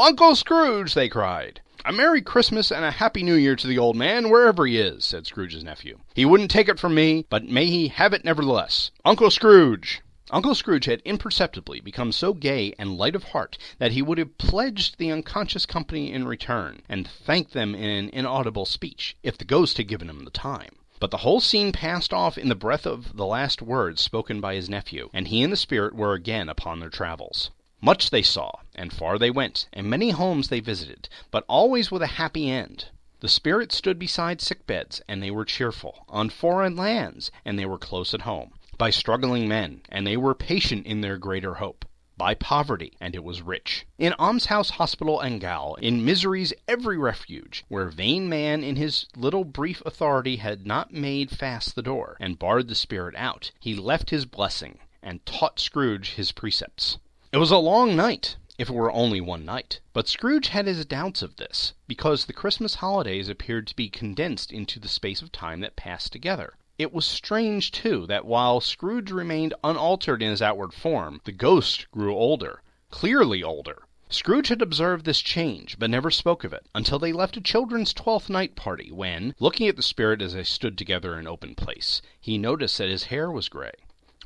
Uncle Scrooge!" they cried. "A Merry Christmas and a Happy New Year to the old man, wherever he is," said Scrooge's nephew. "He wouldn't take it from me, but may he have it nevertheless. Uncle Scrooge!" Uncle Scrooge had imperceptibly become so gay and light of heart that he would have pledged the unconscious company in return, and thanked them in an inaudible speech, if the ghost had given him the time. But the whole scene passed off in the breath of the last words spoken by his nephew, and he and the spirit were again upon their travels. Much they saw, and far they went, and many homes they visited, but always with a happy end. The spirit stood beside sick beds, and they were cheerful; on foreign lands, and they were close at home; by struggling men, and they were patient in their greater hope; by poverty, and it was rich; in almshouse, hospital, and gaol; in misery's every refuge, where vain man in his little brief authority had not made fast the door, and barred the spirit out, he left his blessing, and taught Scrooge his precepts. It was a long night, if it were only one night, but Scrooge had his doubts of this, because the Christmas holidays appeared to be condensed into the space of time that passed together. It was strange, too, that while Scrooge remained unaltered in his outward form, the ghost grew older, clearly older. Scrooge had observed this change, but never spoke of it, until they left a children's 12th night party, when, looking at the spirit as they stood together in an open place, he noticed that his hair was gray.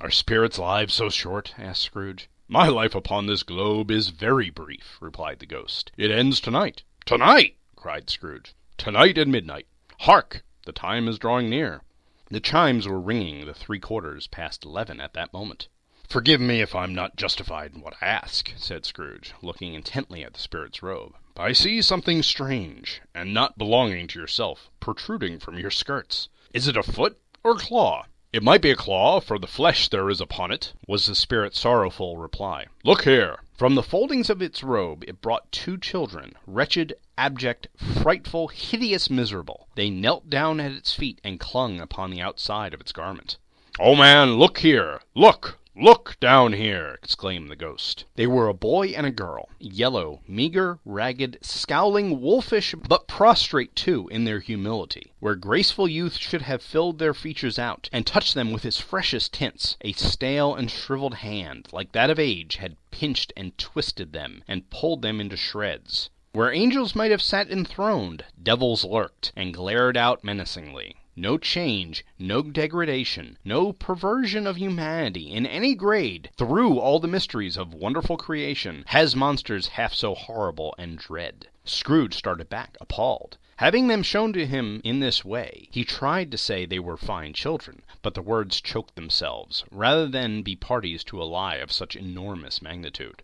"Are spirits' lives so short?" asked Scrooge. "My life upon this globe is very brief," replied the ghost. "It ends tonight." "Tonight!" cried Scrooge. "Tonight at midnight. Hark! The time is drawing near." The chimes were ringing the 3/4 past 11 at that moment. "Forgive me if I'm not justified in what I ask," said Scrooge, looking intently at the spirit's robe. "But I see something strange, and not belonging to yourself, protruding from your skirts. Is it a foot or a claw?" "It might be a claw, for the flesh there is upon it," was the spirit's sorrowful reply. "Look here." From the foldings of its robe it brought 2 children, wretched, abject, frightful, hideous, miserable. They knelt down at its feet and clung upon the outside of its garment. "Oh, man, look here! Look! Look down here!" exclaimed the ghost. They were a boy and a girl, yellow, meager, ragged, scowling, wolfish, but prostrate, too, in their humility. Where graceful youth should have filled their features out, and touched them with his freshest tints, a stale and shriveled hand, like that of age, had pinched and twisted them, and pulled them into shreds. Where angels might have sat enthroned, devils lurked, and glared out menacingly. No change, no degradation, no perversion of humanity in any grade, through all the mysteries of wonderful creation, has monsters half so horrible and dread. Scrooge started back, appalled. Having them shown to him in this way, he tried to say they were fine children, but the words choked themselves, rather than be parties to a lie of such enormous magnitude.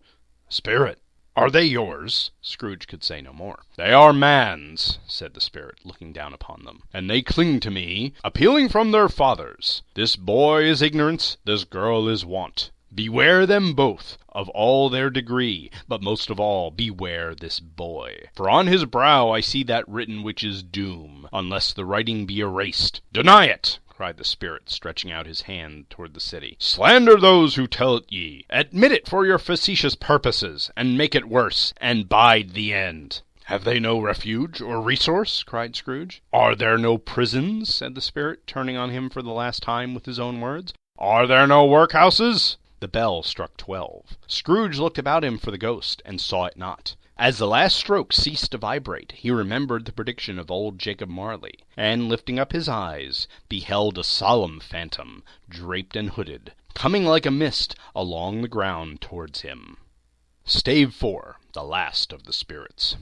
"Spirit, are they yours?" Scrooge could say no more. "They are man's," said the spirit, looking down upon them, "and they cling to me, appealing from their fathers. This boy is ignorance, this girl is want. Beware them both, of all their degree, but most of all beware this boy. For on his brow I see that written which is doom, unless the writing be erased. Deny it!" cried the spirit, stretching out his hand toward the city. "Slander those who tell it ye. Admit it for your facetious purposes, and make it worse, and bide the end." "Have they no refuge or resource?" cried Scrooge. "Are there no prisons?" said the spirit, turning on him for the last time with his own words. "Are there no workhouses?" The bell struck 12. Scrooge looked about him for the ghost, and saw it not. As the last stroke ceased to vibrate, he remembered the prediction of old Jacob Marley, and, lifting up his eyes, beheld a solemn phantom, draped and hooded, coming like a mist along the ground towards him. Stave 4. The Last of the Spirits.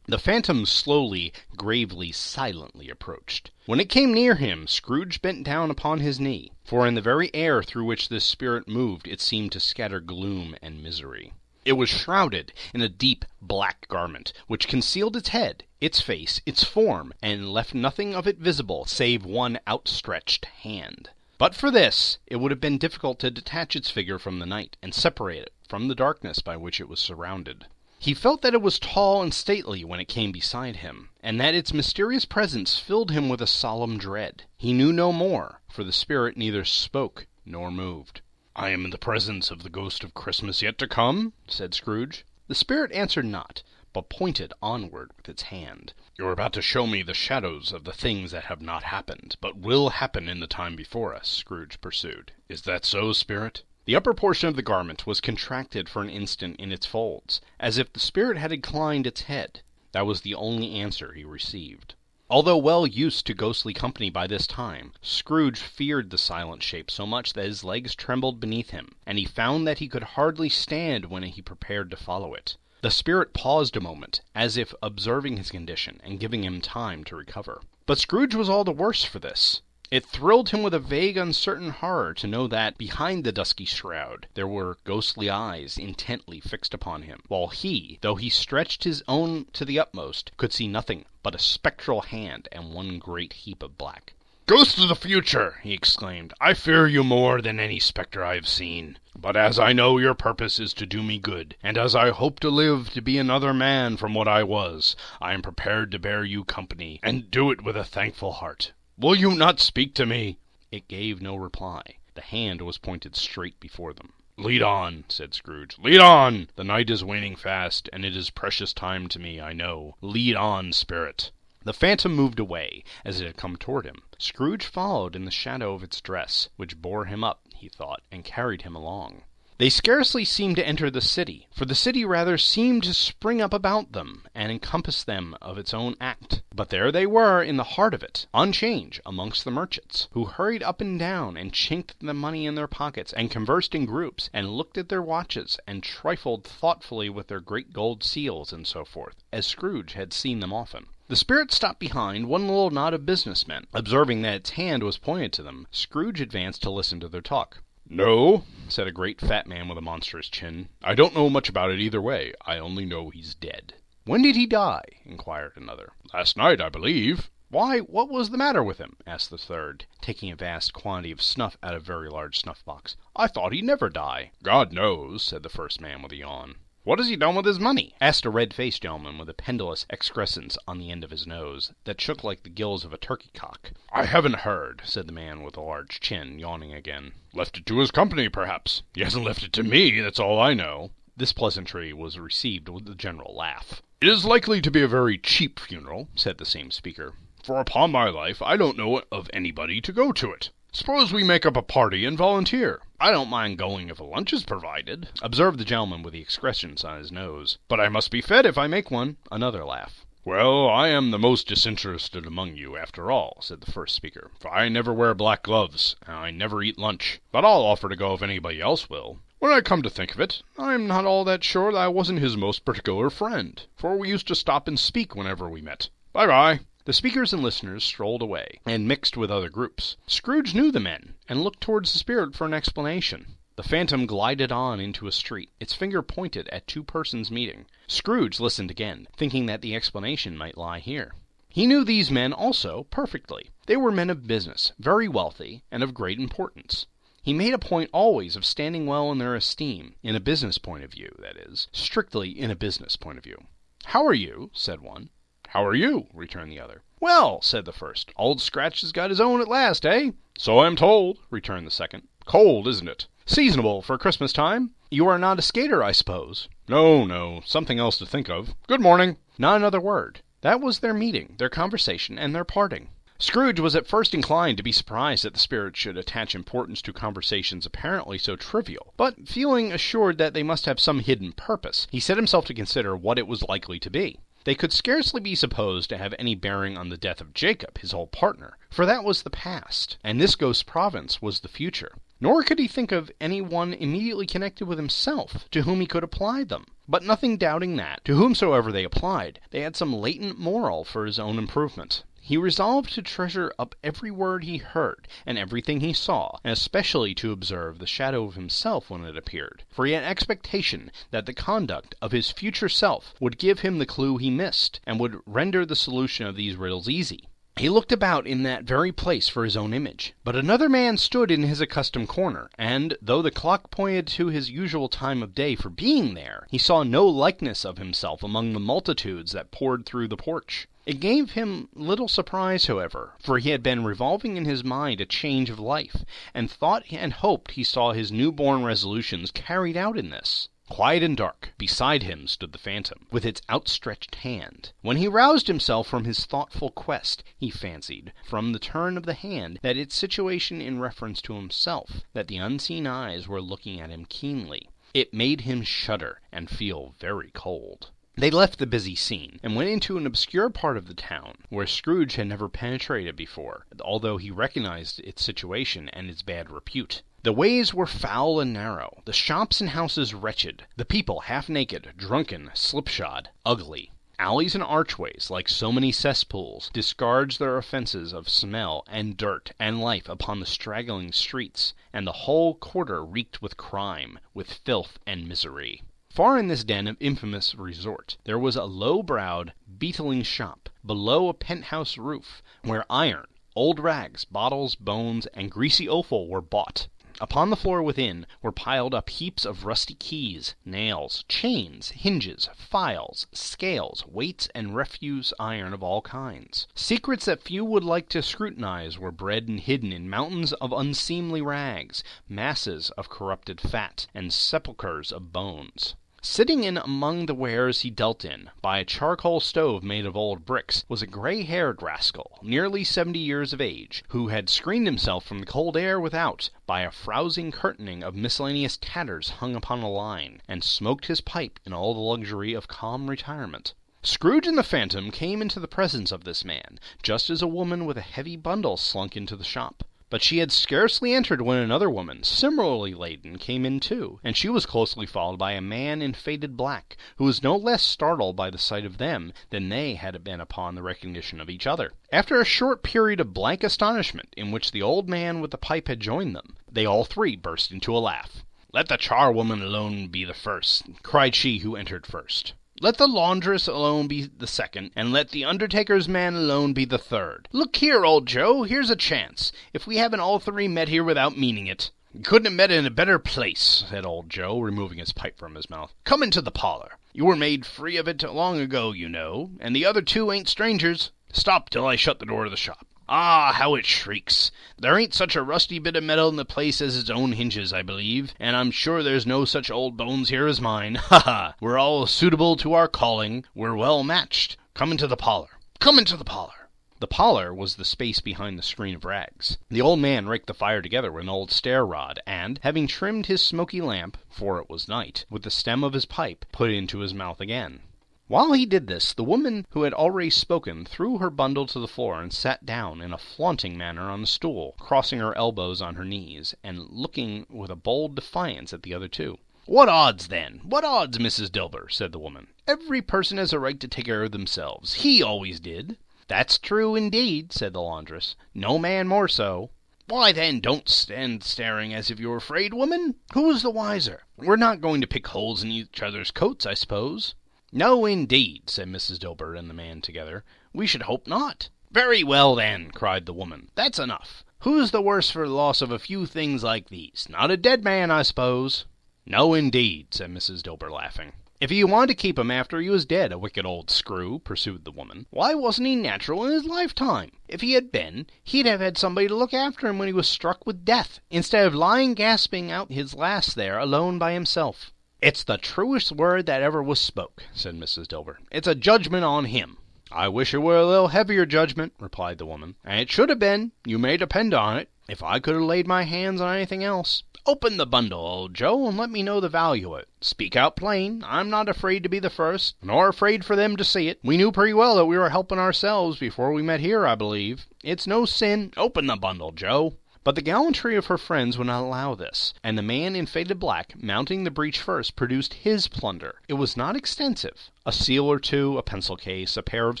The phantom slowly, gravely, silently approached. When it came near him, Scrooge bent down upon his knee, for in the very air through which this spirit moved it seemed to scatter gloom and misery. It was shrouded in a deep black garment, which concealed its head, its face, its form, and left nothing of it visible save one outstretched hand. But for this, it would have been difficult to detach its figure from the night, and separate it from the darkness by which it was surrounded. He felt that it was tall and stately when it came beside him, and that its mysterious presence filled him with a solemn dread. He knew no more, for the spirit neither spoke nor moved. "I am in the presence of the ghost of Christmas yet to come," said Scrooge. The spirit answered not, but pointed onward with its hand. "You are about to show me the shadows of the things that have not happened, but will happen in the time before us," Scrooge pursued. "Is that so, spirit?" The upper portion of the garment was contracted for an instant in its folds, as if the spirit had inclined its head. That was the only answer he received. Although well used to ghostly company by this time, Scrooge feared the silent shape so much that his legs trembled beneath him, and he found that he could hardly stand when he prepared to follow it. The spirit paused a moment, as if observing his condition and giving him time to recover. But Scrooge was all the worse for this. It thrilled him with a vague, uncertain horror to know that, behind the dusky shroud, there were ghostly eyes intently fixed upon him, while he, though he stretched his own to the utmost, could see nothing but a spectral hand and one great heap of black. "Ghost of the future!" he exclaimed, "I fear you more than any spectre I have seen. But as I know your purpose is to do me good, and as I hope to live to be another man from what I was, I am prepared to bear you company, and do it with a thankful heart. Will you not speak to me?" It gave no reply. The hand was pointed straight before them. "Lead on," said Scrooge. "Lead on! The night is waning fast, and it is precious time to me, I know. Lead on, spirit." The phantom moved away, as it had come toward him. Scrooge followed in the shadow of its dress, which bore him up, he thought, and carried him along. They scarcely seemed to enter the city, for the city rather seemed to spring up about them, and encompass them of its own act. But there they were in the heart of it, on 'change, amongst the merchants, who hurried up and down, and chinked the money in their pockets, and conversed in groups, and looked at their watches, and trifled thoughtfully with their great gold seals, and so forth, as Scrooge had seen them often. The spirit stopped behind one little knot of businessmen. Observing that its hand was pointed to them, Scrooge advanced to listen to their talk. "No," said a great fat man with a monstrous chin. "I don't know much about it either way. I only know he's dead." "When did he die?" inquired another. "Last night, I believe." "Why, what was the matter with him?" asked the third, taking a vast quantity of snuff out of a very large snuff-box. "I thought he'd never die." "God knows," said the first man with a yawn. "What has he done with his money?" asked a red-faced gentleman with a pendulous excrescence on the end of his nose that shook like the gills of a turkey-cock. "I haven't heard," said the man with the large chin, yawning again. "Left it to his company, perhaps. He hasn't left it to me, that's all I know." This pleasantry was received with a general laugh. "It is likely to be a very cheap funeral," said the same speaker, "for upon my life I don't know of anybody to go to it. Suppose we make up a party and volunteer." "I don't mind going if a lunch is provided," observed the gentleman with the excrescence on his nose. "But I must be fed if I make one." Another laugh. "Well, I am the most disinterested among you, after all," said the first speaker, "for I never wear black gloves, and I never eat lunch. But I'll offer to go if anybody else will. When I come to think of it, I'm not all that sure that I wasn't his most particular friend, for we used to stop and speak whenever we met. Bye-bye." The speakers and listeners strolled away, and mixed with other groups. Scrooge knew the men, and looked towards the spirit for an explanation. The phantom glided on into a street, its finger pointed at two persons meeting. Scrooge listened again, thinking that the explanation might lie here. He knew these men also perfectly. They were men of business, very wealthy, and of great importance. He made a point always of standing well in their esteem, in a business point of view, that is, strictly in a business point of view. "How are you?" said one. "How are you?" returned the other. "Well," said the first, "Old Scratch has got his own at last, eh?" "So I'm told," returned the second. "Cold, isn't it?" "Seasonable for Christmas time. You are not a skater, I suppose?" No, something else to think of. Good morning." Not another word. That was their meeting, their conversation, and their parting. Scrooge was at first inclined to be surprised that the spirit should attach importance to conversations apparently so trivial, but feeling assured that they must have some hidden purpose, he set himself to consider what it was likely to be. They could scarcely be supposed to have any bearing on the death of Jacob, his old partner, for that was the past, and this ghost province was the future. Nor could he think of any one immediately connected with himself to whom he could apply them. But nothing doubting that, to whomsoever they applied, they had some latent moral for his own improvement. He resolved to treasure up every word he heard, and everything he saw, and especially to observe the shadow of himself when it appeared, for he had expectation that the conduct of his future self would give him the clue he missed, and would render the solution of these riddles easy. He looked about in that very place for his own image, but another man stood in his accustomed corner, and, though the clock pointed to his usual time of day for being there, he saw no likeness of himself among the multitudes that poured through the porch. It gave him little surprise, however, for he had been revolving in his mind a change of life, and thought and hoped he saw his new-born resolutions carried out in this. Quiet and dark, beside him stood the phantom, with its outstretched hand. When he roused himself from his thoughtful quest, he fancied, from the turn of the hand, that its situation in reference to himself, that the unseen eyes were looking at him keenly. It made him shudder, and feel very cold. They left the busy scene, and went into an obscure part of the town, where Scrooge had never penetrated before, although he recognized its situation and its bad repute. The ways were foul and narrow, the shops and houses wretched, the people half-naked, drunken, slipshod, ugly. Alleys and archways, like so many cesspools, disgorged their offences of smell and dirt and life upon the straggling streets, and the whole quarter reeked with crime, with filth and misery. Far in this den of infamous resort, there was a low-browed, beetling shop, below a penthouse roof, where iron, old rags, bottles, bones, and greasy offal were bought. Upon the floor within were piled up heaps of rusty keys, nails, chains, hinges, files, scales, weights, and refuse iron of all kinds. Secrets that few would like to scrutinize were bred and hidden in mountains of unseemly rags, masses of corrupted fat, and sepulchres of bones. Sitting in among the wares he dealt in, by a charcoal stove made of old bricks, was a grey-haired rascal, nearly 70 years of age, who had screened himself from the cold air without by a frowsing curtaining of miscellaneous tatters hung upon a line, and smoked his pipe in all the luxury of calm retirement. Scrooge and the Phantom came into the presence of this man, just as a woman with a heavy bundle slunk into the shop. But she had scarcely entered when another woman, similarly laden, came in too, and she was closely followed by a man in faded black, who was no less startled by the sight of them than they had been upon the recognition of each other. After a short period of blank astonishment, in which the old man with the pipe had joined them, they all three burst into a laugh. "Let the charwoman alone be the first," cried she who entered first. "Let the laundress alone be the second, and let the undertaker's man alone be the third. Look here, old Joe, here's a chance, if we haven't all three met here without meaning it." "Couldn't have met in a better place," said old Joe, removing his pipe from his mouth. "Come into the parlor. You were made free of it long ago, you know, and the other two ain't strangers. Stop till I shut the door of the shop. Ah, how it shrieks! There ain't such a rusty bit of metal in the place as its own hinges, I believe, and I'm sure there's no such old bones here as mine. Ha ha! We're all suitable to our calling. We're well matched. Come into the parlor. Come into the parlor." The parlor was the space behind the screen of rags. The old man raked the fire together with an old stair-rod, and, having trimmed his smoky lamp, for it was night, with the stem of his pipe, put it into his mouth again. While he did this, the woman who had already spoken threw her bundle to the floor and sat down in a flaunting manner on the stool, crossing her elbows on her knees, and looking with a bold defiance at the other two. "What odds, then? What odds, Mrs. Dilber?" said the woman. "Every person has a right to take care of themselves. He always did." "That's true, indeed," said the laundress. "No man more so." "Why, then, don't stand staring as if you were afraid, woman. Who's the wiser? We're not going to pick holes in each other's coats, I suppose?" "No, indeed," said Mrs. Dilber and the man together. "We should hope not." "Very well, then," cried the woman. "That's enough. Who's the worse for the loss of a few things like these? Not a dead man, I suppose?" "No, indeed," said Mrs. Dilber, laughing. "If you wanted to keep him after he was dead, a wicked old screw," pursued the woman, "why wasn't he natural in his lifetime? If he had been, he'd have had somebody to look after him when he was struck with death, instead of lying gasping out his last there, alone by himself." "It's the truest word that ever was spoke," said Mrs. Dilber. "It's a judgment on him." "I wish it were a little heavier judgment," replied the woman. "And it should have been, you may depend on it, if I could have laid my hands on anything else. Open the bundle, old Joe, and let me know the value of it. Speak out plain. I'm not afraid to be the first, nor afraid for them to see it. We knew pretty well that we were helping ourselves before we met here, I believe. It's no sin. Open the bundle, Joe." But the gallantry of her friends would not allow this, and the man in faded black, mounting the breach first, produced his plunder. It was not extensive. A seal or two, a pencil case, a pair of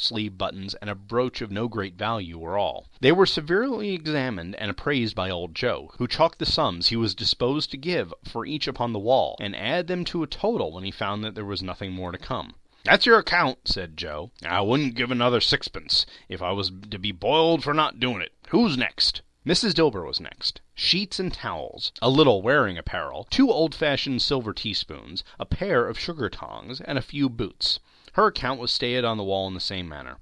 sleeve buttons, and a brooch of no great value were all. They were severely examined and appraised by old Joe, who chalked the sums he was disposed to give for each upon the wall, and added them to a total when he found that there was nothing more to come. "That's your account," said Joe. "I wouldn't give another sixpence if I was to be boiled for not doing it. Who's next?" Mrs. Dilber was next. Sheets and towels, a little wearing apparel, 2 old-fashioned silver teaspoons, a pair of sugar tongs, and a few boots. Her account was stated on the wall in the same manner.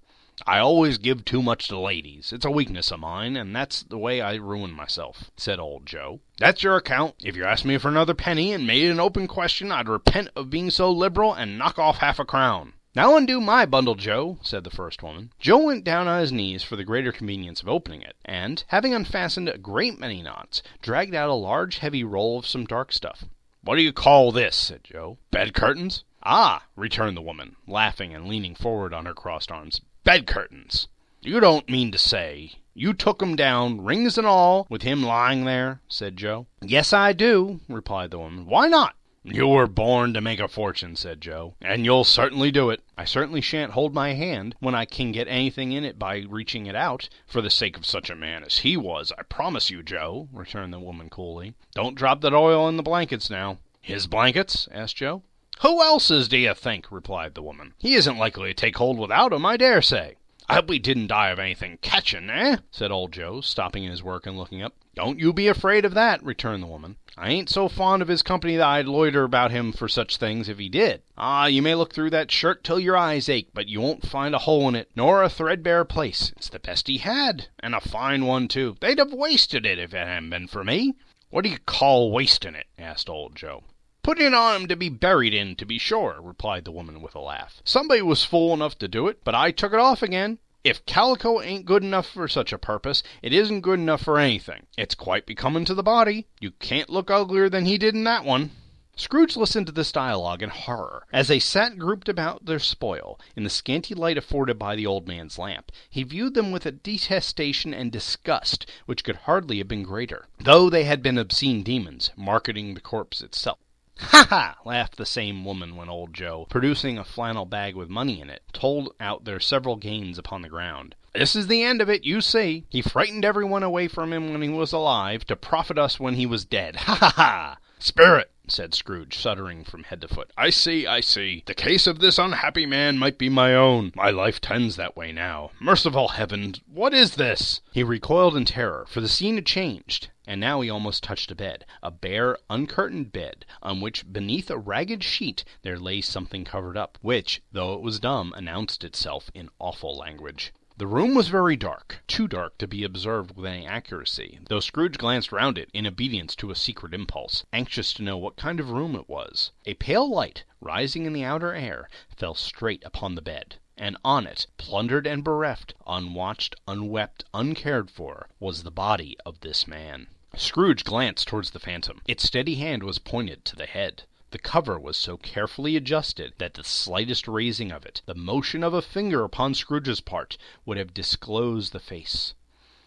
"I always give too much to ladies. It's a weakness of mine, and that's the way I ruin myself," said old Joe. "That's your account. If you asked me for another penny and made it an open question, I'd repent of being so liberal and knock off half a crown." "Now undo my bundle, Joe," said the first woman. Joe went down on his knees for the greater convenience of opening it, and, having unfastened a great many knots, dragged out a large heavy roll of some dark stuff. "What do you call this?" said Joe. "Bed curtains?" "Ah," returned the woman, laughing and leaning forward on her crossed arms, "bed curtains. You don't mean to say you took 'em down, rings and all, with him lying there?" said Joe. "Yes, I do," replied the woman. "Why not?" "You were born to make a fortune," said Joe, "and you'll certainly do it." "I certainly shan't hold my hand when I can get anything in it by reaching it out, for the sake of such a man as he was, I promise you, Joe," returned the woman coolly. "Don't drop that oil in the blankets now." "His blankets?" asked Joe. "Who else's, do you think?" replied the woman. "He isn't likely to take hold without 'em, I dare say." "I hope he didn't die of anything catching, eh?" said old Joe, stopping in his work and looking up. "Don't you be afraid of that," returned the woman. "I ain't so fond of his company that I'd loiter about him for such things if he did. Ah, you may look through that shirt till your eyes ache, but you won't find a hole in it, nor a threadbare place. It's the best he had, and a fine one, too. They'd have wasted it if it hadn't been for me." "What do you call wasting it?" asked old Joe. "Putting it on him to be buried in, to be sure," replied the woman with a laugh. "Somebody was fool enough to do it, but I took it off again. If calico ain't good enough for such a purpose, it isn't good enough for anything. It's quite becoming to the body. You can't look uglier than he did in that one." Scrooge listened to this dialogue in horror. As they sat grouped about their spoil, in the scanty light afforded by the old man's lamp, he viewed them with a detestation and disgust which could hardly have been greater, though they had been obscene demons, marketing the corpse itself. "Ha, ha!" laughed the same woman when old Joe, producing a flannel bag with money in it, told out their several gains upon the ground. "This is the end of it, you see. He frightened everyone away from him when he was alive, to profit us when he was dead. Ha, ha, ha!" "Spirit," said Scrooge, shuddering from head to foot. I see. The case of this unhappy man might be my own. My life tends that way now. Merciful heavens, what is this?" He recoiled in terror, for the scene had changed. And now he almost touched a bed, a bare, uncurtained bed, on which, beneath a ragged sheet, there lay something covered up, which, though it was dumb, announced itself in awful language. The room was very dark, too dark to be observed with any accuracy, though Scrooge glanced round it in obedience to a secret impulse, anxious to know what kind of room it was. A pale light, rising in the outer air, fell straight upon the bed, and on it, plundered and bereft, unwatched, unwept, uncared for, was the body of this man. Scrooge glanced towards the phantom. Its steady hand was pointed to the head. The cover was so carefully adjusted that the slightest raising of it, the motion of a finger upon Scrooge's part, would have disclosed the face.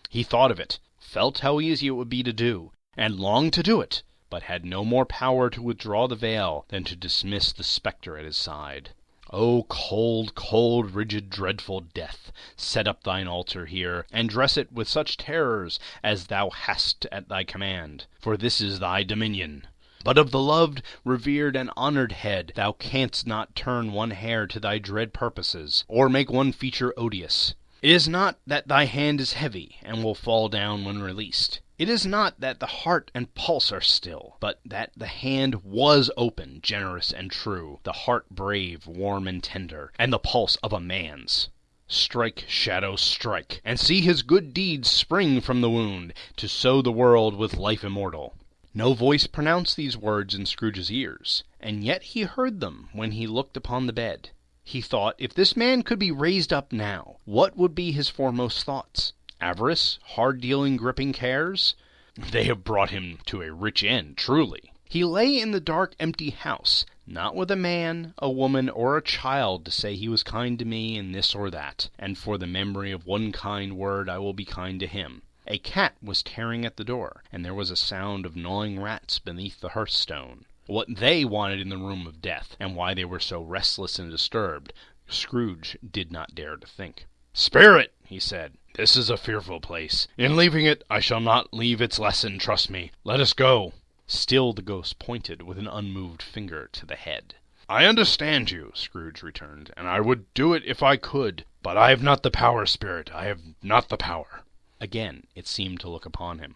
He thought of it, felt how easy it would be to do, and longed to do it, but had no more power to withdraw the veil than to dismiss the spectre at his side. "O cold, cold, rigid, dreadful death, set up thine altar here, and dress it with such terrors as thou hast at thy command, for this is thy dominion. But of the loved, revered, and honored head thou canst not turn one hair to thy dread purposes, or make one feature odious. It is not that thy hand is heavy, and will fall down when released. It is not that the heart and pulse are still, but that the hand was open, generous, and true, the heart brave, warm, and tender, and the pulse of a man's. Strike, shadow, strike, and see his good deeds spring from the wound, to sow the world with life immortal." No voice pronounced these words in Scrooge's ears, and yet he heard them when he looked upon the bed. He thought, if this man could be raised up now, what would be his foremost thoughts? Avarice, hard-dealing, gripping cares? They have brought him to a rich end, truly. He lay in the dark, empty house, not with a man, a woman, or a child to say he was kind to me in this or that, and for the memory of one kind word I will be kind to him. A cat was tearing at the door, and there was a sound of gnawing rats beneath the hearthstone. What they wanted in the room of death, and why they were so restless and disturbed, Scrooge did not dare to think. "Spirit," he said, "this is a fearful place. In leaving it, I shall not leave its lesson, trust me. Let us go." Still the ghost pointed with an unmoved finger to the head. "I understand you," Scrooge returned, "and I would do it if I could. But I have not the power, Spirit. I have not the power." Again it seemed to look upon him.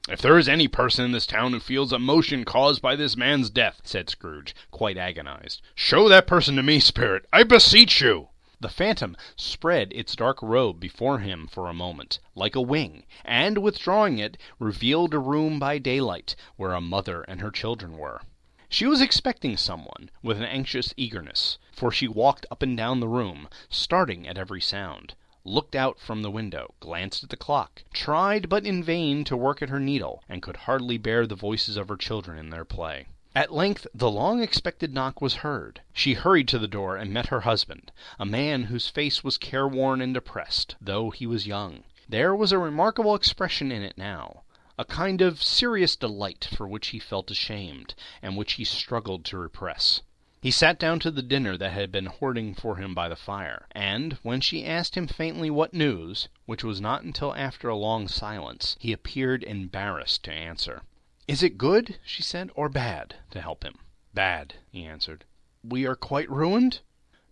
"If there is any person in this town who feels emotion caused by this man's death," said Scrooge, quite agonized, "show that person to me, Spirit, I beseech you." The phantom spread its dark robe before him for a moment, like a wing, and, withdrawing it, revealed a room by daylight, where a mother and her children were. She was expecting someone, with an anxious eagerness, for she walked up and down the room, starting at every sound, looked out from the window, glanced at the clock, tried but in vain to work at her needle, and could hardly bear the voices of her children in their play. At length the long-expected knock was heard. She hurried to the door and met her husband, a man whose face was careworn and depressed, though he was young. There was a remarkable expression in it now, a kind of serious delight for which he felt ashamed, and which he struggled to repress. He sat down to the dinner that had been hoarding for him by the fire, and when she asked him faintly what news, which was not until after a long silence, he appeared embarrassed to answer. "Is it good," she said, "or bad?" to help him. "Bad," he answered. "We are quite ruined?"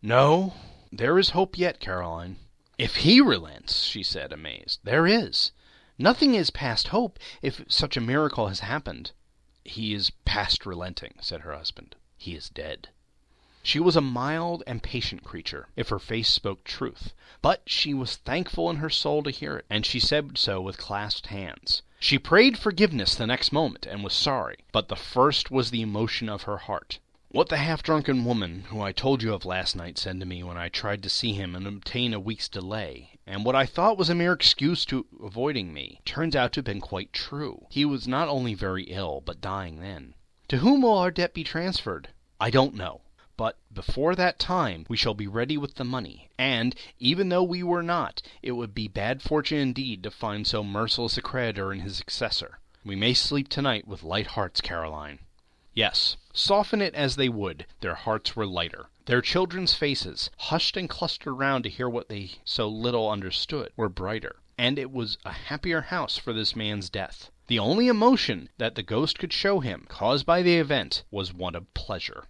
"No, there is hope yet, Caroline." "If he relents," she said, amazed. "There is. Nothing is past hope, if such a miracle has happened." "He is past relenting," said her husband. "He is dead." She was a mild and patient creature, if her face spoke truth, but she was thankful in her soul to hear it, and she said so with clasped hands. She prayed forgiveness the next moment, and was sorry, but the first was the emotion of her heart. "What the half-drunken woman who I told you of last night said to me when I tried to see him and obtain a week's delay, and what I thought was a mere excuse to avoiding me, turns out to have been quite true. He was not only very ill, but dying then. To whom will our debt be transferred? I don't know. But before that time we shall be ready with the money, and, even though we were not, it would be bad fortune indeed to find so merciless a creditor in his successor. We may sleep tonight with light hearts, Caroline." Yes, soften it as they would, their hearts were lighter. Their children's faces, hushed and clustered round to hear what they so little understood, were brighter, and it was a happier house for this man's death. The only emotion that the ghost could show him, caused by the event, was one of pleasure.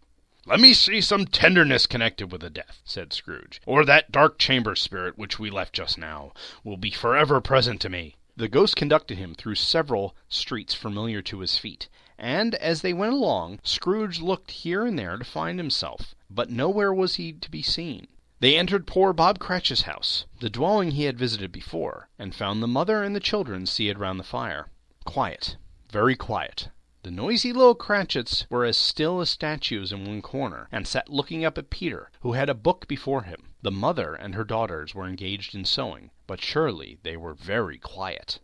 "Let me see some tenderness connected with the death," said Scrooge, "or that dark chamber spirit which we left just now will be forever present to me." The ghost conducted him through several streets familiar to his feet, and as they went along, Scrooge looked here and there to find himself, but nowhere was he to be seen. They entered poor Bob Cratchit's house, the dwelling he had visited before, and found the mother and the children seated round the fire. Quiet, very quiet. The noisy little Cratchits were as still as statues in one corner, and sat looking up at Peter, who had a book before him. The mother and her daughters were engaged in sewing, but surely they were very quiet.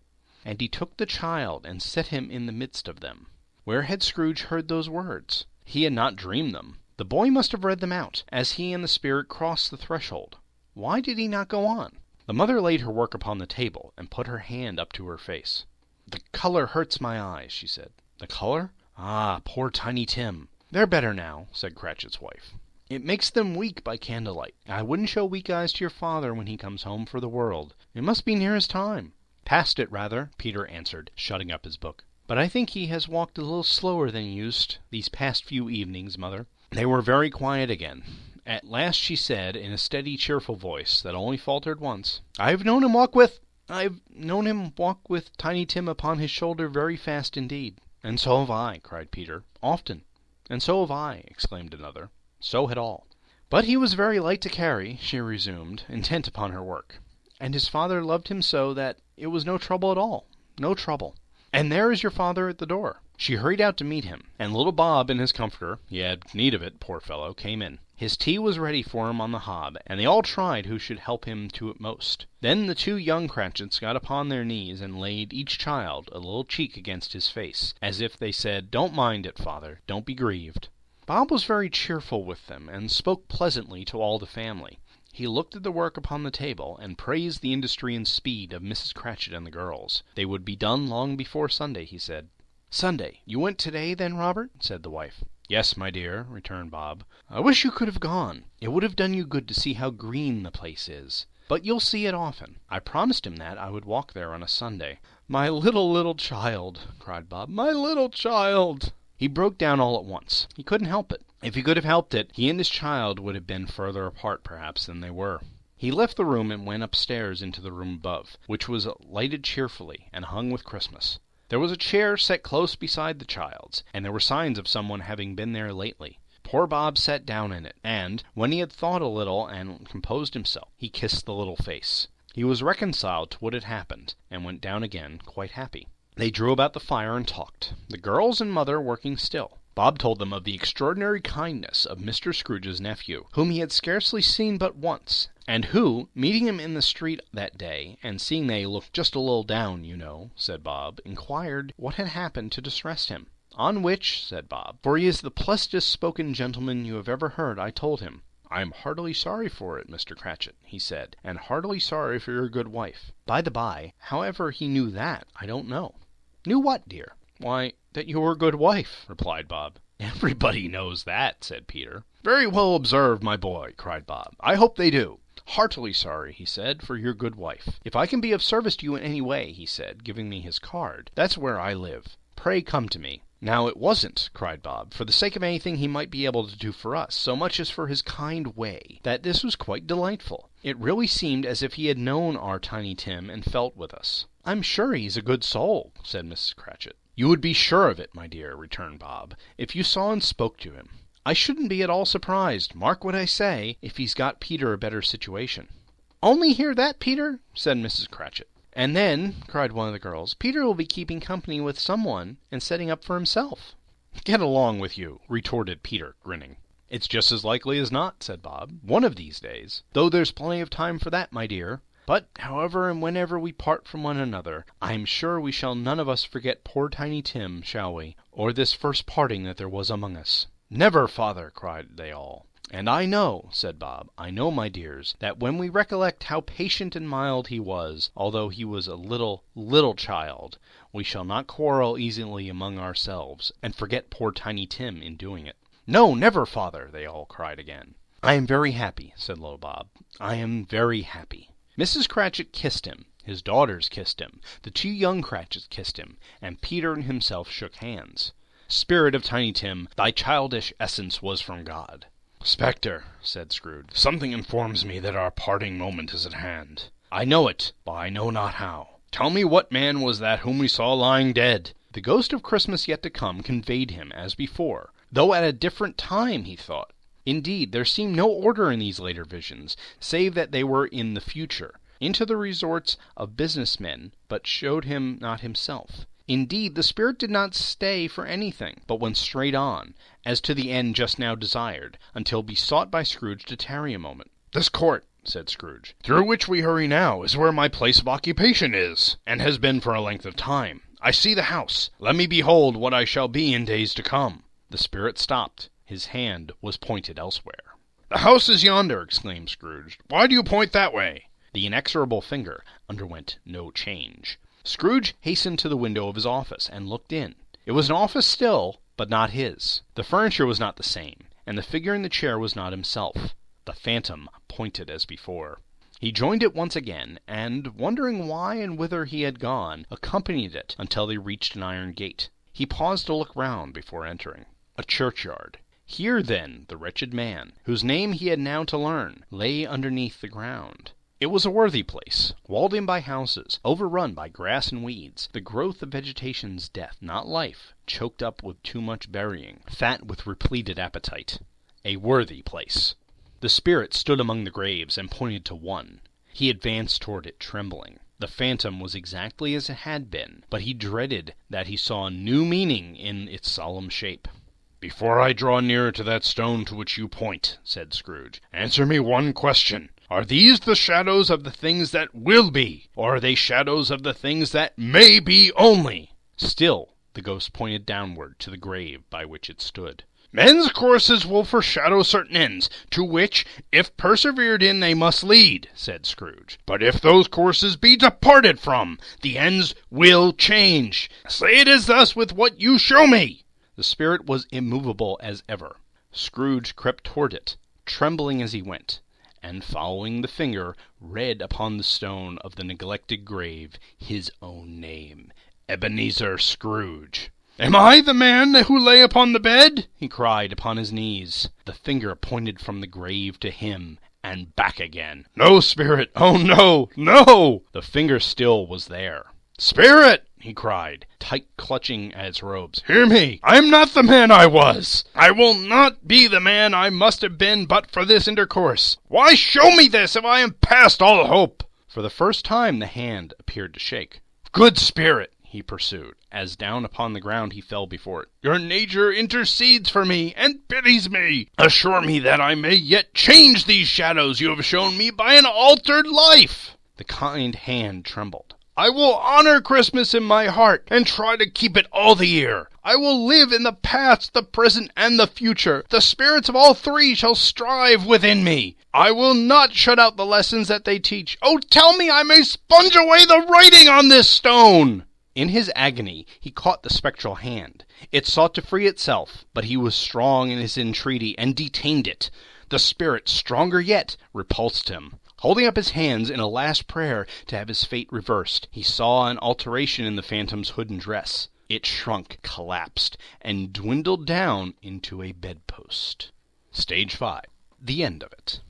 And he took the child and set him in the midst of them. Where had Scrooge heard those words? He had not dreamed them. The boy must have read them out, as he and the spirit crossed the threshold. Why did he not go on? The mother laid her work upon the table, and put her hand up to her face. "The color hurts my eyes," she said. "The color? Ah, poor Tiny Tim." "They're better now," said Cratchit's wife. "It makes them weak by candlelight. I wouldn't show weak eyes to your father when he comes home for the world. It must be near his time." "Past it, rather," Peter answered, shutting up his book. "But I think he has walked a little slower than he used these past few evenings, Mother." They were very quiet again. At last she said, in a steady, cheerful voice that only faltered once, I've known him walk with Tiny Tim upon his shoulder very fast indeed." "And so have I," cried Peter. "Often." "And so have I," exclaimed another. So had all. "But he was very light to carry," she resumed, intent upon her work. "And his father loved him so that it was no trouble at all. No trouble. And there is your father at the door." She hurried out to meet him, and little Bob in his comforter, he had need of it, poor fellow, came in. His tea was ready for him on the hob, and they all tried who should help him to it most. Then the two young Cratchits got upon their knees and laid, each child, a little cheek against his face, as if they said, "Don't mind it, father, don't be grieved." Bob was very cheerful with them, and spoke pleasantly to all the family. He looked at the work upon the table, and praised the industry and speed of Mrs. Cratchit and the girls. They would be done long before Sunday, he said. "Sunday. You went today, then, Robert?" said the wife. "Yes, my dear," returned Bob. "I wish you could have gone. It would have done you good to see how green the place is. But you'll see it often. I promised him that I would walk there on a Sunday." "My little child!" cried Bob. "My little child!" He broke down all at once. He couldn't help it. If he could have helped it, he and his child would have been further apart, perhaps, than they were. He left the room and went upstairs into the room above, which was lighted cheerfully and hung with Christmas. There was a chair set close beside the child's, and there were signs of someone having been there lately. Poor Bob sat down in it, and, when he had thought a little and composed himself, he kissed the little face. He was reconciled to what had happened, and went down again quite happy. They drew about the fire and talked, the girls and mother working still. Bob told them of the extraordinary kindness of Mr. Scrooge's nephew, whom he had scarcely seen but once, and who, meeting him in the street that day, and seeing that he looked just a little down, you know, said Bob, inquired what had happened to distress him. On which, said Bob, for he is the pleasantest spoken gentleman you have ever heard, I told him, I am heartily sorry for it, Mr. Cratchit, he said, and heartily sorry for your good wife. By the by, however he knew that, I don't know. Knew what, dear? Why, that you were a good wife, replied Bob. Everybody knows that, said Peter. Very well observed, my boy, cried Bob. I hope they do. Heartily sorry, he said, for your good wife. If I can be of service to you in any way, he said, giving me his card, that's where I live. Pray come to me. Now it wasn't, cried Bob, for the sake of anything he might be able to do for us, so much as for his kind way, that this was quite delightful. It really seemed as if he had known our Tiny Tim and felt with us. I'm sure he's a good soul, said Mrs. Cratchit. You would be sure of it, my dear, returned Bob, if you saw and spoke to him. I shouldn't be at all surprised, mark what I say, if he's got Peter a better situation. Only hear that, Peter, said Mrs. Cratchit. And then, cried one of the girls, Peter will be keeping company with someone and setting up for himself. Get along with you, retorted Peter, grinning. It's just as likely as not, said Bob, one of these days, though there's plenty of time for that, my dear. But, however and whenever we part from one another, I am sure we shall none of us forget poor Tiny Tim, shall we, or this first parting that there was among us. Never, father, cried they all. And I know, said Bob, I know, my dears, that when we recollect how patient and mild he was, although he was a little child, we shall not quarrel easily among ourselves, and forget poor Tiny Tim in doing it. No, never, father, they all cried again. I am very happy, said little Bob. I am very happy. Mrs. Cratchit kissed him, his daughters kissed him, the two young Cratchits kissed him, and Peter and himself shook hands. Spirit of Tiny Tim, thy childish essence was from God. Spectre, said Scrooge, something informs me that our parting moment is at hand. I know it, but I know not how. Tell me what man was that whom we saw lying dead? The ghost of Christmas yet to come conveyed him, as before, though at a different time, he thought. Indeed, there seemed no order in these later visions, save that they were in the future, into the resorts of business men, but showed him not himself. Indeed, the spirit did not stay for anything, but went straight on, as to the end just now desired, until besought by Scrooge to tarry a moment. This court, said Scrooge, through which we hurry now, is where my place of occupation is, and has been for a length of time. I see the house. Let me behold what I shall be in days to come. The spirit stopped. His hand was pointed elsewhere. The house is yonder, exclaimed Scrooge. Why do you point that way? The inexorable finger underwent no change. Scrooge hastened to the window of his office and looked in. It was an office still, but not his. The furniture was not the same, and the figure in the chair was not himself. The phantom pointed as before. He joined it once again, and, wondering why and whither he had gone, accompanied it until they reached an iron gate. He paused to look round before entering. A churchyard. Here, then, the wretched man, whose name he had now to learn, lay underneath the ground. It was a worthy place, walled in by houses, overrun by grass and weeds, the growth of vegetation's death, not life, choked up with too much burying, fat with repleted appetite. A worthy place. The spirit stood among the graves and pointed to one. He advanced toward it, trembling. The phantom was exactly as it had been, but he dreaded that he saw a new meaning in its solemn shape. Before I draw nearer to that stone to which you point, said Scrooge, answer me one question. Are these the shadows of the things that will be, or are they shadows of the things that may be only? Still, the ghost pointed downward to the grave by which it stood. Men's courses will foreshadow certain ends, to which, if persevered in, they must lead, said Scrooge. But if those courses be departed from, the ends will change. Say it is thus with what you show me. The spirit was immovable as ever. Scrooge crept toward it, trembling as he went, and, following the finger, read upon the stone of the neglected grave his own name, Ebenezer Scrooge. Am I the man who lay upon the bed? He cried upon his knees. The finger pointed from the grave to him, and back again. No, spirit! Oh, no! No! The finger still was there. Spirit! He cried, tight clutching at its robes. Hear me! I am not the man I was! I will not be the man I must have been but for this intercourse. Why show me this if I am past all hope? For the first time the hand appeared to shake. Good spirit, he pursued, as down upon the ground he fell before it. Your nature intercedes for me and pities me. Assure me that I may yet change these shadows you have shown me by an altered life. The kind hand trembled. I will honor Christmas in my heart, and try to keep it all the year. I will live in the past, the present, and the future. The spirits of all three shall strive within me. I will not shut out the lessons that they teach. Oh, tell me I may sponge away the writing on this stone!" In his agony, he caught the spectral hand. It sought to free itself, but he was strong in his entreaty, and detained it. The spirit, stronger yet, repulsed him. Holding up his hands in a last prayer to have his fate reversed, he saw an alteration in the phantom's hood and dress. It shrunk, collapsed, and dwindled down into a bedpost. Stage 5. The end of it.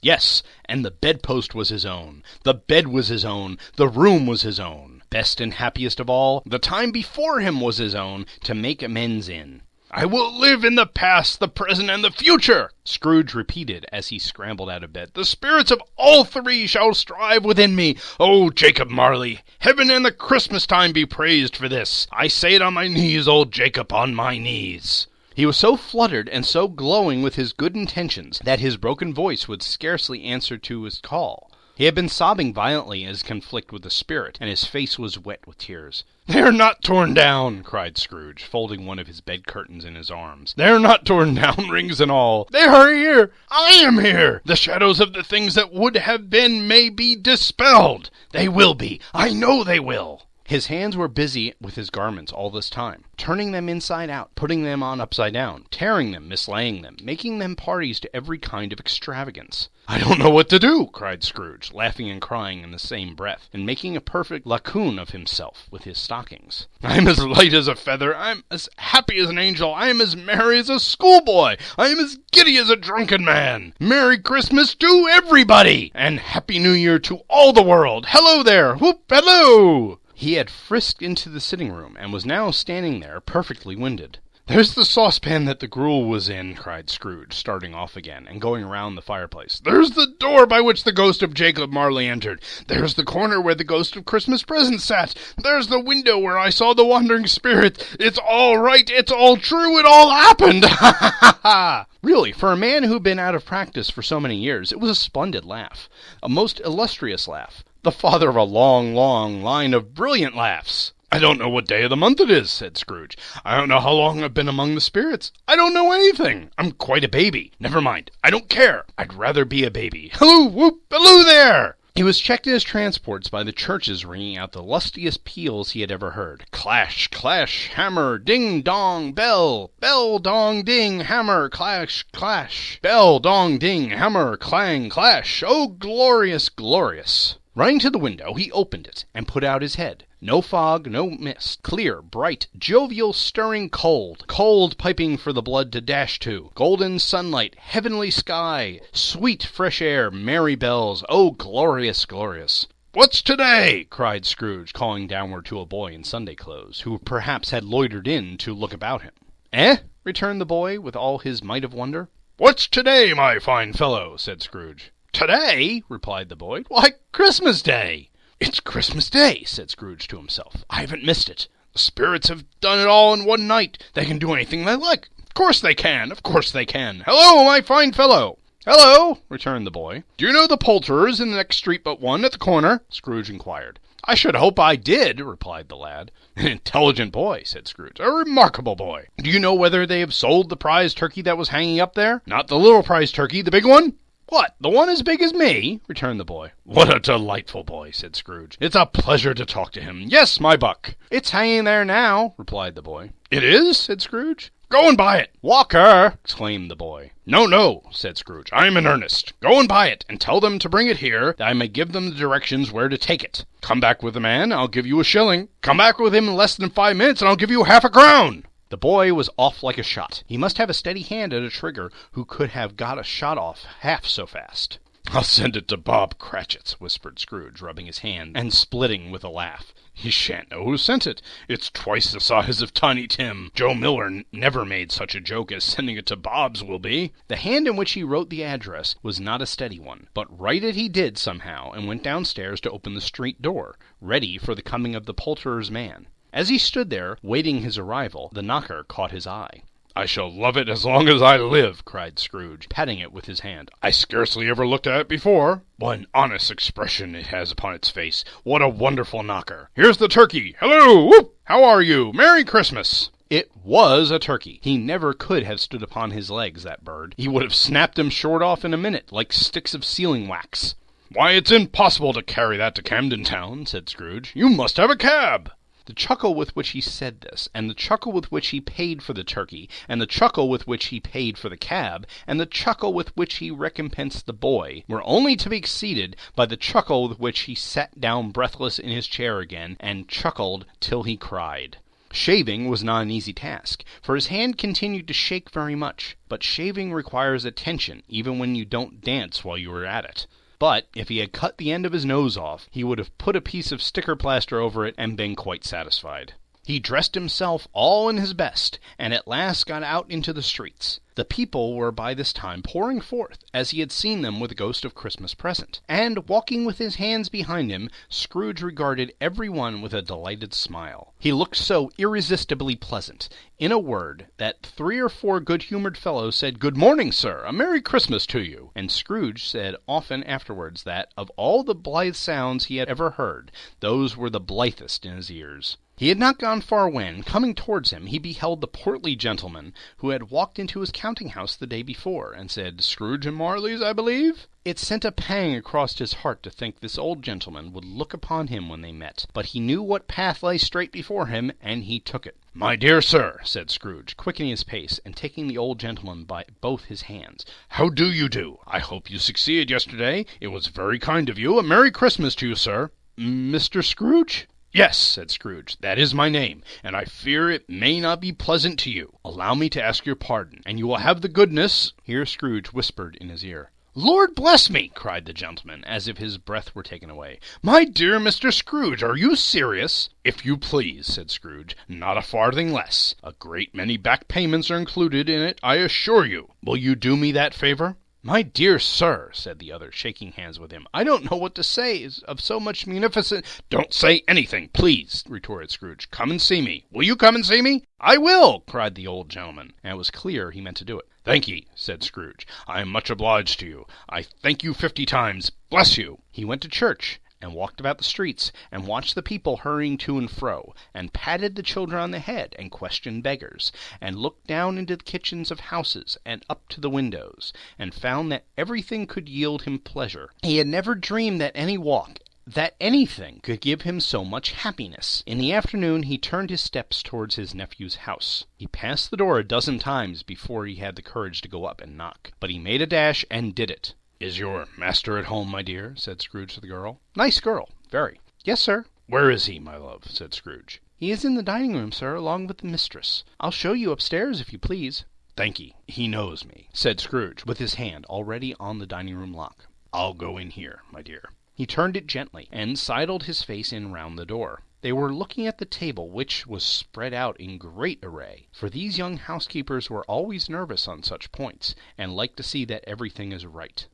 Yes, and the bedpost was his own. The bed was his own. The room was his own. Best and happiest of all, the time before him was his own, to make amends in. "I will live in the past, the present, and the future," Scrooge repeated as he scrambled out of bed. "The spirits of all three shall strive within me. Oh, Jacob Marley, heaven and the Christmas time be praised for this. I say it on my knees, old Jacob, on my knees." He was so fluttered and so glowing with his good intentions that his broken voice would scarcely answer to his call. He had been sobbing violently in his conflict with the spirit, and his face was wet with tears. "They are not torn down," cried Scrooge, folding one of his bed curtains in his arms. "They are not torn down, rings and all. They are here. I am here. The shadows of the things that would have been may be dispelled. They will be. I know they will." His hands were busy with his garments all this time, turning them inside out, putting them on upside down, tearing them, mislaying them, making them parties to every kind of extravagance. "I don't know what to do," cried Scrooge, laughing and crying in the same breath, and making a perfect laocoon of himself with his stockings. "I am as light as a feather. I am as happy as an angel. I am as merry as a schoolboy. I am as giddy as a drunken man. Merry Christmas to everybody, and Happy New Year to all the world. Hello there! Whoop! Hello!" He had frisked into the sitting room, and was now standing there, perfectly winded. "There's the saucepan that the gruel was in," cried Scrooge, starting off again, and going round the fireplace. "There's the door by which the ghost of Jacob Marley entered. There's the corner where the ghost of Christmas Present sat. There's the window where I saw the wandering spirit. It's all right. It's all true. It all happened. Ha ha ha ha!" Really, for a man who had been out of practice for so many years, it was a splendid laugh. A most illustrious laugh. The father of a long, long line of brilliant laughs. "I don't know what day of the month it is," said Scrooge. "I don't know how long I've been among the spirits. I don't know anything. I'm quite a baby. Never mind. I don't care. I'd rather be a baby. Halloo, whoop, halloo there!" He was checked in his transports by the churches ringing out the lustiest peals he had ever heard. Clash, clash, hammer, ding, dong, bell, bell, dong, ding, hammer, clash, clash, bell, dong, ding, hammer, clang, clash. Oh, glorious, glorious! Running to the window, he opened it and put out his head. No fog, no mist, clear, bright, jovial, stirring, cold, cold piping for the blood to dash to, golden sunlight, heavenly sky, sweet fresh air, merry bells, oh, glorious, glorious. "What's today?" cried Scrooge, calling downward to a boy in Sunday clothes, who perhaps had loitered in to look about him. "Eh?" returned the boy, with all his might of wonder. "What's today, my fine fellow?" said Scrooge. "Today?" replied the boy. "Why, Christmas Day." "It's Christmas Day," said Scrooge to himself. "I haven't missed it. The spirits have done it all in one night. They can do anything they like. Of course they can. Of course they can. Hello, my fine fellow." "Hello," returned the boy. "Do you know the poulterers in the next street but one, at the corner?" Scrooge inquired. "I should hope I did," replied the lad. "An intelligent boy," said Scrooge. "A remarkable boy. Do you know whether they have sold the prize turkey that was hanging up there? Not the little prize turkey, the big one?" "What, the one as big as me?" returned the boy. "What a delightful boy," said Scrooge. "It's a pleasure to talk to him. Yes, my buck." "It's hanging there now," replied the boy. "It is?" said Scrooge. "Go and buy it." "Walker!" exclaimed the boy. "No, no," said Scrooge. "I am in earnest. Go and buy it, and tell them to bring it here, that I may give them the directions where to take it. Come back with the man, I'll give you a shilling. Come back with him in less than 5 minutes, and I'll give you half a crown." The boy was off like a shot. He must have a steady hand at a trigger who could have got a shot off half so fast. "I'll send it to Bob Cratchit's," whispered Scrooge, rubbing his hand and splitting with a laugh. "He shan't know who sent it. It's twice the size of Tiny Tim. Joe Miller never made such a joke as sending it to Bob's will be." The hand in which he wrote the address was not a steady one, but write it he did somehow, and went downstairs to open the street door, ready for the coming of the poulterer's man. As he stood there, waiting his arrival, the knocker caught his eye. I shall love it as long as I live, cried Scrooge, patting it with his hand. I scarcely ever looked at it before. What an honest expression it has upon its face. What a wonderful knocker. Here's the turkey. Hello! Whoop! How are you? Merry Christmas! It was a turkey. He never could have stood upon his legs, that bird. He would have snapped them short off in a minute, like sticks of sealing wax. Why, it's impossible to carry that to Camden Town, said Scrooge. You must have a cab. The chuckle with which he said this, and the chuckle with which he paid for the turkey, and the chuckle with which he paid for the cab, and the chuckle with which he recompensed the boy, were only to be exceeded by the chuckle with which he sat down breathless in his chair again, and chuckled till he cried. Shaving was not an easy task, for his hand continued to shake very much, but shaving requires attention even when you don't dance while you are at it. But if he had cut the end of his nose off, he would have put a piece of sticker plaster over it and been quite satisfied. He dressed himself all in his best, and at last got out into the streets. The people were by this time pouring forth, as he had seen them with the ghost of Christmas present, and, walking with his hands behind him, Scrooge regarded every one with a delighted smile. He looked so irresistibly pleasant, in a word, that 3 or 4 good-humoured fellows said, "Good morning, sir, a Merry Christmas to you," and Scrooge said often afterwards that, of all the blithe sounds he had ever heard, those were the blithest in his ears. He had not gone far when, coming towards him, he beheld the portly gentleman who had walked into his counting-house the day before, and said, "Scrooge and Marley's, I believe?" It sent a pang across his heart to think this old gentleman would look upon him when they met, but he knew what path lay straight before him, and he took it. "My dear sir," said Scrooge, quickening his pace, and taking the old gentleman by both his hands, "how do you do? I hope you succeeded yesterday. It was very kind of you. A Merry Christmas to you, sir." "Mr. Scrooge?" "Yes," said Scrooge, "that is my name, and I fear it may not be pleasant to you. Allow me to ask your pardon, and you will have the goodness—" Here Scrooge whispered in his ear. "Lord bless me!" cried the gentleman, as if his breath were taken away. "My dear Mr. Scrooge, are you serious?" "If you please," said Scrooge, "not a farthing less. A great many back payments are included in it, I assure you. Will you do me that favour?" "My dear sir," said the other, shaking hands with him, "I don't know what to say of so much munificent—" "Don't say anything, please," retorted Scrooge. "Come and see me. Will you come and see me?" "I will," cried the old gentleman, and it was clear he meant to do it. "Thank ye," said Scrooge. "I am much obliged to you. I thank you 50 times. Bless you." He went to church, and walked about the streets, and watched the people hurrying to and fro, and patted the children on the head, and questioned beggars, and looked down into the kitchens of houses, and up to the windows, and found that everything could yield him pleasure. He had never dreamed that any walk, that anything, could give him so much happiness. In the afternoon he turned his steps towards his nephew's house. He passed the door a dozen times before he had the courage to go up and knock, but he made a dash and did it. "Is your master at home, my dear?" said Scrooge to the girl. "Nice girl, very." "Yes, sir." "Where is he, my love?" said Scrooge. "He is in the dining-room, sir, along with the mistress. I'll show you upstairs, if you please." "Thank ye. He knows me," said Scrooge, with his hand already on the dining-room lock. "I'll go in here, my dear." He turned it gently, and sidled his face in round the door. They were looking at the table, which was spread out in great array, for these young housekeepers were always nervous on such points, and like to see that everything is right.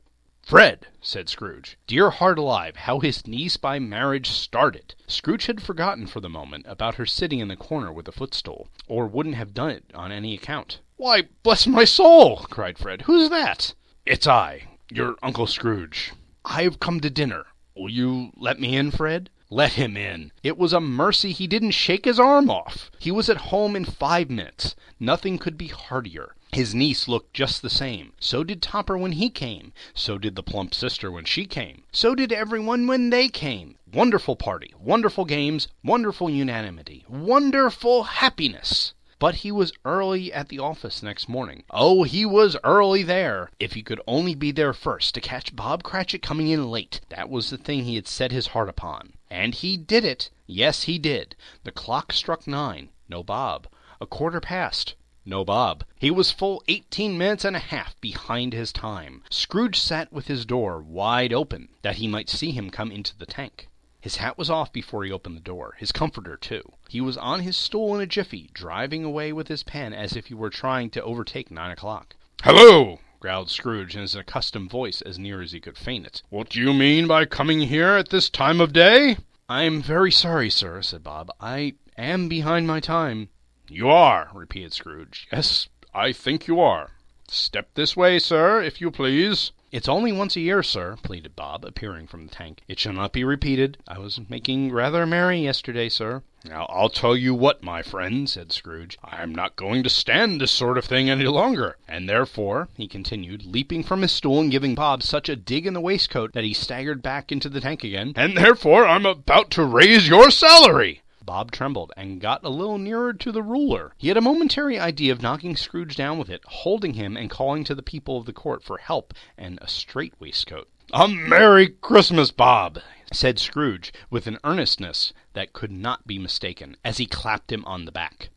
"Fred," said Scrooge. Dear heart alive, how his niece by marriage started! Scrooge had forgotten for the moment about her sitting in the corner with the footstool, or wouldn't have done it on any account. "Why, bless my soul!" cried Fred. "Who's that?" "It's I, your Uncle Scrooge. "I've come to dinner." "Will you let me in, Fred?" Let him in. It was a mercy he didn't shake his arm off. He was at home in 5 minutes. Nothing could be heartier. His niece looked just the same. So did Topper when he came. So did the plump sister when she came. So did everyone when they came. Wonderful party, wonderful games, wonderful unanimity, wonderful happiness. But he was early at the office next morning. Oh, he was early there. If he could only be there first, to catch Bob Cratchit coming in late. That was the thing he had set his heart upon. And he did it. Yes, he did. The clock struck 9. No Bob. 1/4 past. No Bob. He was full 18 minutes and a half behind his time. Scrooge sat with his door wide open, that he might see him come into the tank. His hat was off before he opened the door, his comforter too. He was on his stool in a jiffy, driving away with his pen as if he were trying to overtake 9 o'clock. "Hello!" growled Scrooge in his accustomed voice as near as he could feign it. "What do you mean by coming here at this time of day?" "I'm very sorry, sir," said Bob. "I am behind my time." "You are," repeated Scrooge. "Yes, I think you are. Step this way, sir, if you please." "It's only once a year, sir," pleaded Bob, appearing from the tank. "It shall not be repeated. I was making rather merry yesterday, sir." "Now, I'll tell you what, my friend," said Scrooge. "I'm not going to stand this sort of thing any longer. And therefore," he continued, leaping from his stool and giving Bob such a dig in the waistcoat that he staggered back into the tank again, "and therefore I'm about to raise your salary." Bob trembled and got a little nearer to the ruler. He had a momentary idea of knocking Scrooge down with it, holding him and calling to the people of the court for help and a strait waistcoat. "A Merry Christmas, Bob," said Scrooge, with an earnestness that could not be mistaken, as he clapped him on the back.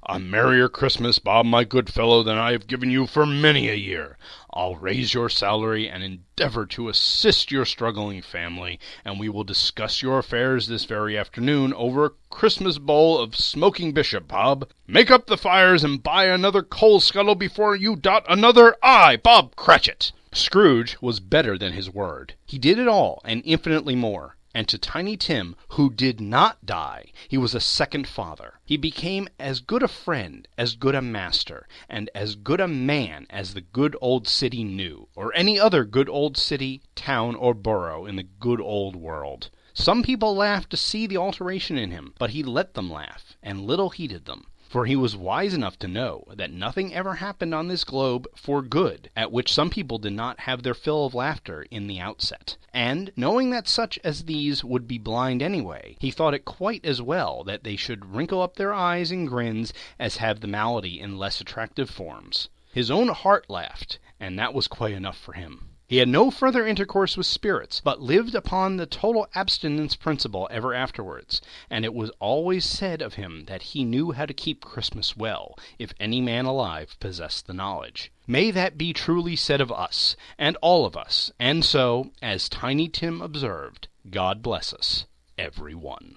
"A merrier Christmas, Bob, my good fellow, than I have given you for many a year. I'll raise your salary and endeavor to assist your struggling family, and we will discuss your affairs this very afternoon over a Christmas bowl of smoking bishop, Bob. Make up the fires and buy another coal scuttle before you dot another I, Bob Cratchit." Scrooge was better than his word. He did it all, and infinitely more. And to Tiny Tim, who did not die, he was a second father. He became as good a friend, as good a master, and as good a man as the good old city knew, or any other good old city, town, or borough in the good old world. Some people laughed to see the alteration in him, but he let them laugh, and little heeded them. For he was wise enough to know that nothing ever happened on this globe for good, at which some people did not have their fill of laughter in the outset. And, knowing that such as these would be blind anyway, he thought it quite as well that they should wrinkle up their eyes in grins as have the malady in less attractive forms. His own heart laughed, and that was quite enough for him. He had no further intercourse with spirits, but lived upon the total abstinence principle ever afterwards, and it was always said of him that he knew how to keep Christmas well, if any man alive possessed the knowledge. May that be truly said of us, and all of us, and so, as Tiny Tim observed, God bless us, every one.